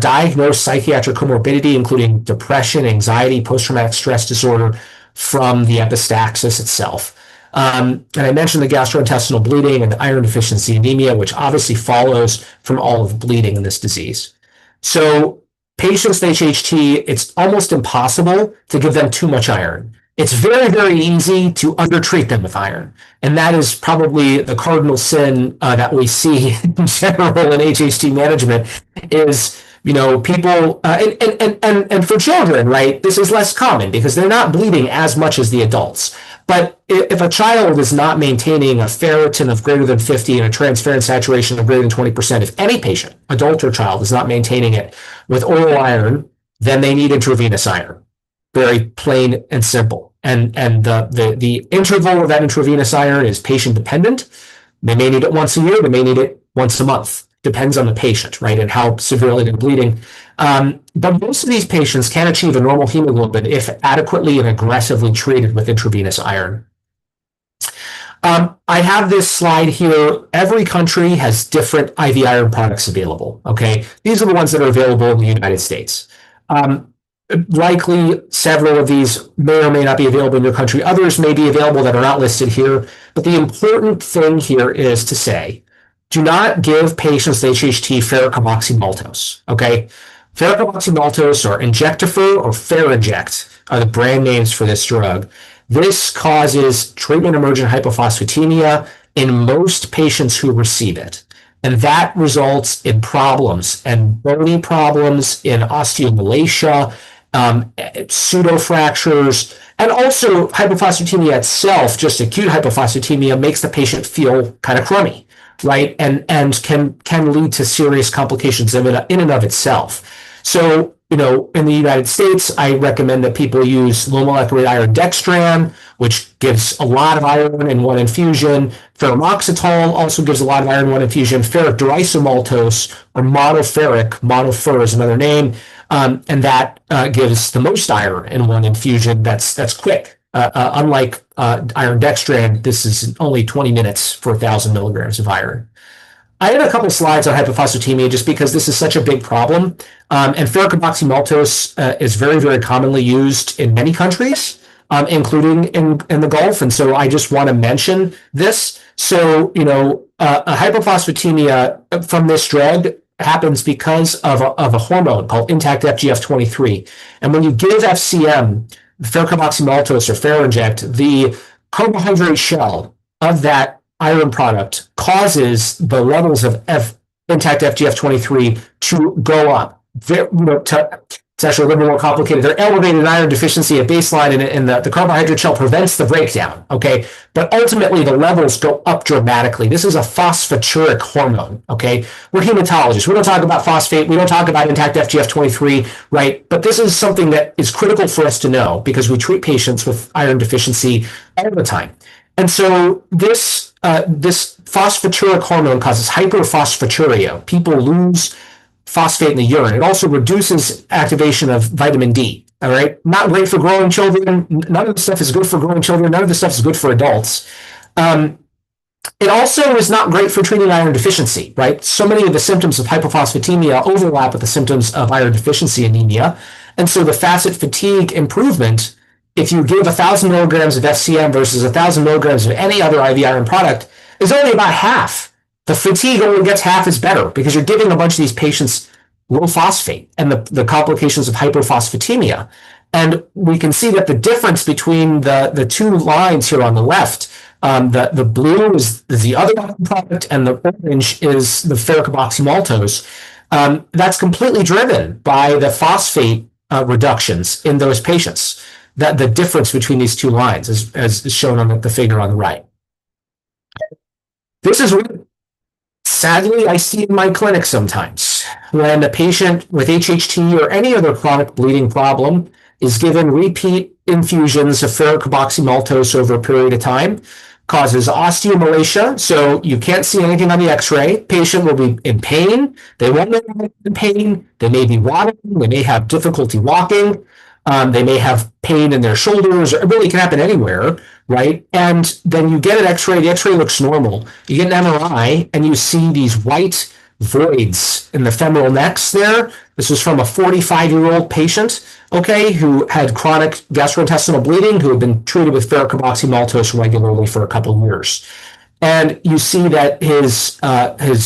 diagnosed psychiatric comorbidity, including depression, anxiety, post-traumatic stress disorder from the epistaxis itself. And I mentioned the gastrointestinal bleeding and iron deficiency anemia, which obviously follows from all of the bleeding in this disease. So patients with HHT, it's almost impossible to give them too much iron. It's very, very easy to undertreat them with iron. And that is probably the cardinal sin that we see in general in HHT management is, people, and for children, right, this is less common because they're not bleeding as much as the adults. But if a child is not maintaining a ferritin of greater than 50 and a transferrin saturation of greater than 20%, if any patient, adult or child, is not maintaining it with oral iron, then they need intravenous iron. Very plain and simple. And the interval of that intravenous iron is patient dependent. They may need it once a year, they may need it once a month. Depends on the patient, right, and how severely they're bleeding. But most of these patients can achieve a normal hemoglobin if adequately and aggressively treated with intravenous iron. I have this slide here. Every country has different IV iron products available, okay? These are the ones that are available in the United States. Likely several of these may or may not be available in your country. Others may be available that are not listed here. But the important thing here is to say, do not give patients with HHT ferric carboxymaltose, okay? Ferric carboxymaltose, or Injectafer, or Ferinject are the brand names for this drug. This causes treatment-emergent hypophosphatemia in most patients who receive it. And that results in problems, and bony problems, in osteomalacia, pseudofractures, and also hypophosphatemia itself, just acute hypophosphatemia, makes the patient feel kind of crummy, right? And can lead to serious complications in and of itself. So, in the United States, I recommend that people use low molecular iron dextran, which gives a lot of iron in one infusion. Ferumoxytol also gives a lot of iron in one infusion. Ferric diisomaltose, or monofer is another name, and that gives the most iron in one infusion. That's quick. Unlike iron dextran, this is only 20 minutes for 1,000 milligrams of iron. I had a couple slides on hypophosphatemia just because this is such a big problem. And ferric carboxymaltose is very, very commonly used in many countries, including in the Gulf. And so I just want to mention this. So, a hypophosphatemia from this drug happens because of a hormone called intact FGF23. And when you give FCM, ferric carboxymaltose or Ferinject, the carbohydrate shell of that iron product causes the levels of intact FGF23 to go up, to It's actually a little more complicated. They're elevated iron deficiency at baseline, and the carbohydrate shell prevents the breakdown, okay? But ultimately, the levels go up dramatically. This is a phosphaturic hormone, okay? We're hematologists. We don't talk about phosphate. We don't talk about intact FGF23, right? But this is something that is critical for us to know because we treat patients with iron deficiency all the time. And so this phosphaturic hormone causes hyperphosphaturia. People lose phosphate in the urine. It also reduces activation of vitamin D. All right. Not great for growing children. None of the stuff is good for growing children. None of the stuff is good for adults. It also is not great for treating iron deficiency, right? So many of the symptoms of hypophosphatemia overlap with the symptoms of iron deficiency anemia. And so the facet fatigue improvement, if you give 1,000 milligrams of FCM versus 1,000 milligrams of any other IV iron product, is only about half. The fatigue only gets half as better because you're giving a bunch of these patients low phosphate and the complications of hyperphosphatemia. And we can see that the difference between the two lines here on the left, the blue is the other product and the orange is the ferric carboxymaltose. That's completely driven by the phosphate reductions in those patients. That the difference between these two lines is shown on the figure on the right. This is what sadly I see in my clinic sometimes when a patient with HHT or any other chronic bleeding problem is given repeat infusions of ferric carboxymaltose over a period of time, causes osteomalacia, so you can't see anything on the x-ray. Patient will be in pain. They won't know they're in pain. They may be wobbling. They may have difficulty walking. They may have pain in their shoulders. It really can happen anywhere, right? And then you get an x-ray. The x-ray looks normal. You get an MRI, and you see these white voids in the femoral necks there. This was from a 45-year-old patient, okay, who had chronic gastrointestinal bleeding, who had been treated with ferric carboxymaltose regularly for a couple of years. And you see that his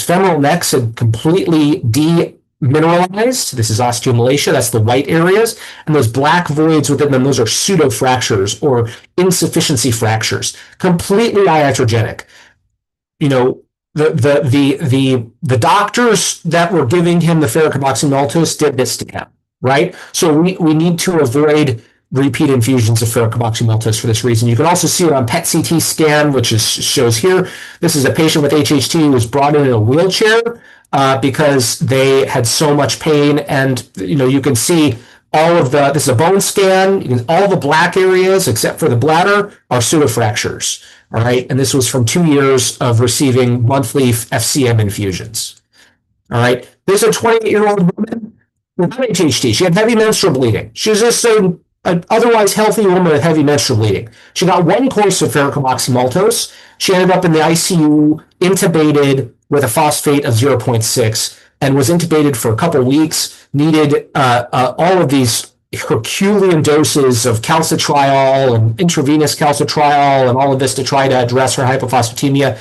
femoral necks had completely demineralized. This is osteomalacia. That's the white areas. And those black voids within them, those are pseudo-fractures or insufficiency fractures, completely iatrogenic. You know, the doctors that were giving him the ferric carboxymaltose did this to him, right? So we need to avoid repeat infusions of ferric carboxymaltose for this reason. You can also see it on PET CT scan, which shows here. This is a patient with HHT who was brought in a wheelchair because they had so much pain. And, you know, you can see all of this is a bone scan. All the black areas, except for the bladder, are pseudofractures. All right. And this was from 2 years of receiving monthly FCM infusions. All right. There's a 28-year-old woman without HHT. She had heavy menstrual bleeding. She was just an otherwise healthy woman with heavy menstrual bleeding. She got one course of ferric carboxymaltose. She ended up in the ICU, intubated with a phosphate of 0.6, and was intubated for a couple of weeks, needed all of these Herculean doses of calcitriol and intravenous calcitriol and all of this to try to address her hypophosphatemia.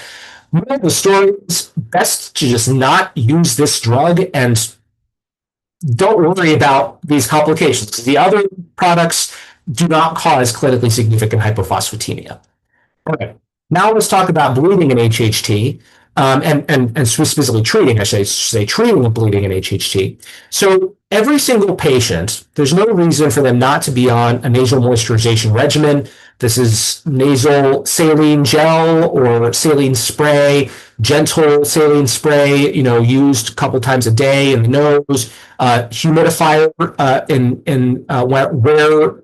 One of the story is best to just not use this drug and don't worry about these complications. The other products do not cause clinically significant hypophosphatemia. Okay, now let's talk about bleeding in HHT. And specifically treating, I should say, treating the bleeding in HHT. So every single patient, there's no reason for them not to be on a nasal moisturization regimen. This is nasal saline gel or saline spray, gentle saline spray, you know, used a couple times a day in the nose, humidifier where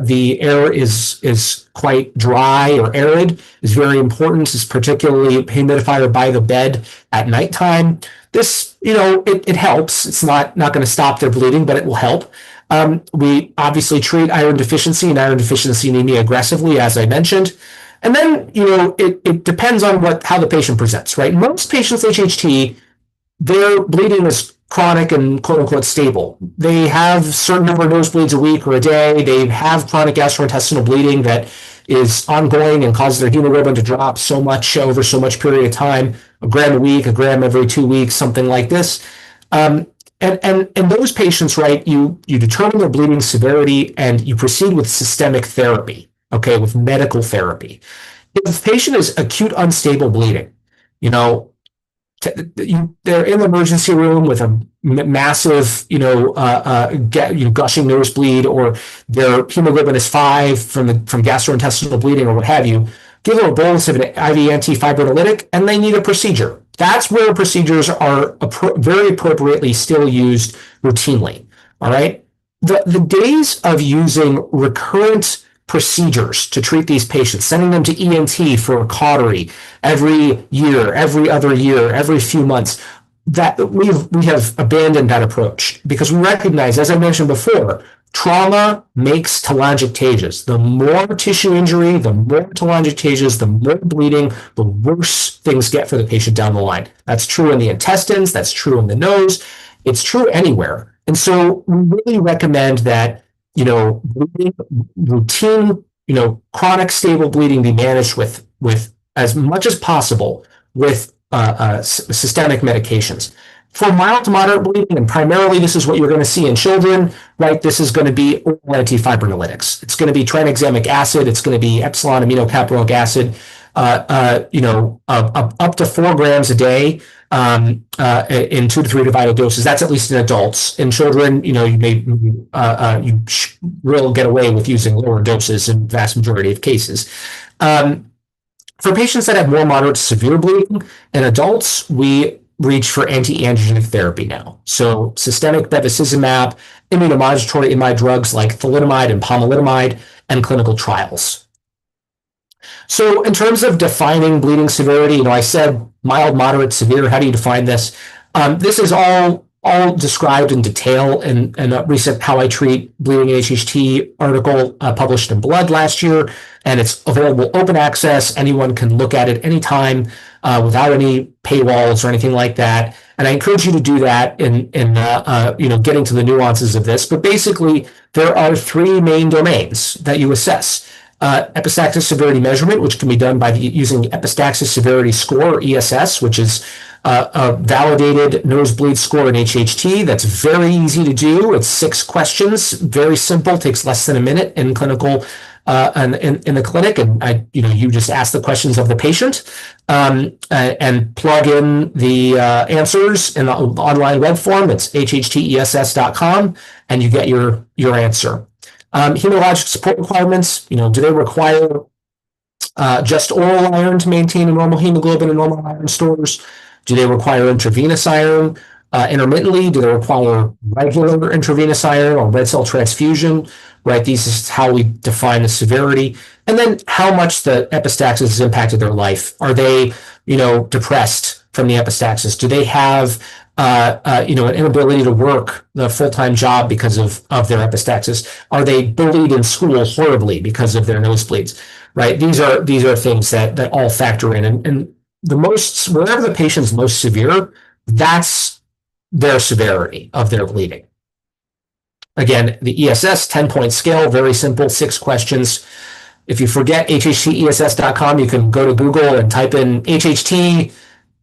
the air is quite dry or arid is very important. Is particularly humidifier by the bed at nighttime. This, you know, it helps. It's not going to stop their bleeding, but it will help. We obviously treat iron deficiency and iron deficiency anemia aggressively, as I mentioned. And then, you know, it depends on how the patient presents, right? Most patients with HHT, their bleeding is chronic and quote unquote stable. They have a certain number of nosebleeds a week or a day. They have chronic gastrointestinal bleeding that is ongoing and causes their hemoglobin to drop so much over so much period of time, a gram a week, a gram every 2 weeks, something like this. And those patients, right, you determine their bleeding severity and you proceed with systemic therapy, okay, with medical therapy. If the patient is acute unstable bleeding, you know, they're in the emergency room with a massive, gushing nosebleed, or their hemoglobin is 5 from gastrointestinal bleeding or what have you. Give them a bolus of an IV antifibrinolytic, and they need a procedure. That's where procedures are very appropriately still used routinely. All right. The days of using recurrent procedures to treat these patients, sending them to ENT for a cautery every year, every other year, every few months, that we have abandoned that approach, because we recognize, as I mentioned before, trauma makes telangiectasias. The more tissue injury, the more telangiectasias, the more bleeding, the worse things get for the patient down the line. That's true in the intestines. That's true in the nose. It's true anywhere. And so we really recommend that, bleeding, routine, chronic stable bleeding be managed with as much as possible with systemic medications. For mild to moderate bleeding, and primarily this is what you're going to see in children, right? This is going to be oral antifibrinolytics. It's going to be tranexamic acid. It's going to be epsilon aminocaproic acid, up to 4 grams a day in 2 to 3 divided doses. That's at least in adults. In children, you will get away with using lower doses in the vast majority of cases. For patients that have more moderate to severe bleeding in adults, we reach for anti-angiogenic therapy now. So systemic bevacizumab, immunomodulatory IMiD drugs like thalidomide and pomalidomide, and clinical trials. So in terms of defining bleeding severity, I said mild, moderate, severe. How do you define this? This is all described in detail in a recent How I Treat Bleeding in HHT article published in Blood last year, and it's available open access. Anyone can look at it anytime without any paywalls or anything like that. And I encourage you to do that in getting to the nuances of this. But basically, there are 3 main domains that you assess. Epistaxis severity measurement, which can be done by using Epistaxis Severity Score, or ESS, which is a validated nosebleed score in HHT. That's very easy to do. It's 6 questions, very simple, takes less than a minute in clinical in the clinic, and you just ask the questions of the patient and plug in the answers in the online web form. It's hhtess.com, and you get your answer. Hematologic support requirements, do they require just oral iron to maintain a normal hemoglobin and normal iron stores? Do they require intravenous iron intermittently? Do they require regular intravenous iron or red cell transfusion? Right, this is how we define the severity. And then how much the epistaxis has impacted their life. Are they, depressed from the epistaxis? Do they have an inability to work the full-time job because of their epistaxis? Are they bullied in school horribly because of their nosebleeds? Right. These are things that all factor in. And whenever the patient's most severe, that's their severity of their bleeding. Again, the ESS 10-point scale, very simple, 6 questions. If you forget hhtess.com, you can go to Google and type in HHT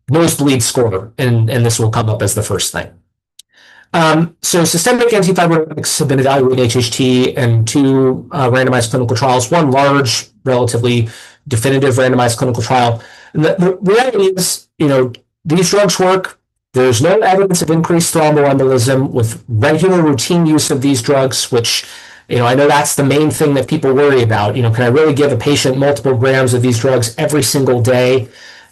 nosebleed score, and this will come up as the first thing. So systemic antifibrinolytics have been evaluated in HHT in 2 randomized clinical trials, 1 large, relatively definitive randomized clinical trial. And the reality is, these drugs work. There's no evidence of increased thromboembolism with regular routine use of these drugs, which, I know that's the main thing that people worry about. Can I really give a patient multiple grams of these drugs every single day?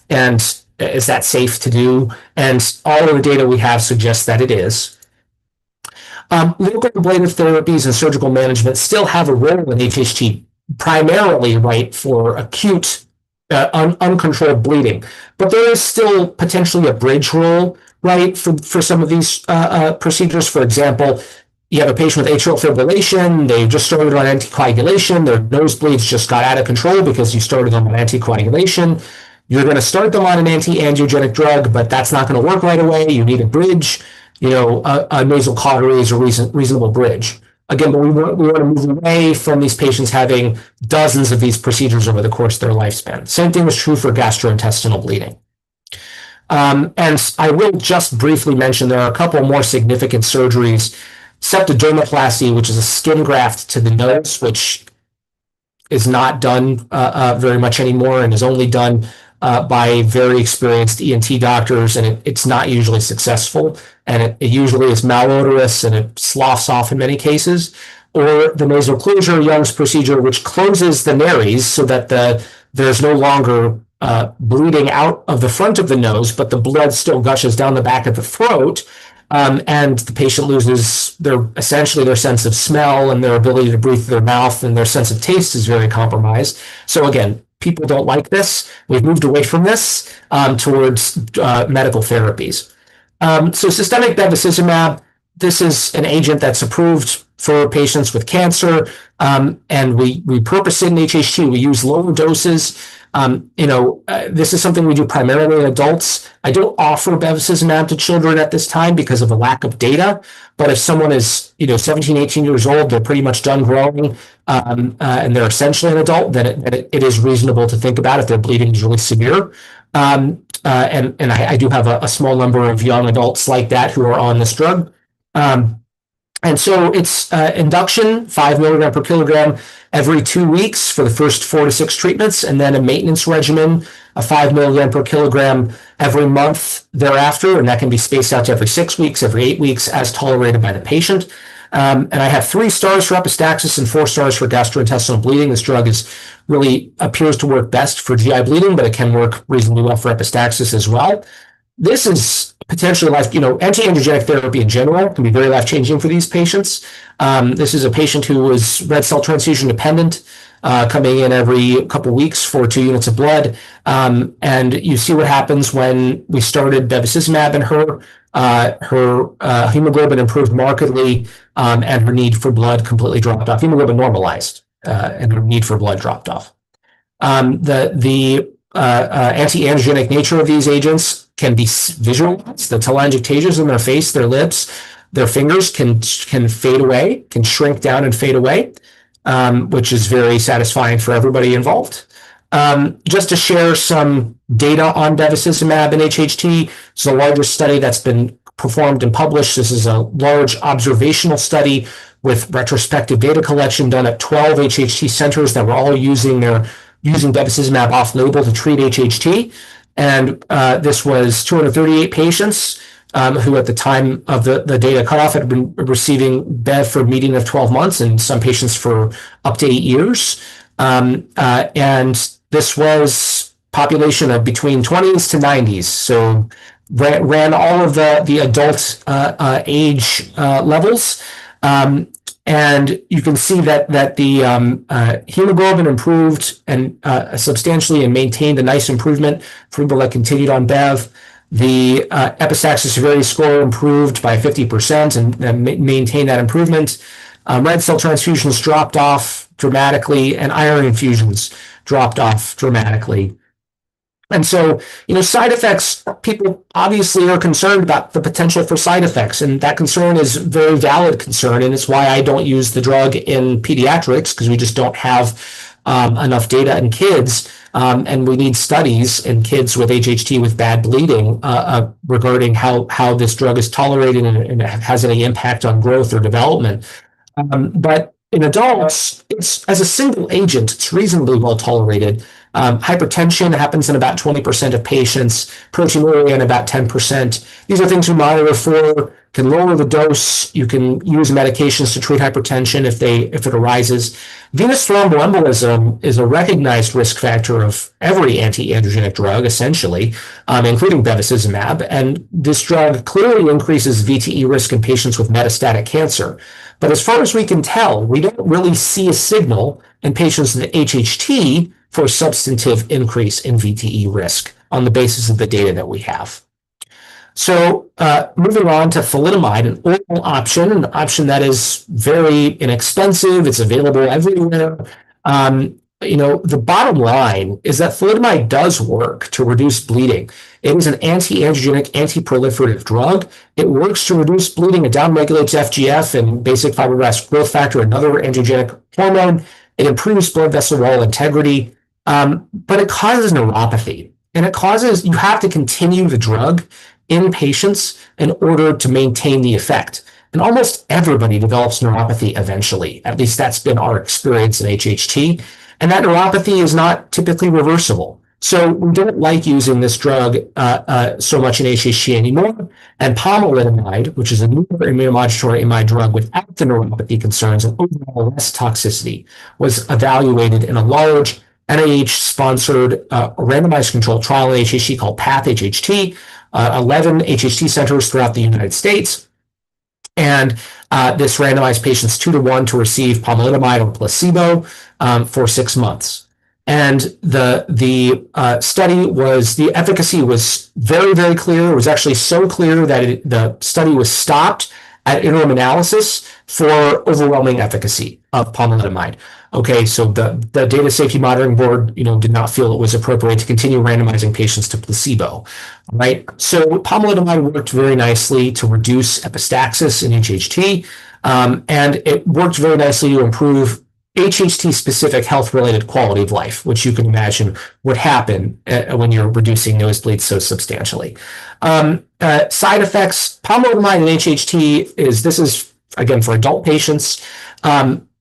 And is that safe to do? And all of the data we have suggests that it is. Local ablative therapies and surgical management still have a role in HHT, primarily, right, for acute uncontrolled bleeding. But there is still potentially a bridge role, right, for some of these procedures. For example, you have a patient with atrial fibrillation, they just started on anticoagulation, their nosebleeds just got out of control because you started them on anticoagulation. You're going to start them on an anti-angiogenic drug, but that's not going to work right away. You need a bridge. A nasal cautery is a reasonable bridge. Again, but we want to move away from these patients having dozens of these procedures over the course of their lifespan. Same thing was true for gastrointestinal bleeding. And I will just briefly mention there are a couple more significant surgeries. Septodermoplasty, which is a skin graft to the nose, which is not done very much anymore and is only done by very experienced ENT doctors, and it's not usually successful, and it usually is malodorous and it sloughs off in many cases. Or the nasal closure Young's procedure, which closes the nares so that there's no longer bleeding out of the front of the nose, but the blood still gushes down the back of the throat. And the patient loses essentially their sense of smell and their ability to breathe through their mouth, and their sense of taste is very compromised. So again, people don't like this. We've moved away from this towards medical therapies. So systemic bevacizumab, this is an agent that's approved for patients with cancer, and we repurpose it in HHT. We use lower doses. This is something we do primarily in adults. I don't offer bevacizumab to children at this time because of a lack of data. But if someone is, 17, 18 years old, they're pretty much done growing, and they're essentially an adult, then it is reasonable to think about if their bleeding is really severe. And I do have a small number of young adults like that who are on this drug. And so it's induction, 5 milligram per kilogram every 2 weeks for the first 4 to 6 treatments, and then a maintenance regimen, a 5 milligram per kilogram every month thereafter, and that can be spaced out to every 6 weeks, every 8 weeks, as tolerated by the patient. And I have 3 stars for epistaxis and 4 stars for gastrointestinal bleeding. This drug really appears to work best for GI bleeding, but it can work reasonably well for epistaxis as well. This is potentially anti-angiogenic therapy in general can be very life-changing for these patients. This is a patient who was red cell transfusion dependent, coming in every couple of weeks for 2 units of blood. And you see what happens when we started bevacizumab in her. Her hemoglobin improved markedly, and her need for blood completely dropped off. Hemoglobin normalized, and her need for blood dropped off. The anti-angiogenic nature of these agents can be visualized. The telangiectasias in their face, their lips, their fingers can fade away, can shrink down and fade away, which is very satisfying for everybody involved. Just to share some data on bevacizumab and HHT, it's the largest study that's been performed and published. This is a large observational study with retrospective data collection done at 12 HHT centers that were all using bevacizumab off-label to treat HHT. And this was 238 patients who at the time of the data cutoff had been receiving Bev for a median of 12 months, and some patients for up to 8 years. And this was population of between 20s to 90s. So ran all of the adult age levels. And you can see that the hemoglobin improved and substantially and maintained a nice improvement for people that continued on Bev. The epistaxis severity score improved by 50% and maintained that improvement. Red cell transfusions dropped off dramatically, and iron infusions dropped off dramatically. And so, side effects, people obviously are concerned about the potential for side effects, and that concern is a very valid concern, and it's why I don't use the drug in pediatrics, because we just don't have enough data in kids, and we need studies in kids with HHT with bad bleeding regarding how this drug is tolerated and has any impact on growth or development. But in adults, as a single agent, it's reasonably well tolerated. Hypertension happens in about 20% of patients, proteinuria in about 10%. These are things we monitor for, can lower the dose. You can use medications to treat hypertension if it arises. Venous thromboembolism is a recognized risk factor of every anti-androgenic drug, essentially, including bevacizumab. And this drug clearly increases VTE risk in patients with metastatic cancer. But as far as we can tell, we don't really see a signal in patients with HHT for a substantive increase in VTE risk on the basis of the data that we have. So moving on to thalidomide, an oral option, an option that is very inexpensive. It's available everywhere. The bottom line is that thalidomide does work to reduce bleeding. It is an anti-angiogenic, anti-proliferative drug. It works to reduce bleeding. It downregulates FGF and basic fibroblast growth factor, another angiogenic hormone. It improves blood vessel wall integrity, but it causes neuropathy. And you have to continue the drug in patients in order to maintain the effect. And almost everybody develops neuropathy eventually. At least that's been our experience in HHT. And that neuropathy is not typically reversible. So we don't like using this drug so much in HHT anymore. And pomalidomide, which is a newer immunomodulatory imide drug without the neuropathy concerns and overall less toxicity, was evaluated in a large NIH-sponsored randomized controlled trial in HHT called PATH-HHT, 11 HHT centers throughout the United States. And this randomized patients 2-to-1 to receive pomalidomide or placebo for 6 months. And the study was, the efficacy was very, very clear. It was actually so clear that the study was stopped at interim analysis for overwhelming efficacy of pomalidomide. Okay, so the Data Safety Monitoring Board, did not feel it was appropriate to continue randomizing patients to placebo, right? So pomalidomide worked very nicely to reduce epistaxis in HHT, and it worked very nicely to improve HHT-specific health-related quality of life, which you can imagine would happen when you're reducing nosebleeds so substantially. Side effects, pomalidomide in HHT is, again, for adult patients.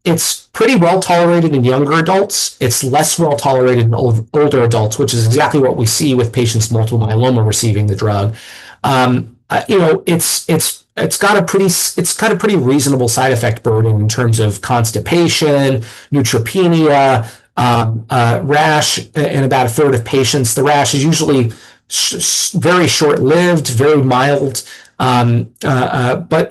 It's pretty well tolerated in younger adults. It's less well tolerated in older adults, which is exactly what we see with patients with multiple myeloma receiving the drug. It's got a pretty reasonable side effect burden in terms of constipation, neutropenia, rash in about a third of patients. The rash is usually very short-lived, very mild, but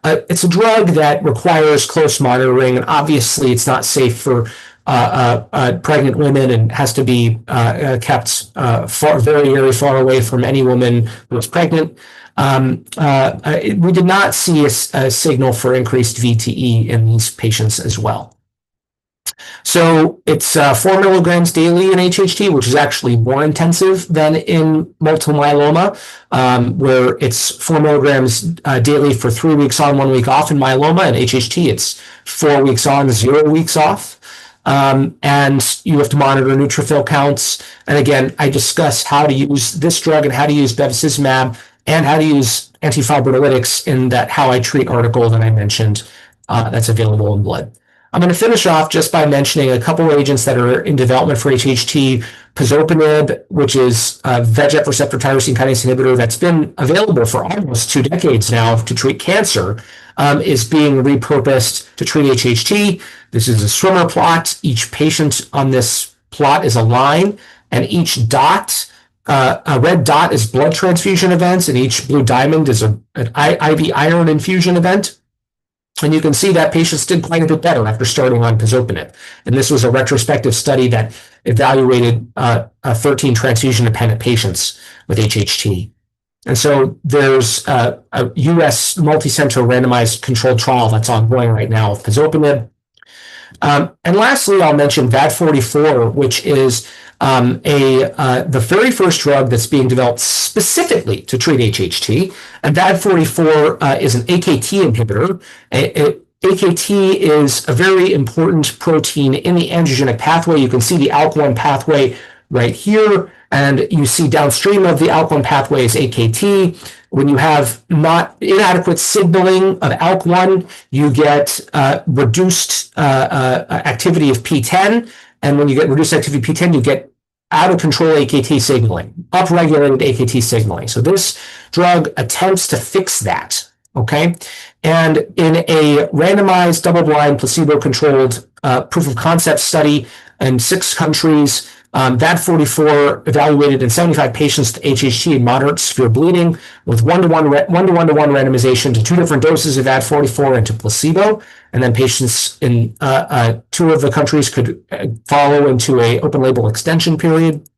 it's a drug that requires close monitoring, and obviously it's not safe for pregnant women and has to be kept very, very far away from any woman who is pregnant. We did not see a signal for increased VTE in these patients as well. So it's 4 milligrams daily in HHT, which is actually more intensive than in multiple myeloma, where it's 4 milligrams daily for 3 weeks on, 1 week off. In myeloma and HHT, it's 4 weeks on, 0 weeks off. And you have to monitor neutrophil counts. And again, I discuss how to use this drug and how to use bevacizumab and how to use antifibrinolytics in that How I Treat article that I mentioned that's available in Blood. I'm going to finish off just by mentioning a couple of agents that are in development for HHT. Pazopanib, which is a VEGF receptor tyrosine kinase inhibitor that's been available for almost 2 decades now to treat cancer, is being repurposed to treat HHT. This is a swimmer plot. Each patient on this plot is a line, and each dot, a red dot is blood transfusion events, and each blue diamond is an IV iron infusion event. And you can see that patients did quite a bit better after starting on pazopanib. And this was a retrospective study that evaluated 13 transfusion-dependent patients with HHT. And so there's a U.S. multi-center randomized controlled trial that's ongoing right now of pazopanib. And lastly, I'll mention VAD44, which is the very first drug that's being developed specifically to treat HHT. And VAD44 is an AKT inhibitor. AKT is a very important protein in the angiogenic pathway. You can see the ALK1 pathway right here, and you see downstream of the ALK1 pathway is AKT. When you have not inadequate signaling of ALK1, you get reduced activity of P10. And when you get reduced activity of P10, you get out of control AKT signaling, upregulated AKT signaling. So this drug attempts to fix that, okay? And in a randomized, double-blind, placebo-controlled proof of concept study in 6 countries, VAD44 evaluated in 75 patients with HHT and moderate to severe bleeding with one-to-one randomization to 2 different doses of VAD44 and to placebo. And then patients in 2 of the countries could follow into an open label extension period.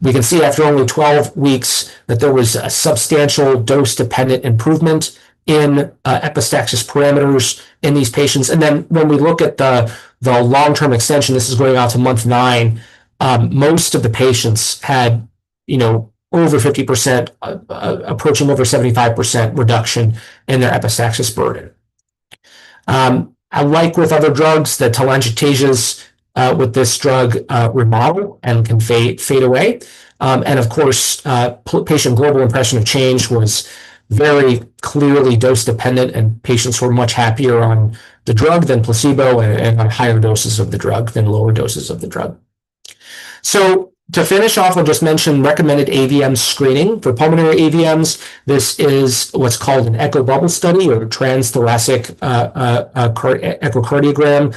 We can see after only 12 weeks that there was a substantial dose-dependent improvement in epistaxis parameters in these patients. And then when we look at the long-term extension, this is going out to month 9, most of the patients had, over 50%, approaching over 75% reduction in their epistaxis burden. Like with other drugs, the telangiectasias with this drug remodel and can fade away. And of course, patient global impression of change was very clearly dose dependent, and patients were much happier on the drug than placebo, and on higher doses of the drug than lower doses of the drug. So to finish off, I'll just mention recommended AVM screening for pulmonary AVMs. This is what's called an echo bubble study, or transthoracic echocardiogram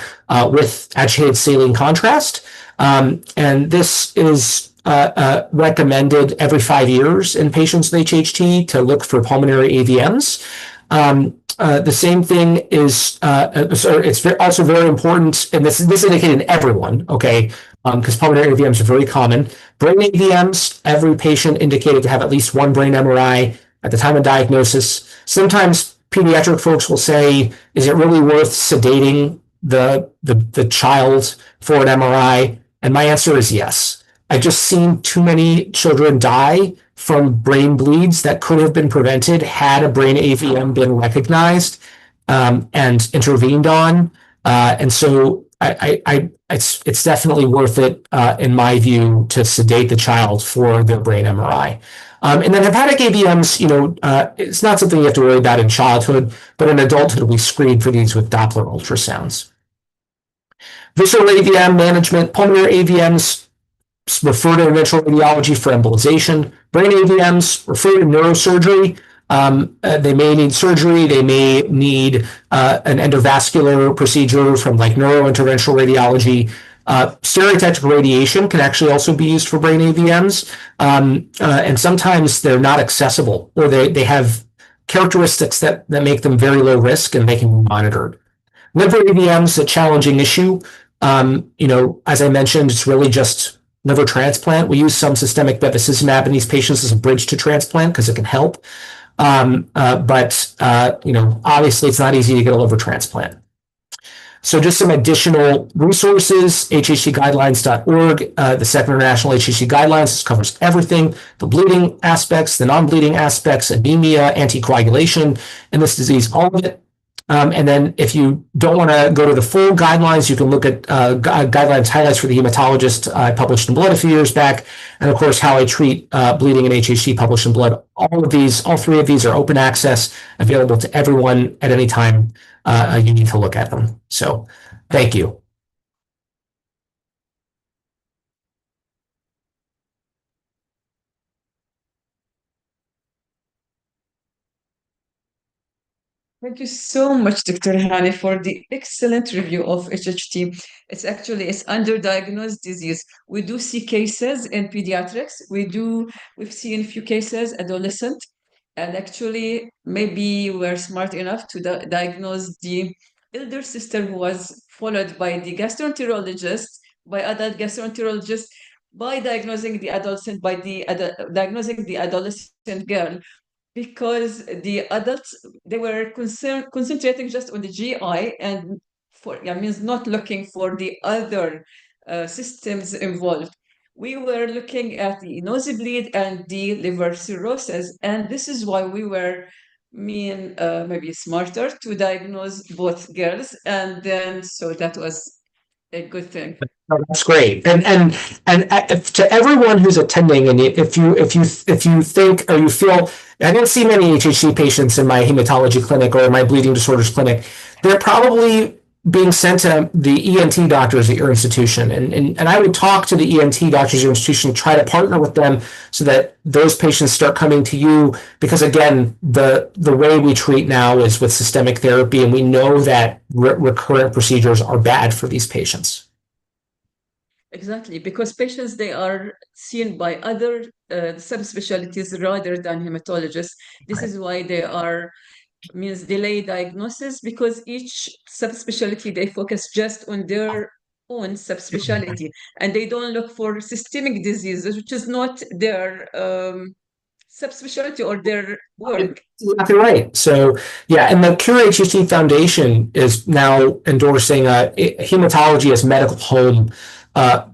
with agitated saline contrast. And this is recommended every 5 years in patients with HHT to look for pulmonary AVMs. The same thing is, it's also very important, and this is indicated in everyone, okay, because pulmonary AVMs are very common. Brain AVMs, every patient indicated to have at least one brain MRI at the time of diagnosis. Sometimes pediatric folks will say, is it really worth sedating the child for an MRI? And my answer is yes. I've just seen too many children die from brain bleeds that could have been prevented had a brain AVM been recognized and intervened on. And so it's definitely worth it, in my view, to sedate the child for their brain MRI. And then hepatic AVMs, it's not something you have to worry about in childhood, but in adulthood, we screen for these with Doppler ultrasounds. Visceral AVM management, pulmonary AVMs, refer to interventional radiology for embolization. Brain AVMs, refer to neurosurgery. They may need surgery. They may need an endovascular procedure from like neurointerventional radiology. Stereotactic radiation can actually also be used for brain AVMs. And sometimes they're not accessible, or they have characteristics that make them very low risk, and they can be monitored. Liver AVM is a challenging issue. As I mentioned, it's really just liver transplant. We use some systemic bevacizumab in these patients as a bridge to transplant because it can help. But obviously it's not easy to get a liver transplant. So just some additional resources, hhtguidelines.org, the Second International HHT Guidelines. This covers everything, the bleeding aspects, the non-bleeding aspects, anemia, anticoagulation in this disease, all of it. And then if you don't want to go to the full guidelines, you can look at guidelines highlights for the hematologist I published in Blood a few years back. And of course, How I Treat Bleeding in HHT published in Blood. All three of these are open access, available to everyone at any time you need to look at them. So thank you. Thank you so much, Dr. Hani, for the excellent review of HHT. It's underdiagnosed disease. We do see cases in pediatrics. We've seen a few cases adolescent, and actually maybe we're smart enough to diagnose the elder sister who was followed by the gastroenterologist, by adult gastroenterologist, by diagnosing the adolescent, diagnosing the adolescent girl, because the adults, they were concentrating just on the GI, and means not looking for the other systems involved. We were looking at the nosebleed and the liver cirrhosis, and this is why we were maybe smarter to diagnose both girls, and then so that was a good thing. Oh, that's great. And to everyone who's attending, and if you think or you feel, I didn't see many HHT patients in my hematology clinic or my bleeding disorders clinic, they're probably being sent to the ENT doctors at your institution. And I would talk to the ENT doctors at your institution, try to partner with them so that those patients start coming to you, because again, the way we treat now is with systemic therapy, and we know that recurrent procedures are bad for these patients. Exactly, because patients, they are seen by other subspecialties rather than hematologists. This is why they are delayed diagnosis, because each subspecialty, they focus just on their own subspecialty, and they don't look for systemic diseases, which is not their subspecialty or their work. Exactly right. So yeah, and the Cure HHT Foundation is now endorsing hematology as medical home,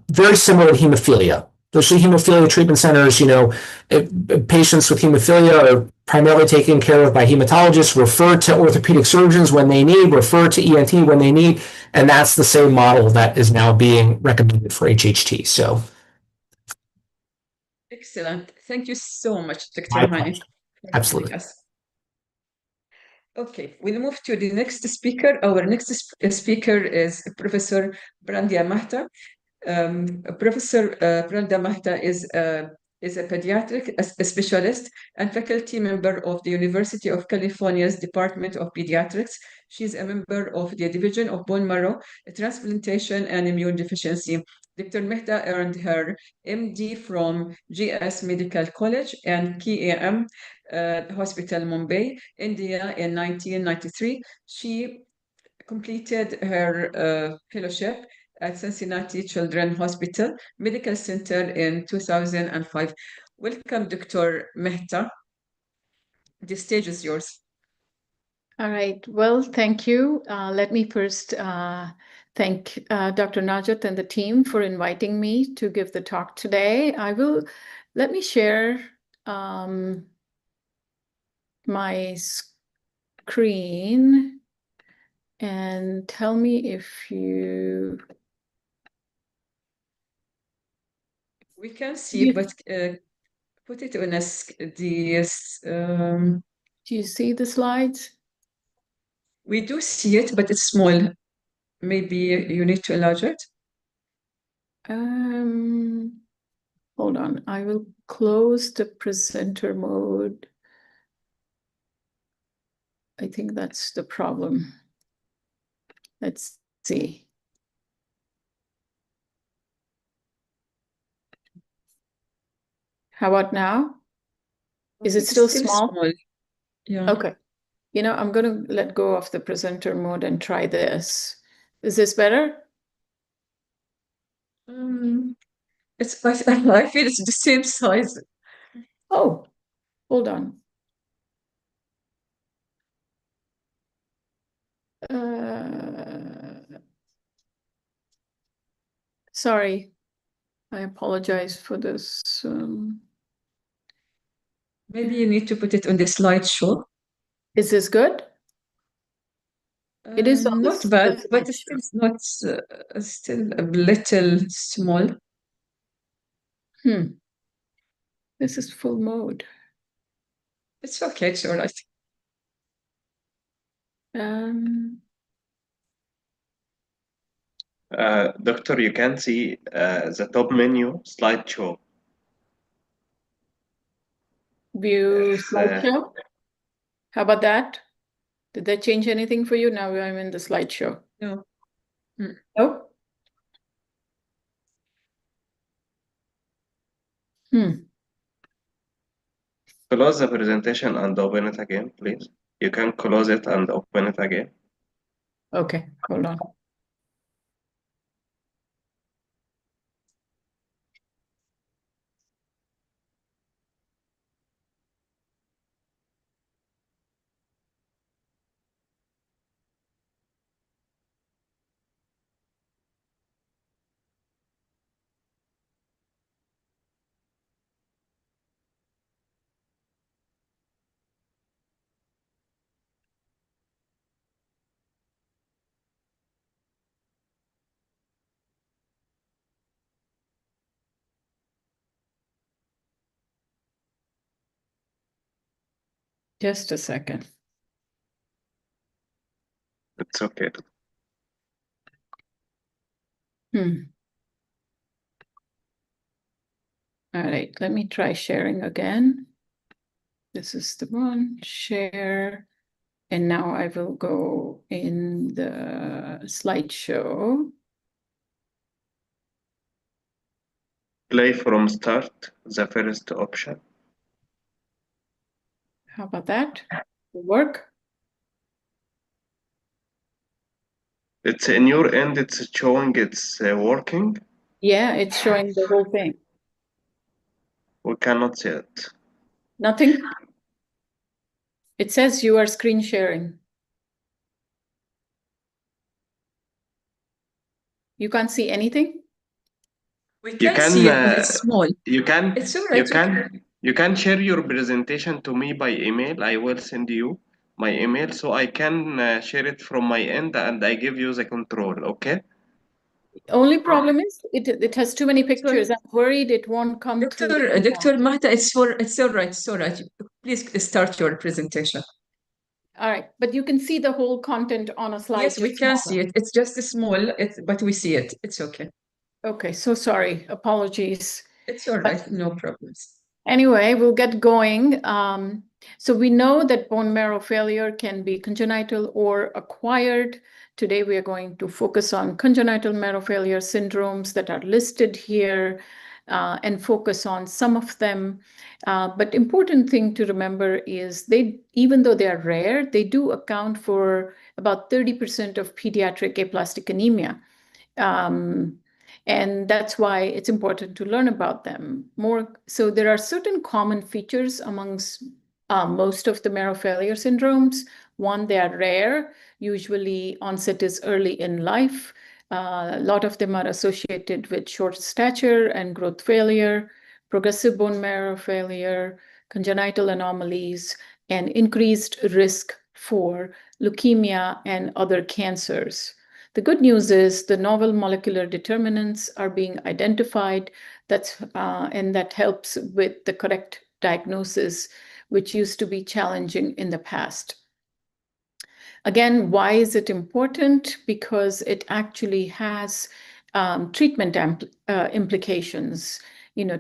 very similar to hemophilia. Those hemophilia treatment centers, patients with hemophilia are primarily taken care of by hematologists, referred to orthopedic surgeons when they need, referred to ENT when they need, and that's the same model that is now being recommended for HHT. So, excellent. Thank you so much, Dr. My Hani. pleasure. Absolutely. Okay, we'll move to the next speaker. Our next speaker is Professor Brandia Mahta. Professor Brenda Mahta is a pediatric specialist and faculty member of the University of California's Department of Pediatrics. She's a member of the Division of Bone Marrow Transplantation and Immune Deficiency. Dr. Mehta earned her MD from GS Medical College and KAM Hospital, Mumbai, India in 1993. She completed her fellowship at Cincinnati Children's Hospital Medical Center in 2005. Welcome, Dr. Mehta. The stage is yours. All right. Well, thank you. Let me first thank Dr. Najat and the team for inviting me to give the talk today. Let me share my screen and tell me if you... We can see, but put it on do you see the slides? We do see it, but it's small. Maybe you need to enlarge it. Hold on. I will close the presenter mode. I think that's the problem. Let's see. How about now? Is it still small? Yeah. Okay. You know, I'm going to let go of the presenter mode and try this. Is this better? I feel it's the same size. Oh, hold on. Sorry, I apologize for this. Maybe you need to put it on the slideshow. Is this good? It is on not the bad, but slideshow. it's still not still a little small. This is full mode. It's okay, it's all right. Doctor, you can see the top menu slideshow. View slideshow. How about that? Did that change anything for you? Now I'm in the slideshow. No. No? Close the presentation and open it again, please. You can close it and open it again. Okay, hold on. Just a second. It's okay. All right, let me try sharing again. This is the one, share. And now I will go in the slideshow. Play from start, the first option. How about that? Will work? It's in your end, it's showing it's working. Yeah, it's showing the whole thing. We cannot see it. Nothing? It says you are screen sharing. You can't see anything? We can see it, but it's small. You can, It's all right. you can share your presentation to me by email. I will send you my email so I can share it from my end and I give you the control, okay? Only problem is it has too many pictures. I'm worried it won't come through. Dr. Mahta, it's all right. Please start your presentation. All right, but you can see the whole content on a slide. Yes, we can see it. It's just small, but we see it. It's okay. Okay, so sorry, apologies. It's all right, no problems. Anyway, we'll get going. So we know that bone marrow failure can be congenital or acquired. Today, we are going to focus on congenital marrow failure syndromes that are listed here and focus on some of them. But important thing to remember is even though they are rare, they do account for about 30% of pediatric aplastic anemia. And that's why it's important to learn about them more. So there are certain common features amongst most of the marrow failure syndromes. One, they are rare. Usually onset is early in life. A lot of them are associated with short stature and growth failure, progressive bone marrow failure, congenital anomalies, and increased risk for leukemia and other cancers. The good news is the novel molecular determinants are being identified, and that helps with the correct diagnosis, which used to be challenging in the past. Again, why is it important? Because it actually has treatment implications.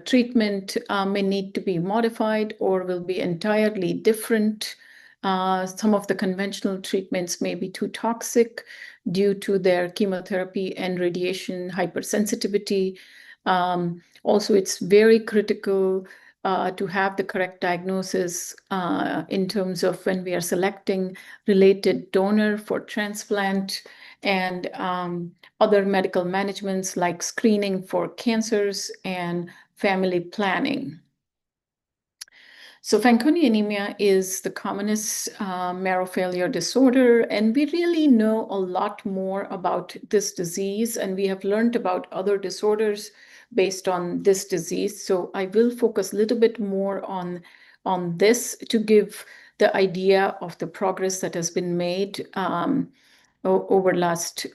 Treatment may need to be modified or will be entirely different. Some of the conventional treatments may be too toxic due to their chemotherapy and radiation hypersensitivity. Also, it's very critical to have the correct diagnosis in terms of when we are selecting related donor for transplant and other medical managements like screening for cancers and family planning. So Fanconi anemia is the commonest marrow failure disorder, and we really know a lot more about this disease, and we have learned about other disorders based on this disease. So I will focus a little bit more on this to give the idea of the progress that has been made over last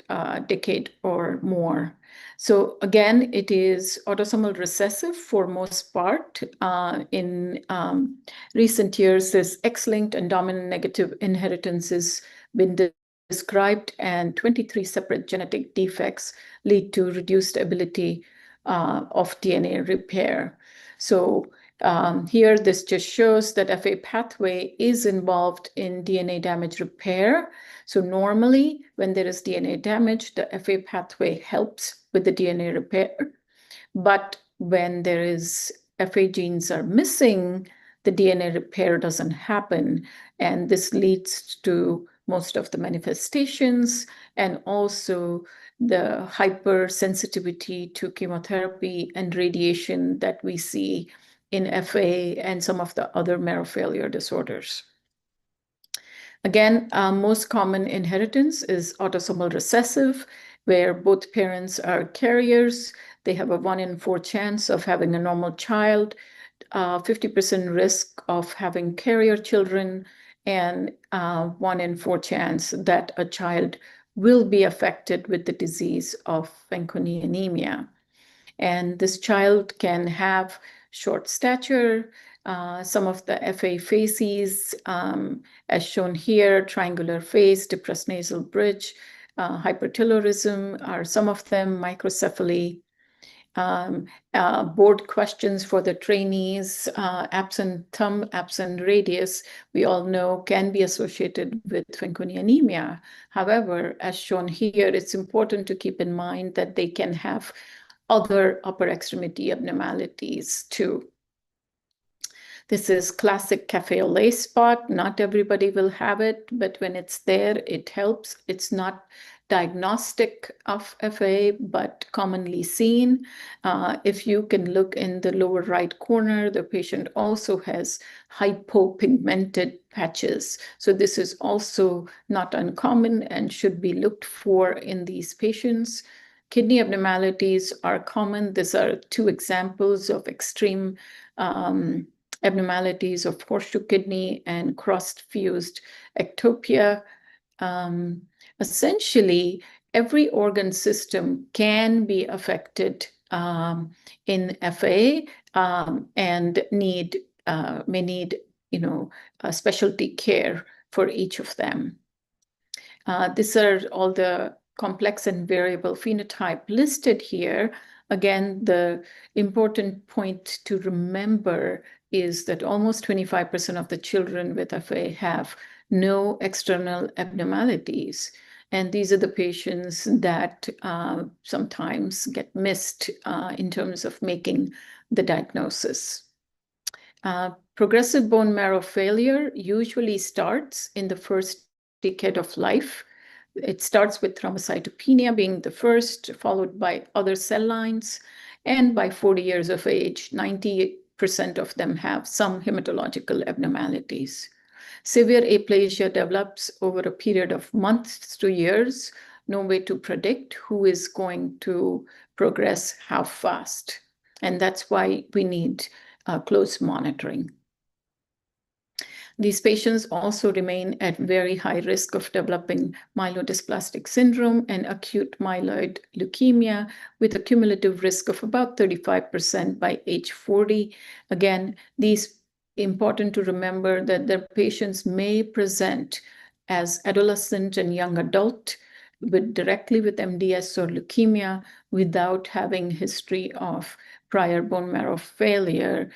decade or more. So again, it is autosomal recessive for most part. In recent years, this X-linked and dominant negative inheritance has been described, and 23 separate genetic defects lead to reduced ability of DNA repair. So here, this just shows that FA pathway is involved in DNA damage repair. So normally, when there is DNA damage, the FA pathway helps with the DNA repair. But when there is FA genes are missing, the DNA repair doesn't happen. And this leads to most of the manifestations and also the hypersensitivity to chemotherapy and radiation that we see in FA and some of the other marrow failure disorders. Again, most common inheritance is autosomal recessive, where both parents are carriers. They have a 1 in 4 chance of having a normal child, 50% risk of having carrier children, and 1 in 4 chance that a child will be affected with the disease of Fanconi anemia. And this child can have short stature, some of the FA faces, as shown here, triangular face, depressed nasal bridge, hypertelorism are some of them, microcephaly. Board questions for the trainees, absent thumb, absent radius, we all know can be associated with Fanconi anemia. However, as shown here, it's important to keep in mind that they can have other upper extremity abnormalities too. This is classic cafe au lait spot. Not everybody will have it, but when it's there, it helps. It's not diagnostic of FA, but commonly seen. If you can look in the lower right corner, the patient also has hypopigmented patches. So this is also not uncommon and should be looked for in these patients. Kidney abnormalities are common. These are 2 examples of extreme abnormalities of horseshoe kidney and cross-fused ectopia. Essentially, every organ system can be affected in FA and may need specialty care for each of them. These are all the complex and variable phenotype listed here. Again, the important point to remember is that almost 25% of the children with FA have no external abnormalities. And these are the patients that sometimes get missed in terms of making the diagnosis. Progressive bone marrow failure usually starts in the first decade of life. It starts with thrombocytopenia being the first, followed by other cell lines. And by 40 years of age, 90% of them have some hematological abnormalities. Severe aplasia develops over a period of months to years. No way to predict who is going to progress how fast. And that's why we need close monitoring. These patients also remain at very high risk of developing myelodysplastic syndrome and acute myeloid leukemia, with a cumulative risk of about 35% by age 40. Again, these important to remember that the patients may present as adolescent and young adult directly with MDS or leukemia without having history of prior bone marrow failure.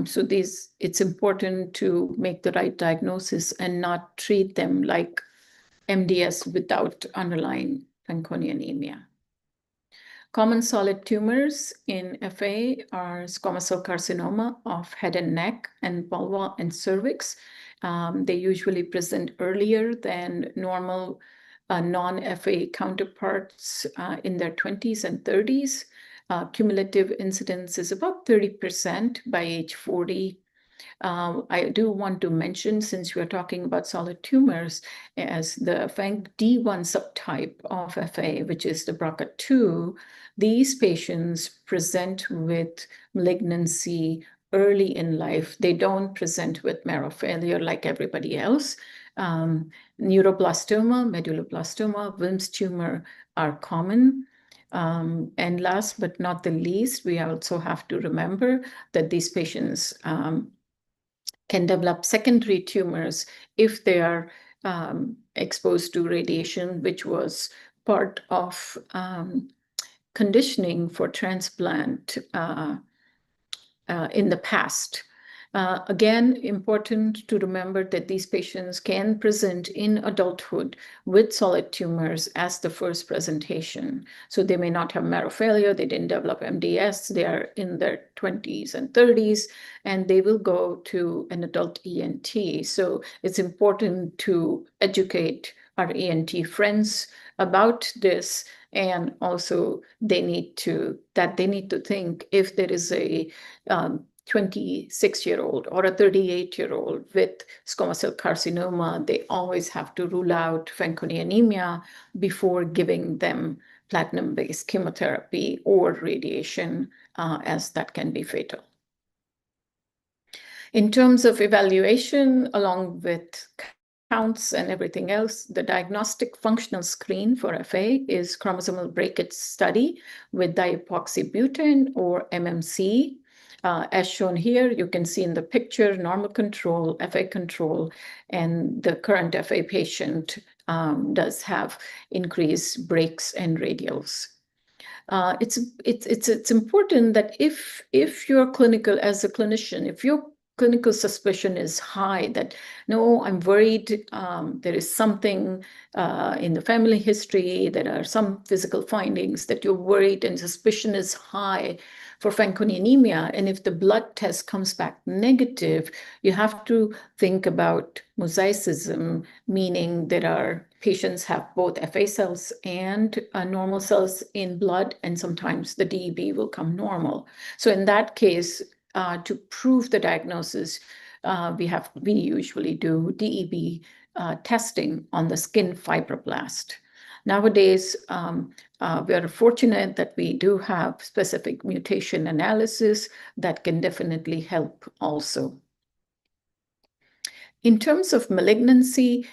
So it's important to make the right diagnosis and not treat them like MDS without underlying Fanconi anemia. Common solid tumors in FA are squamous cell carcinoma of head and neck and vulva and cervix. They usually present earlier than normal non-FA counterparts in their 20s and 30s. Cumulative incidence is about 30% by age 40. I do want to mention, since we're talking about solid tumors, as the FANC-D1 subtype of FA, which is the BRCA2, these patients present with malignancy early in life. They don't present with marrow failure like everybody else. Neuroblastoma, medulloblastoma, Wilms tumor are common. And last but not the least, we also have to remember that these patients can develop secondary tumors if they are exposed to radiation, which was part of conditioning for transplant in the past. Again, important to remember that these patients can present in adulthood with solid tumors as the first presentation. So they may not have marrow failure, they didn't develop MDS, they are in their 20s and 30s, and they will go to an adult ENT. So it's important to educate our ENT friends about this, and also they need to think if there is a 26-year-old or a 38-year-old with squamous cell carcinoma, they always have to rule out Fanconi anemia before giving them platinum-based chemotherapy or radiation, as that can be fatal. In terms of evaluation, along with counts and everything else, the diagnostic functional screen for FA is chromosomal breakage study with diapoxybutane or MMC. As shown here, you can see in the picture, normal control, FA control, and the current FA patient does have increased breaks and radials. It's important that if you're clinical, as a clinician, if your clinical suspicion is high that, no, I'm worried, there is something in the family history, there are some physical findings that you're worried and suspicion is high for Fanconi anemia, and if the blood test comes back negative, you have to think about mosaicism, meaning there are patients have both FA cells and normal cells in blood, and sometimes the DEB will come normal. So in that case, to prove the diagnosis, we usually do DEB testing on the skin fibroblast. Nowadays, we are fortunate that we do have specific mutation analysis that can definitely help also. In terms of malignancy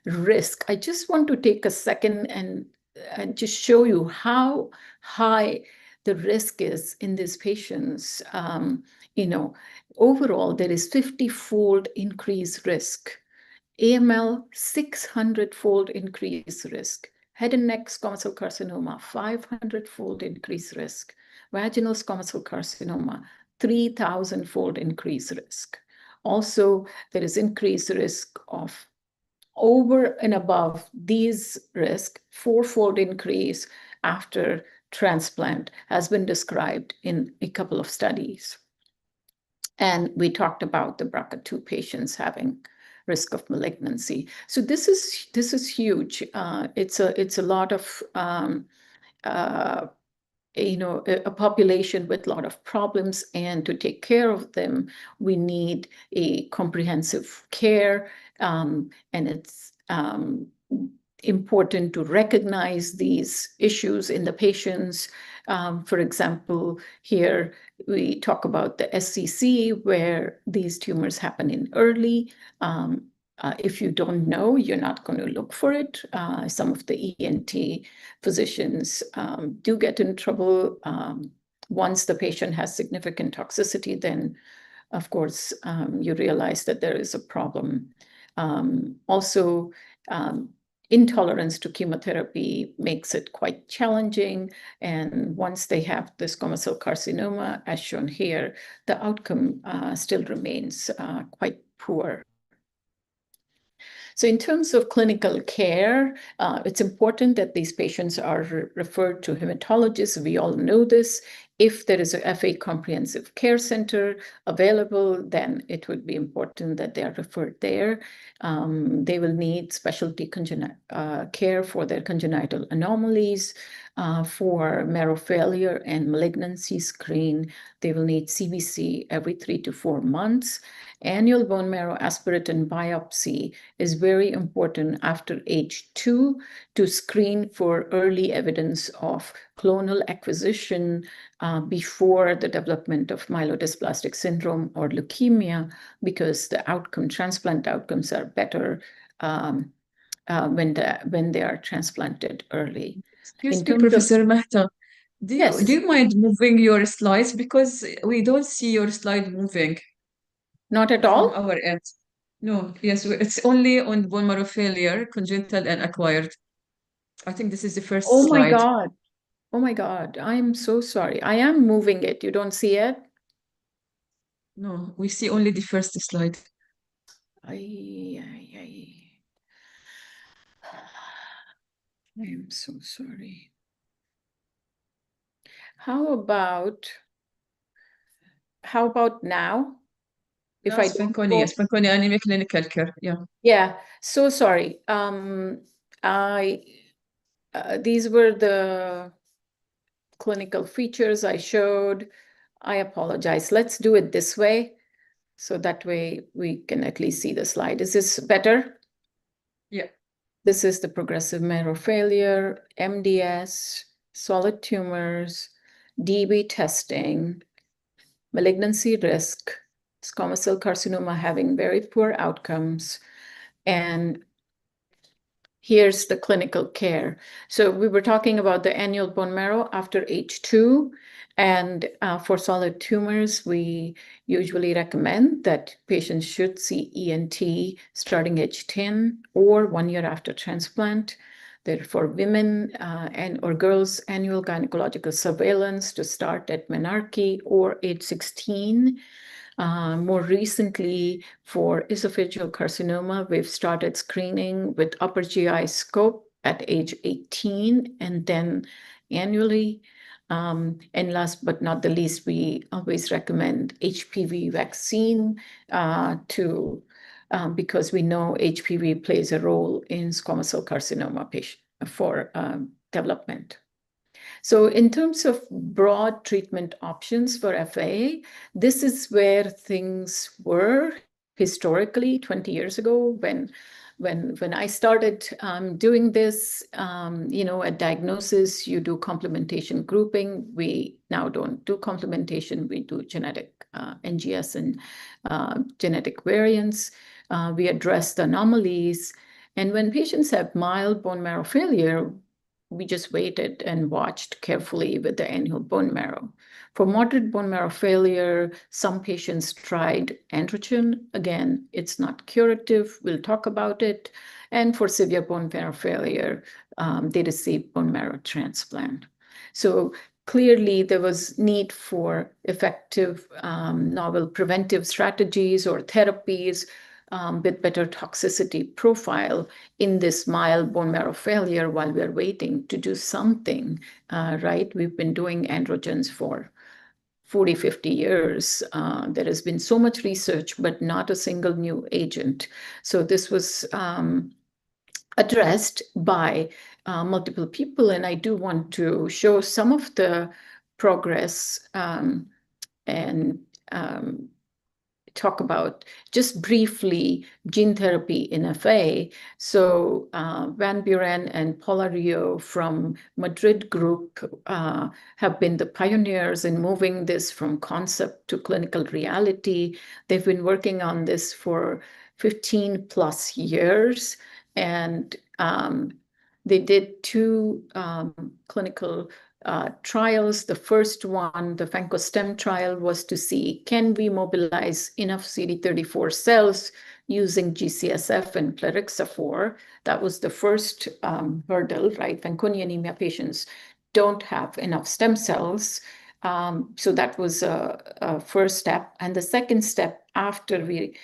risk, I just want to take a second and just show you how high the risk is in these patients. Overall, there is 50-fold increased risk AML, 600-fold increased risk. Head and neck squamous cell carcinoma, 500-fold increased risk. Vaginal squamous cell carcinoma, 3,000-fold increased risk. Also, there is increased risk of over and above these risks, 4-fold increase after transplant has been described in a couple of studies. And we talked about the BRCA2 patients having risk of malignancy. So this is huge. It's a lot of a population with a lot of problems, and to take care of them, we need a comprehensive care, and it's important to recognize these issues in the patients. For example, here we talk about the SCC, where these tumors happen in early. If you don't know, you're not going to look for it. Some of the ENT physicians do get in trouble. Once the patient has significant toxicity, then, of course, you realize that there is a problem. Also, intolerance to chemotherapy makes it quite challenging. And once they have the squamous cell carcinoma, as shown here, the outcome still remains quite poor. So in terms of clinical care, it's important that these patients are referred to hematologists. We all know this. If there is a FA comprehensive care center available, then it would be important that they are referred there. They will need specialty care for their congenital anomalies, for marrow failure and malignancy screen. They will need CBC every 3 to 4 months. Annual bone marrow aspirate and biopsy is very important after age 2 to screen for early evidence of clonal acquisition before the development of myelodysplastic syndrome or leukemia, because the transplant outcomes are better when they are transplanted early. Excuse me, Professor Mahta. Do you mind moving your slides, because we don't see your slide moving? Not at all? From our end. No, yes, it's only on bone marrow failure, congenital and acquired. I think this is the first slide. Oh my God. Oh my God. I'm so sorry. I am moving it. You don't see it? No, we see only the first slide. I'm so sorry. How about now? If I Fanconi, yes, Fanconi anemic clinical care. Yeah. Yeah. So sorry. These were the clinical features I showed. I apologize. Let's do it this way, so that way we can at least see the slide. Is this better? Yeah. This is the progressive marrow failure, MDS, solid tumors, DB testing, malignancy risk, squamous cell carcinoma having very poor outcomes, and here's the clinical care. So we were talking about the annual bone marrow after age 2, and for solid tumors, we usually recommend that patients should see ENT starting age 10 or 1 year after transplant. For women or girls, annual gynecological surveillance to start at menarche or age 16. More recently, for esophageal carcinoma, we've started screening with upper GI scope at age 18, and then annually. And last but not the least, we always recommend HPV vaccine because we know HPV plays a role in squamous cell carcinoma for development. So in terms of broad treatment options for FA, this is where things were historically 20 years ago when I started doing this. At diagnosis, you do complementation grouping. We now don't do complementation. We do genetic NGS and genetic variants. We address the anomalies. And when patients have mild bone marrow failure, we just waited and watched carefully with the annual bone marrow. For moderate bone marrow failure, some patients tried androgen. Again, it's not curative. We'll talk about it. And for severe bone marrow failure, they received bone marrow transplant. So clearly, there was need for effective novel preventive strategies or therapies with better toxicity profile in this mild bone marrow failure while we're waiting to do something, right? We've been doing androgens for 40, 50 years. There has been so much research, but not a single new agent. So this was addressed by multiple people, and I do want to show some of the progress and talk about just briefly gene therapy in FA. So Van Buren and Paula Rio from Madrid group have been the pioneers in moving this from concept to clinical reality. They've been working on this for 15 plus years, and they did 2 clinical trials. The first one, the FANCO-STEM trial, was to see, can we mobilize enough CD34 cells using GCSF and plerixafor? That was the first hurdle, right? Fanconi anemia patients don't have enough stem cells. So that was a first step. And the second step, after we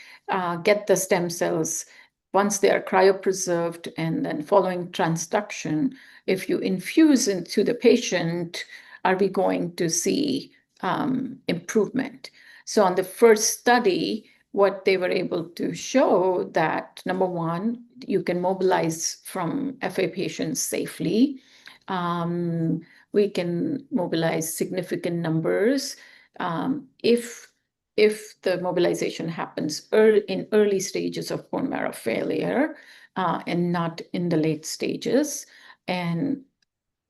get the stem cells, once they are cryopreserved and then following transduction, if you infuse into the patient, are we going to see improvement? So on the first study, what they were able to show that, number one, you can mobilize from FA patients safely. We can mobilize significant numbers if the mobilization happens in early stages of bone marrow failure and not in the late stages. And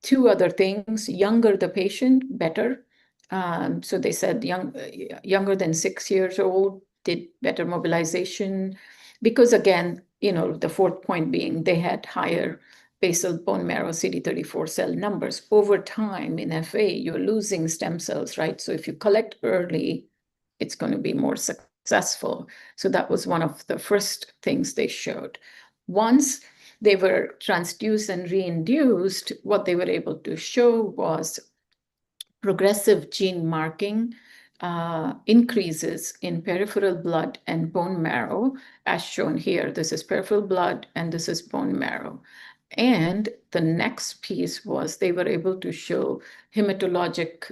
2 other things: younger the patient, better. So they said younger than 6 years old did better mobilization, because again, the fourth point being they had higher basal bone marrow CD34 cell numbers. Over time in FA, you're losing stem cells, right? So if you collect early, it's going to be more successful. So that was one of the first things they showed. Once they were transduced and reinduced, what they were able to show was progressive gene marking increases in peripheral blood and bone marrow, as shown here. This is peripheral blood and this is bone marrow. And the next piece was they were able to show hematologic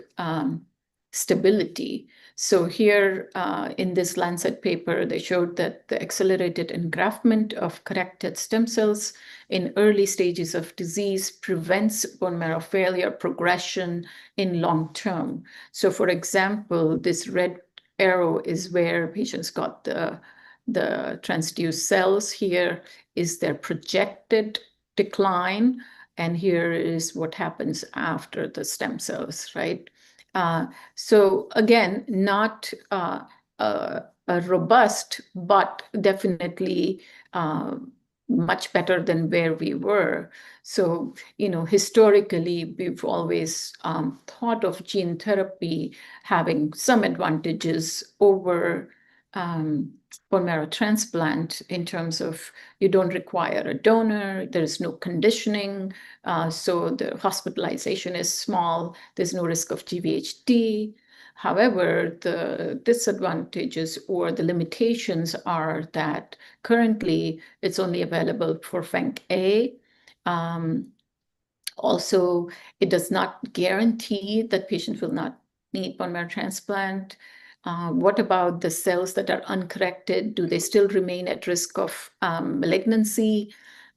stability. So here in this Lancet paper, they showed that the accelerated engraftment of corrected stem cells in early stages of disease prevents bone marrow failure progression in long term. So for example, this red arrow is where patients got the transduced cells. Here is their projected decline, and here is what happens after the stem cells, right? So again, not a robust, but definitely much better than where we were. So, historically, we've always thought of gene therapy having some advantages over bone marrow transplant in terms of you don't require a donor, there is no conditioning, so the hospitalization is small, there's no risk of GVHD. However, the disadvantages or the limitations are that currently it's only available for FANC-A. Also, it does not guarantee that patients will not need bone marrow transplant. What about the cells that are uncorrected? Do they still remain at risk of malignancy?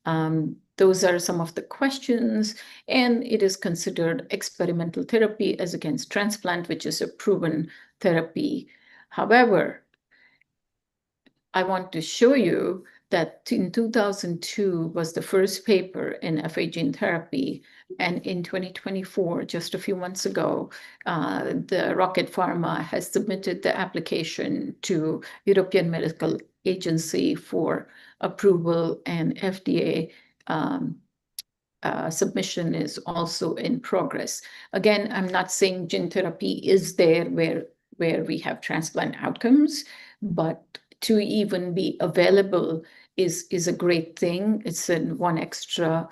Those are some of the questions, and it is considered experimental therapy as against transplant, which is a proven therapy. However, I want to show you that in 2002 was the first paper in FA gene therapy, and in 2024, just a few months ago, the Rocket Pharma has submitted the application to European Medical Agency for approval, and FDA submission is also in progress. Again, I'm not saying gene therapy is there where we have transplant outcomes, but to even be available is a great thing. It's one extra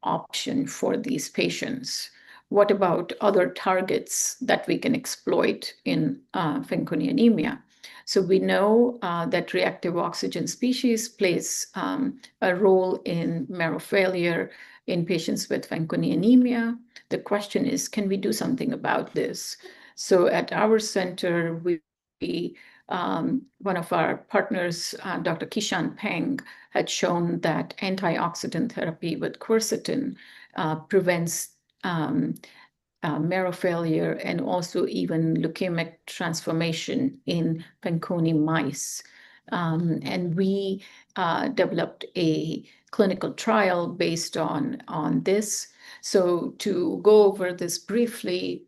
option for these patients. What about other targets that we can exploit in Fanconi anemia? So we know that reactive oxygen species plays a role in marrow failure in patients with Fanconi anemia. The question is, can we do something about this? So at our center, one of our partners, Dr. Kishan Peng, had shown that antioxidant therapy with quercetin prevents marrow failure and also even leukemic transformation in Fanconi mice. And we developed a clinical trial based on this. So to go over this briefly,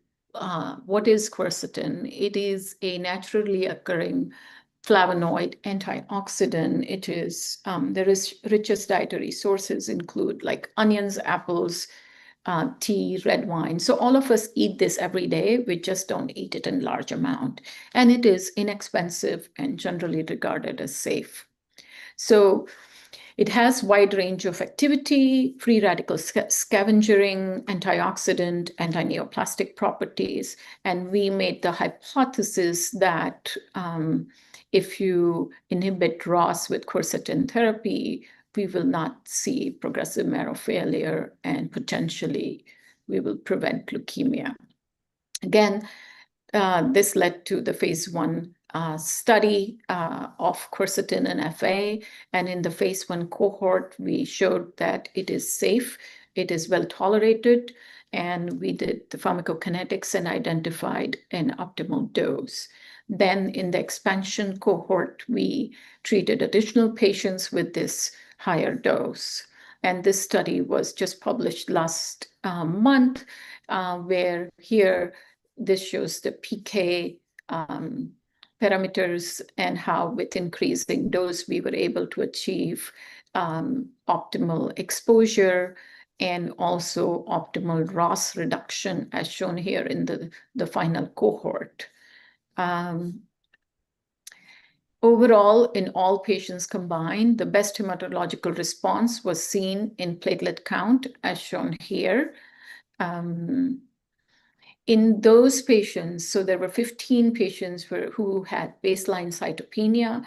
what is quercetin? It is a naturally occurring flavonoid antioxidant. It is there is richest dietary sources include like onions, apples, tea, red wine. So all of us eat this every day. We just don't eat it in large amount. And it is inexpensive and generally regarded as safe. So it has wide range of activity, free radical scavenging, antioxidant, anti-neoplastic properties. And we made the hypothesis that if you inhibit ROS with quercetin therapy, we will not see progressive marrow failure and potentially we will prevent leukemia. Again, this led to the phase 1 study of quercetin and FA. And in the phase 1 cohort, we showed that it is safe, it is well tolerated, and we did the pharmacokinetics and identified an optimal dose. Then in the expansion cohort, we treated additional patients with this higher dose. And this study was just published last month, where here this shows the PK parameters and how with increasing dose we were able to achieve optimal exposure and also optimal ROS reduction as shown here in the final cohort. Overall, in all patients combined, the best hematological response was seen in platelet count, as shown here. In those patients, so there were 15 patients who had baseline cytopenia.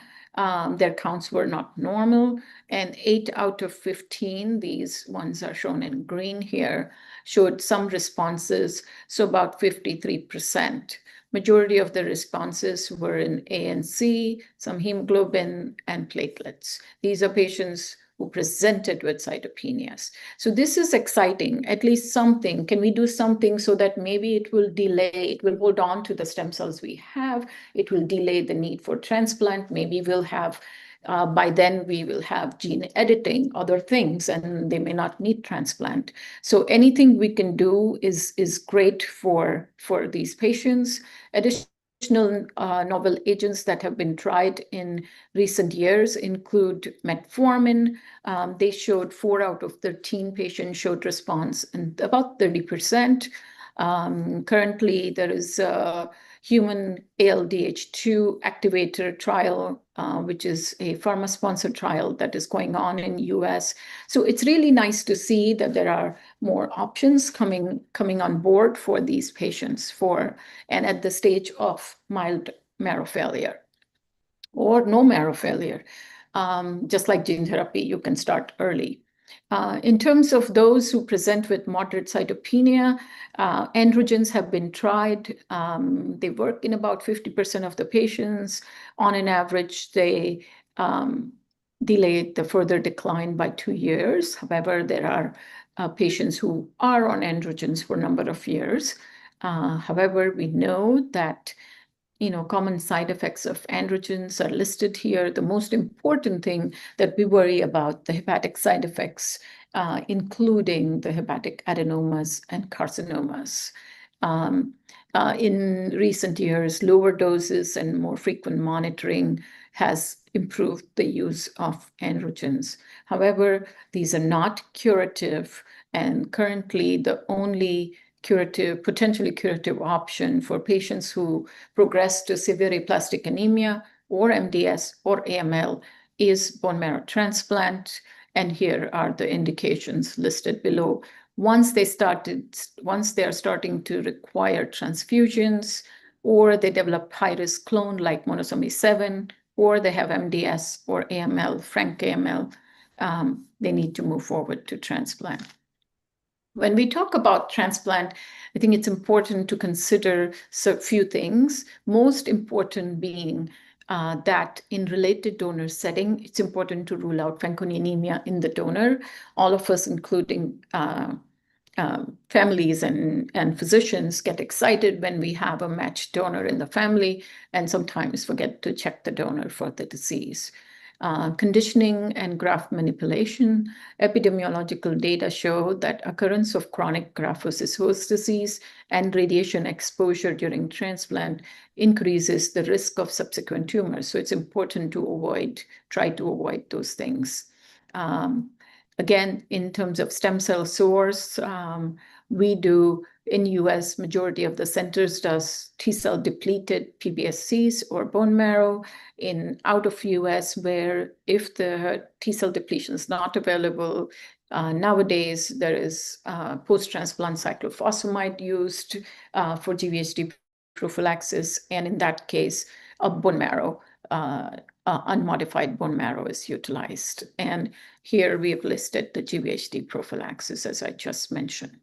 Their counts were not normal, and 8 out of 15, these ones are shown in green here, showed some responses, so about 53%. Majority of the responses were in ANC, some hemoglobin, and platelets. These are patients who presented with cytopenias. So this is exciting, at least something. Can we do something so that maybe it will delay, it will hold on to the stem cells we have, it will delay the need for transplant, maybe we'll have, by then we will have gene editing, other things, and they may not need transplant. So anything we can do is great for these patients. Additional novel agents that have been tried in recent years include metformin. They showed 4 out of 13 patients showed response and about 30%. Currently, there is a human ALDH2 activator trial, which is a pharma-sponsored trial that is going on in the US. So it's really nice to see that there are more options coming on board for these patients and at the stage of mild marrow failure or no marrow failure. Just like gene therapy, you can start early. In terms of those who present with moderate cytopenia, androgens have been tried. They work in about 50% of the patients. On an average, they delay the further decline by 2 years. However, there are patients who are on androgens for a number of years. However, we know that common side effects of androgens are listed here. The most important thing that we worry about, the hepatic side effects, including the hepatic adenomas and carcinomas. In recent years, lower doses and more frequent monitoring has improved the use of androgens. However, these are not curative, and currently the only potentially curative option for patients who progress to severe aplastic anemia or MDS or AML is bone marrow transplant. And here are the indications listed below. Once they are starting to require transfusions, or they develop high-risk clone like monosomy 7, or they have MDS or AML, frank AML, they need to move forward to transplant. When we talk about transplant, I think it's important to consider a few things, most important being that in related donor setting, it's important to rule out Fanconi anemia in the donor. All of us, including families and physicians, get excited when we have a matched donor in the family and sometimes forget to check the donor for the disease. Conditioning and graft manipulation. Epidemiological data show that occurrence of chronic graft-versus-host disease and radiation exposure during transplant increases the risk of subsequent tumors. So it's important to try to avoid those things. Again, in terms of stem cell source, we do in US, majority of the centers does T-cell depleted PBSCs or bone marrow. Out of US, where if the T-cell depletion is not available, nowadays there is post-transplant cyclophosphamide used for GVHD prophylaxis, and in that case, a bone marrow, unmodified bone marrow is utilized. And here we have listed the GVHD prophylaxis, as I just mentioned.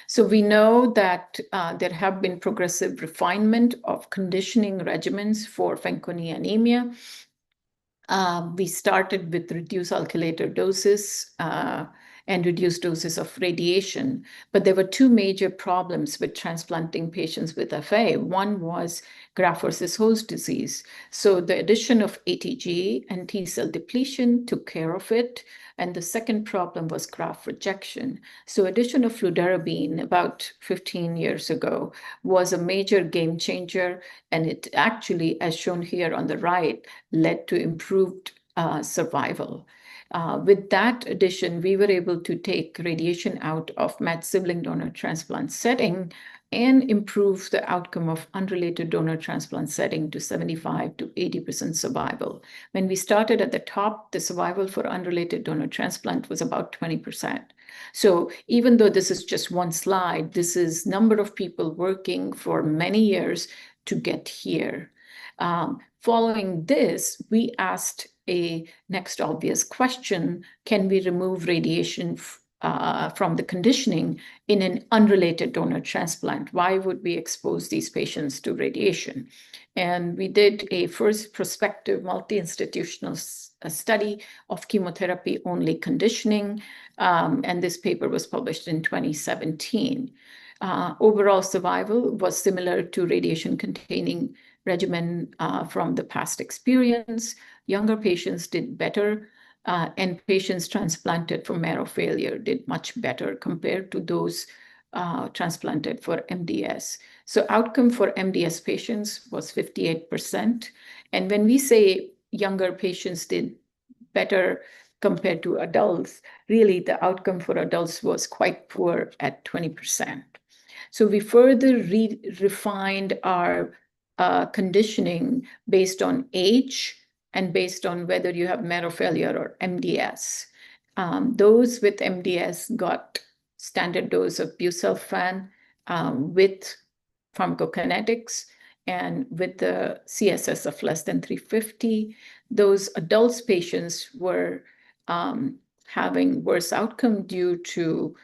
So we know that there have been progressive refinement of conditioning regimens for Fanconi anemia. We started with reduced alkylator doses and reduced doses of radiation. But there were two major problems with transplanting patients with FA. One was graft-versus-host disease. So the addition of ATG and T-cell depletion took care of it. And the second problem was graft rejection. So addition of fludarabine about 15 years ago was a major game changer. And it actually, as shown here on the right, led to improved survival. With that addition, we were able to take radiation out of matched sibling donor transplant setting and improve the outcome of unrelated donor transplant setting to 75 to 80% survival. When we started at the top, the survival for unrelated donor transplant was about 20%. So even though this is just one slide, this is number of people working for many years to get here. Following this, we asked a next obvious question: can we remove radiation from the conditioning in an unrelated donor transplant? Why would we expose these patients to radiation? And we did a first prospective multi-institutional study of chemotherapy-only conditioning, and this paper was published in 2017. Overall survival was similar to radiation-containing regimen from the past experience. Younger patients did better, and patients transplanted for marrow failure did much better compared to those transplanted for MDS. So outcome for MDS patients was 58%. And when we say younger patients did better compared to adults, really the outcome for adults was quite poor at 20%. So we further refined our conditioning based on age and based on whether you have marrow failure or MDS. Those with MDS got standard dose of busulfan with pharmacokinetics and with the CSS of less than 350. Those adults patients were having worse outcome due to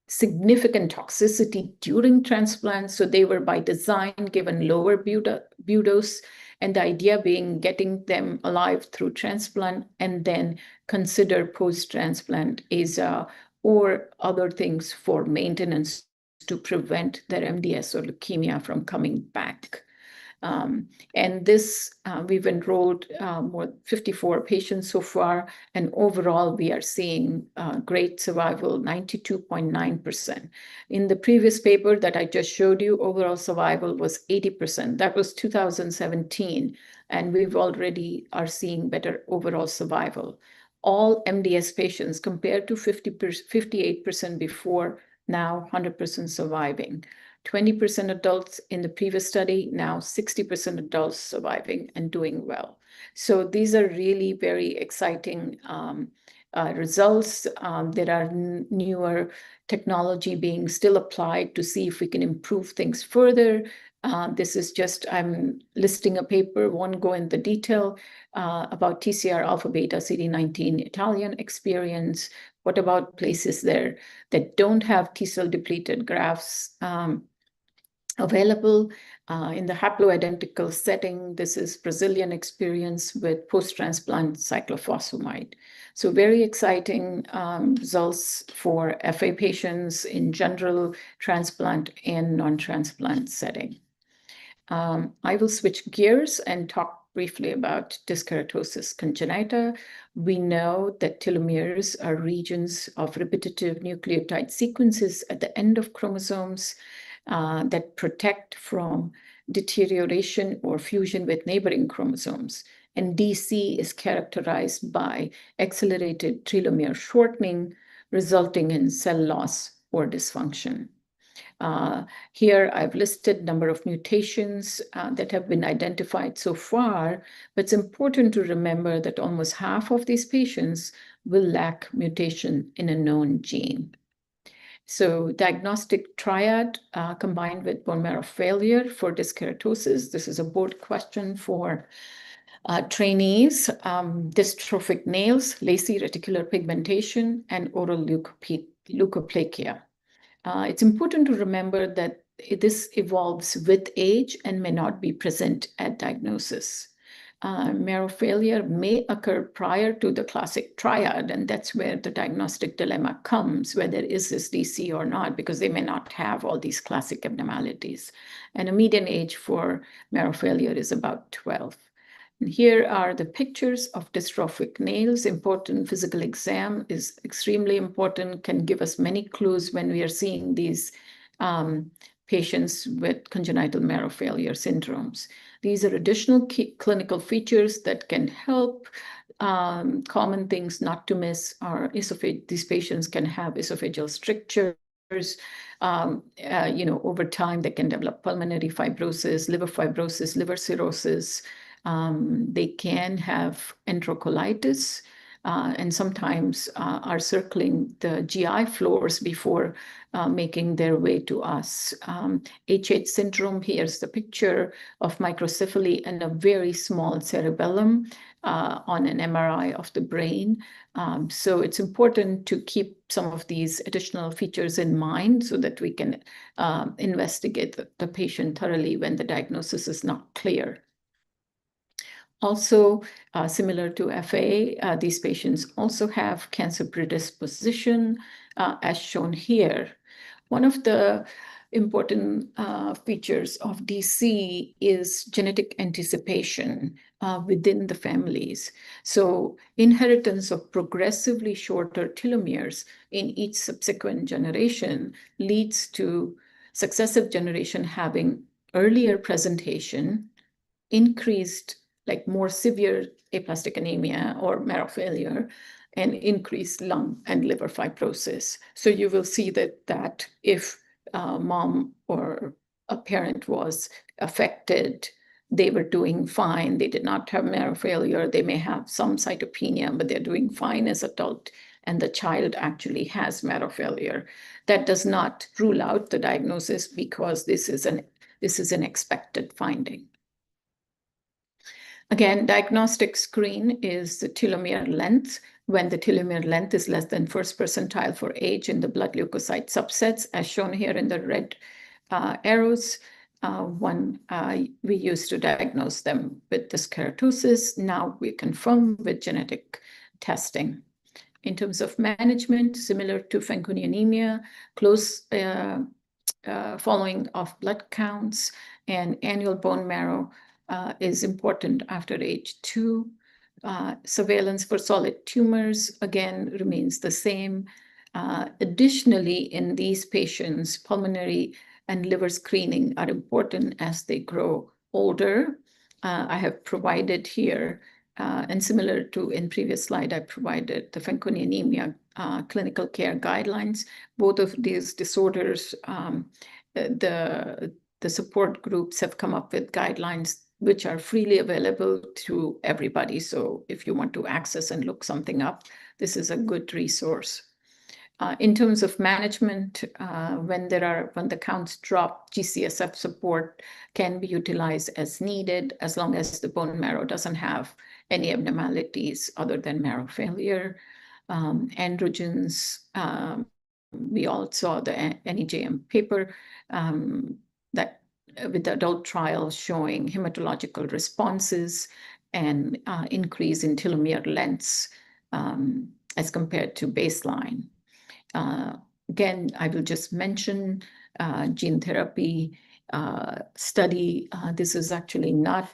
significant toxicity during transplant. So they were by design given lower dose, and the idea being getting them alive through transplant and then consider post-transplant AZA or other things for maintenance to prevent their MDS or leukemia from coming back. And this, we've enrolled more 54 patients so far, and overall we are seeing great survival, 92.9%. In the previous paper that I just showed you, overall survival was 80%. That was 2017, and we've already are seeing better overall survival. All MDS patients compared to 58% before, now 100% surviving. 20% adults in the previous study, now 60% adults surviving and doing well. So these are really very exciting results. There are newer technology being still applied to see if we can improve things further. This is just, I'm listing a paper, won't go into detail, about TCR alpha beta CD19 Italian experience. What about places there that don't have T-cell depleted grafts available in the haploidentical setting? This is Brazilian experience with post-transplant cyclophosphamide. So very exciting results for FA patients in general, transplant and non-transplant setting. I will switch gears and talk briefly about dyskeratosis congenita. We know that telomeres are regions of repetitive nucleotide sequences at the end of chromosomes that protect from deterioration or fusion with neighboring chromosomes. And DC is characterized by accelerated telomere shortening, resulting in cell loss or dysfunction. Here I've listed number of mutations that have been identified so far, but it's important to remember that almost half of these patients will lack mutation in a known gene. So diagnostic triad combined with bone marrow failure for dyskeratosis. This is a board question for trainees. Dystrophic nails, lacy reticular pigmentation, and oral leukoplakia. It's important to remember that this evolves with age and may not be present at diagnosis. Marrow failure may occur prior to the classic triad, and that's where the diagnostic dilemma comes, whether is this DC or not, because they may not have all these classic abnormalities. And a median age for marrow failure is about 12. And here are the pictures of dystrophic nails. Important physical exam is extremely important, can give us many clues when we are seeing these patients with congenital marrow failure syndromes. These are additional key clinical features that can help. Common things not to miss are these patients can have esophageal strictures. Over time, they can develop pulmonary fibrosis, liver cirrhosis. They can have enterocolitis and sometimes are circling the GI floors before making their way to us. HH syndrome, here's the picture of microcephaly and a very small cerebellum on an MRI of the brain. So it's important to keep some of these additional features in mind so that we can investigate the patient thoroughly when the diagnosis is not clear. Also, similar to FA, these patients also have cancer predisposition, as shown here. One of the important features of DC is genetic anticipation within the families. So inheritance of progressively shorter telomeres in each subsequent generation leads to successive generation having earlier presentation, increased, like more severe aplastic anemia or marrow failure, and increased lung and liver fibrosis. So you will see that if mom or a parent was affected, they were doing fine, they did not have marrow failure, they may have some cytopenia, but they're doing fine as adult, and the child actually has marrow failure. That does not rule out the diagnosis because this is an expected finding. Again, diagnostic screen is the telomere length. When the telomere length is less than first percentile for age in the blood leukocyte subsets, as shown here in the red arrows, we used to diagnose them with dyskeratosis. Now we confirm with genetic testing. In terms of management, similar to Fanconi anemia, close following of blood counts, and annual bone marrow is important after age 2. Surveillance for solid tumors, again, remains the same. Additionally, in these patients, pulmonary and liver screening are important as they grow older. I have provided here, and similar to in previous slide, I provided the Fanconi anemia clinical care guidelines. Both of these disorders, the support groups have come up with guidelines which are freely available to everybody. So if you want to access and look something up, this is a good resource. In terms of management, when the counts drop, GCSF support can be utilized as needed, as long as the bone marrow doesn't have any abnormalities other than marrow failure. Androgens, we all saw the NEJM paper that with the adult trial showing hematological responses and increase in telomere lengths as compared to baseline. Again, I will just mention gene therapy study. This is actually not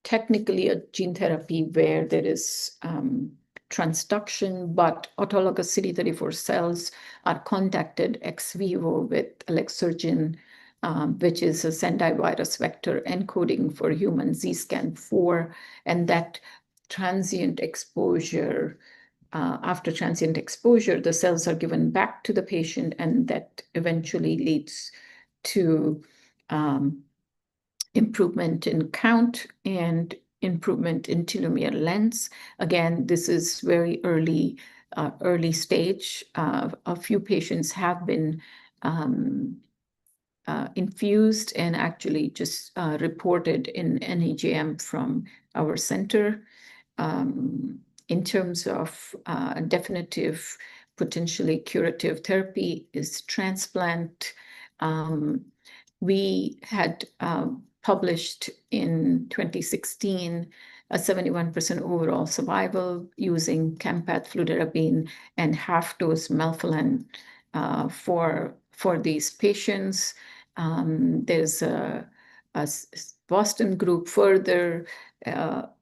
technically a gene therapy where there is transduction, but autologous CD34 cells are contacted ex vivo with Alexergin, which is a Sendai virus vector encoding for human ZSCAN4, and that transient exposure, after transient exposure, the cells are given back to the patient, and that eventually leads to improvement in count and improvement in telomere lengths. Again, this is very early stage. A few patients have been infused and actually just reported in NEJM from our center. In terms of definitive, potentially curative therapy is transplant. We had published in 2016 a 71% overall survival using Campath, fludarabine, and half-dose melphalan for these patients. There's a Boston group further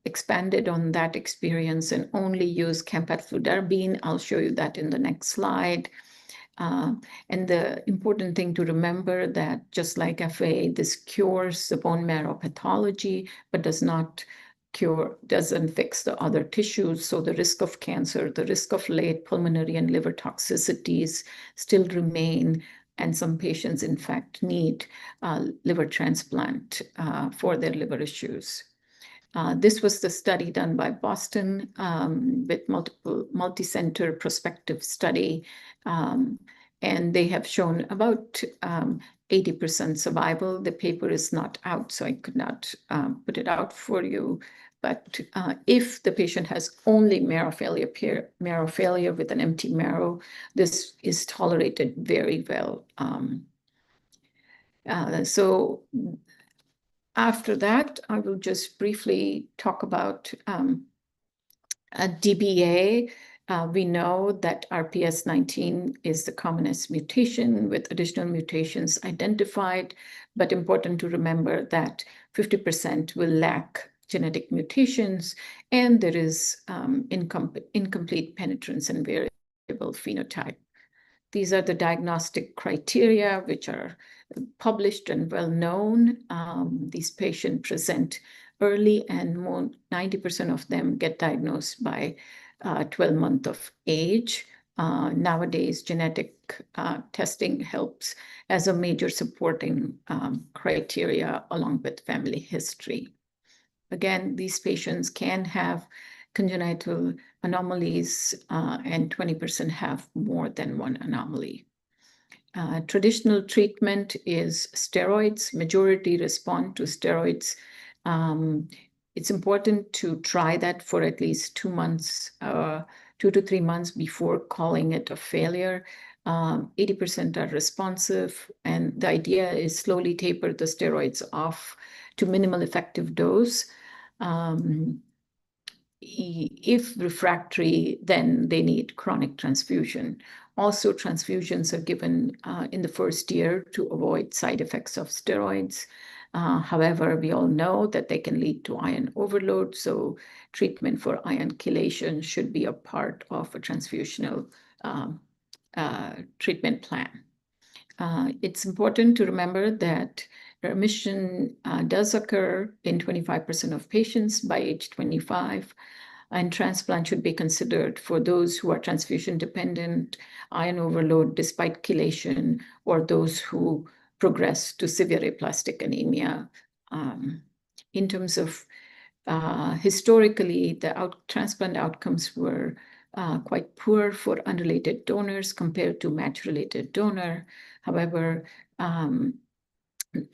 expanded on that experience and only use Campath, fludarabine. I'll show you that in the next slide. And the important thing to remember that just like FA, this cures the bone marrow pathology, but doesn't fix the other tissues. So the risk of cancer, the risk of late pulmonary and liver toxicities still remain. And some patients, in fact, need liver transplant for their liver issues. This was the study done by Boston with multi-center prospective study. And they have shown about 80% survival. The paper is not out, so I could not put it out for you. But if the patient has only marrow failure with an empty marrow, this is tolerated very well. So after that, I will just briefly talk about DBA. We know that RPS19 is the commonest mutation with additional mutations identified, but important to remember that 50% will lack genetic mutations, and there is incomplete penetrance and variable phenotype. These are the diagnostic criteria, which are published and well known. These patients present early, and 90% of them get diagnosed by 12 months of age. Nowadays, genetic testing helps as a major supporting criteria along with family history. Again, these patients can have congenital anomalies, and 20% have more than one anomaly. Traditional treatment is steroids. Majority respond to steroids. It's important to try that for at least 2 months, 2 to 3 months before calling it a failure. 80% are responsive, and the idea is slowly taper the steroids off to minimal effective dose. if refractory, then they need chronic transfusion. Also, transfusions are given in the first year to avoid side effects of steroids. However, we all know that they can lead to iron overload, so treatment for iron chelation should be a part of a transfusional treatment plan. It's important to remember that remission does occur in 25% of patients by age 25, and transplant should be considered for those who are transfusion dependent, iron overload despite chelation, or those who progress to severe aplastic anemia. In terms of historically, the transplant outcomes were quite poor for unrelated donors compared to match-related donor. However,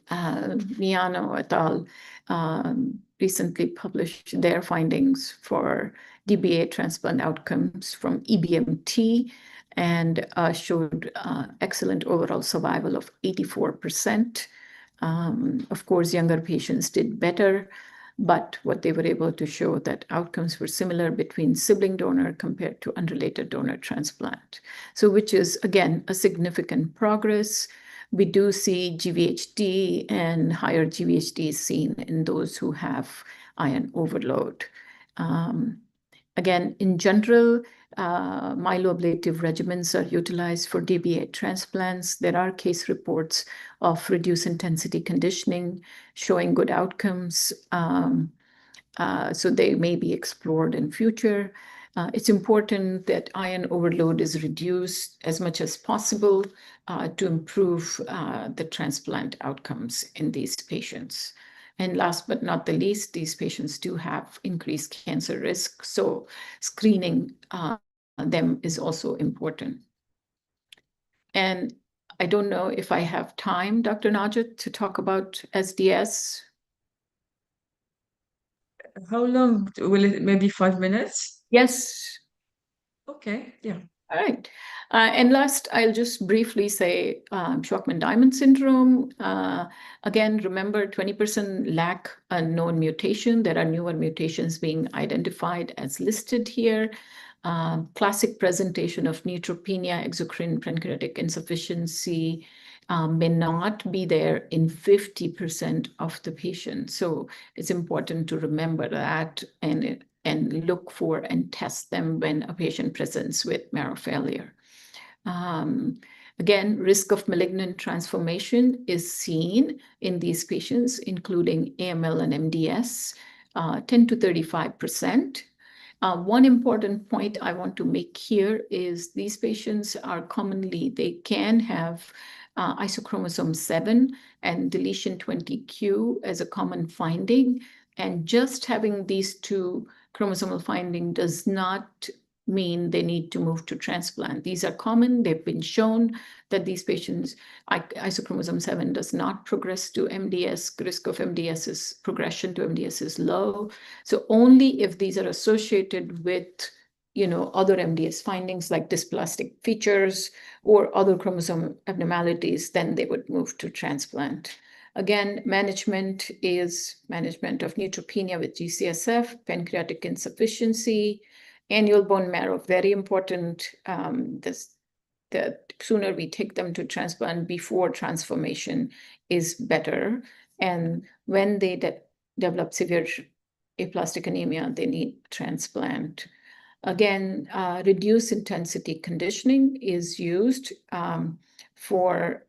Miano et al. Recently published their findings for DBA transplant outcomes from EBMT and showed excellent overall survival of 84%. Of course, younger patients did better, but what they were able to show that outcomes were similar between sibling donor compared to unrelated donor transplant. So which is, again, a significant progress. We do see GVHD and higher GVHD seen in those who have iron overload. Again, in general, myeloablative regimens are utilized for DBA transplants. There are case reports of reduced intensity conditioning showing good outcomes. So they may be explored in future. It's important that iron overload is reduced as much as possible to improve the transplant outcomes in these patients. And last but not the least, these patients do have increased cancer risk, so screening them is also important. And I don't know if I have time, Dr. Najat, to talk about SDS. How long will it? Maybe 5 minutes? Yes. Okay, yeah. All right. And last, I'll just briefly say Shwachman-Diamond syndrome. Again, remember 20% lack a known mutation. There are newer mutations being identified as listed here. Classic presentation of neutropenia, exocrine pancreatic insufficiency may not be there in 50% of the patients. So it's important to remember that and look for and test them when a patient presents with marrow failure. Again, risk of malignant transformation is seen in these patients, including AML and MDS, 10 to 35%. One important point I want to make here is these patients are commonly, they can have isochromosome 7 and deletion 20q as a common finding. And just having these two chromosomal finding does not mean they need to move to transplant. These are common. They've been shown that these patients, isochromosome 7 does not progress to MDS. Risk of MDS is progression to MDS is low. So only if these are associated with other MDS findings like dysplastic features or other chromosome abnormalities, then they would move to transplant. Again, management is management of neutropenia with GCSF, pancreatic insufficiency, annual bone marrow, very important. The sooner we take them to transplant before transformation is better. And when they develop severe aplastic anemia, they need transplant. Again, reduced intensity conditioning is used for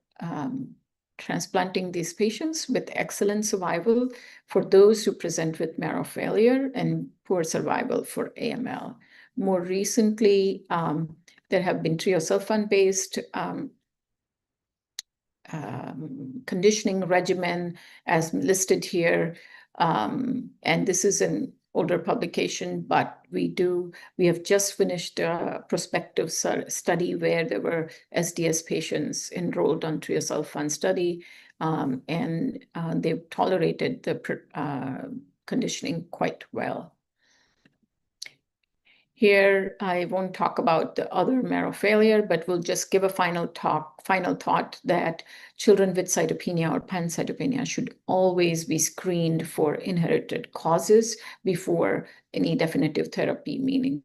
transplanting these patients with excellent survival for those who present with marrow failure and poor survival for AML. More recently, there have been triosulfan-based conditioning regimen as listed here. And this is an older publication, but we have just finished a prospective study where there were SDS patients enrolled on triosulfan study, and they've tolerated the conditioning quite well. Here, I won't talk about the other marrow failure, but we'll just give a final thought that children with cytopenia or pancytopenia should always be screened for inherited causes before any definitive therapy, meaning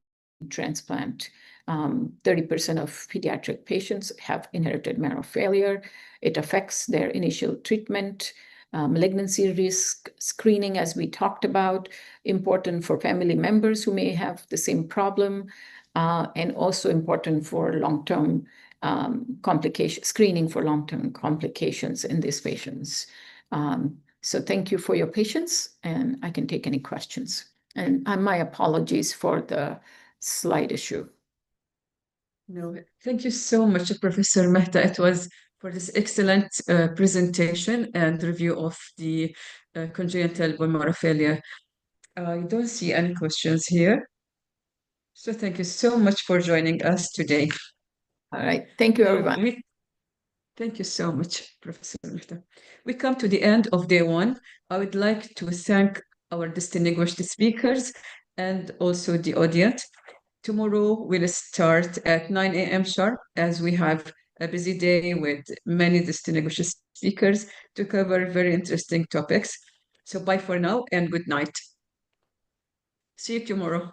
transplant. 30% of pediatric patients have inherited marrow failure. It affects their initial treatment. Malignancy risk screening, as we talked about, important for family members who may have the same problem, and also important for long-term screening for long-term complications in these patients. So thank you for your patience, and I can take any questions. And my apologies for the slide issue. No, thank you so much, Professor Mehta. It was for this excellent presentation and review of the congenital bone marrow failure. I don't see any questions here. So thank you so much for joining us today. All right. Thank you, everyone. Thank you so much, Professor Mehta. We come to the end of day one. I would like to thank our distinguished speakers and also the audience. Tomorrow we'll start at 9 a.m. sharp, as we have a busy day with many distinguished speakers to cover very interesting topics. So bye for now and good night. See you tomorrow.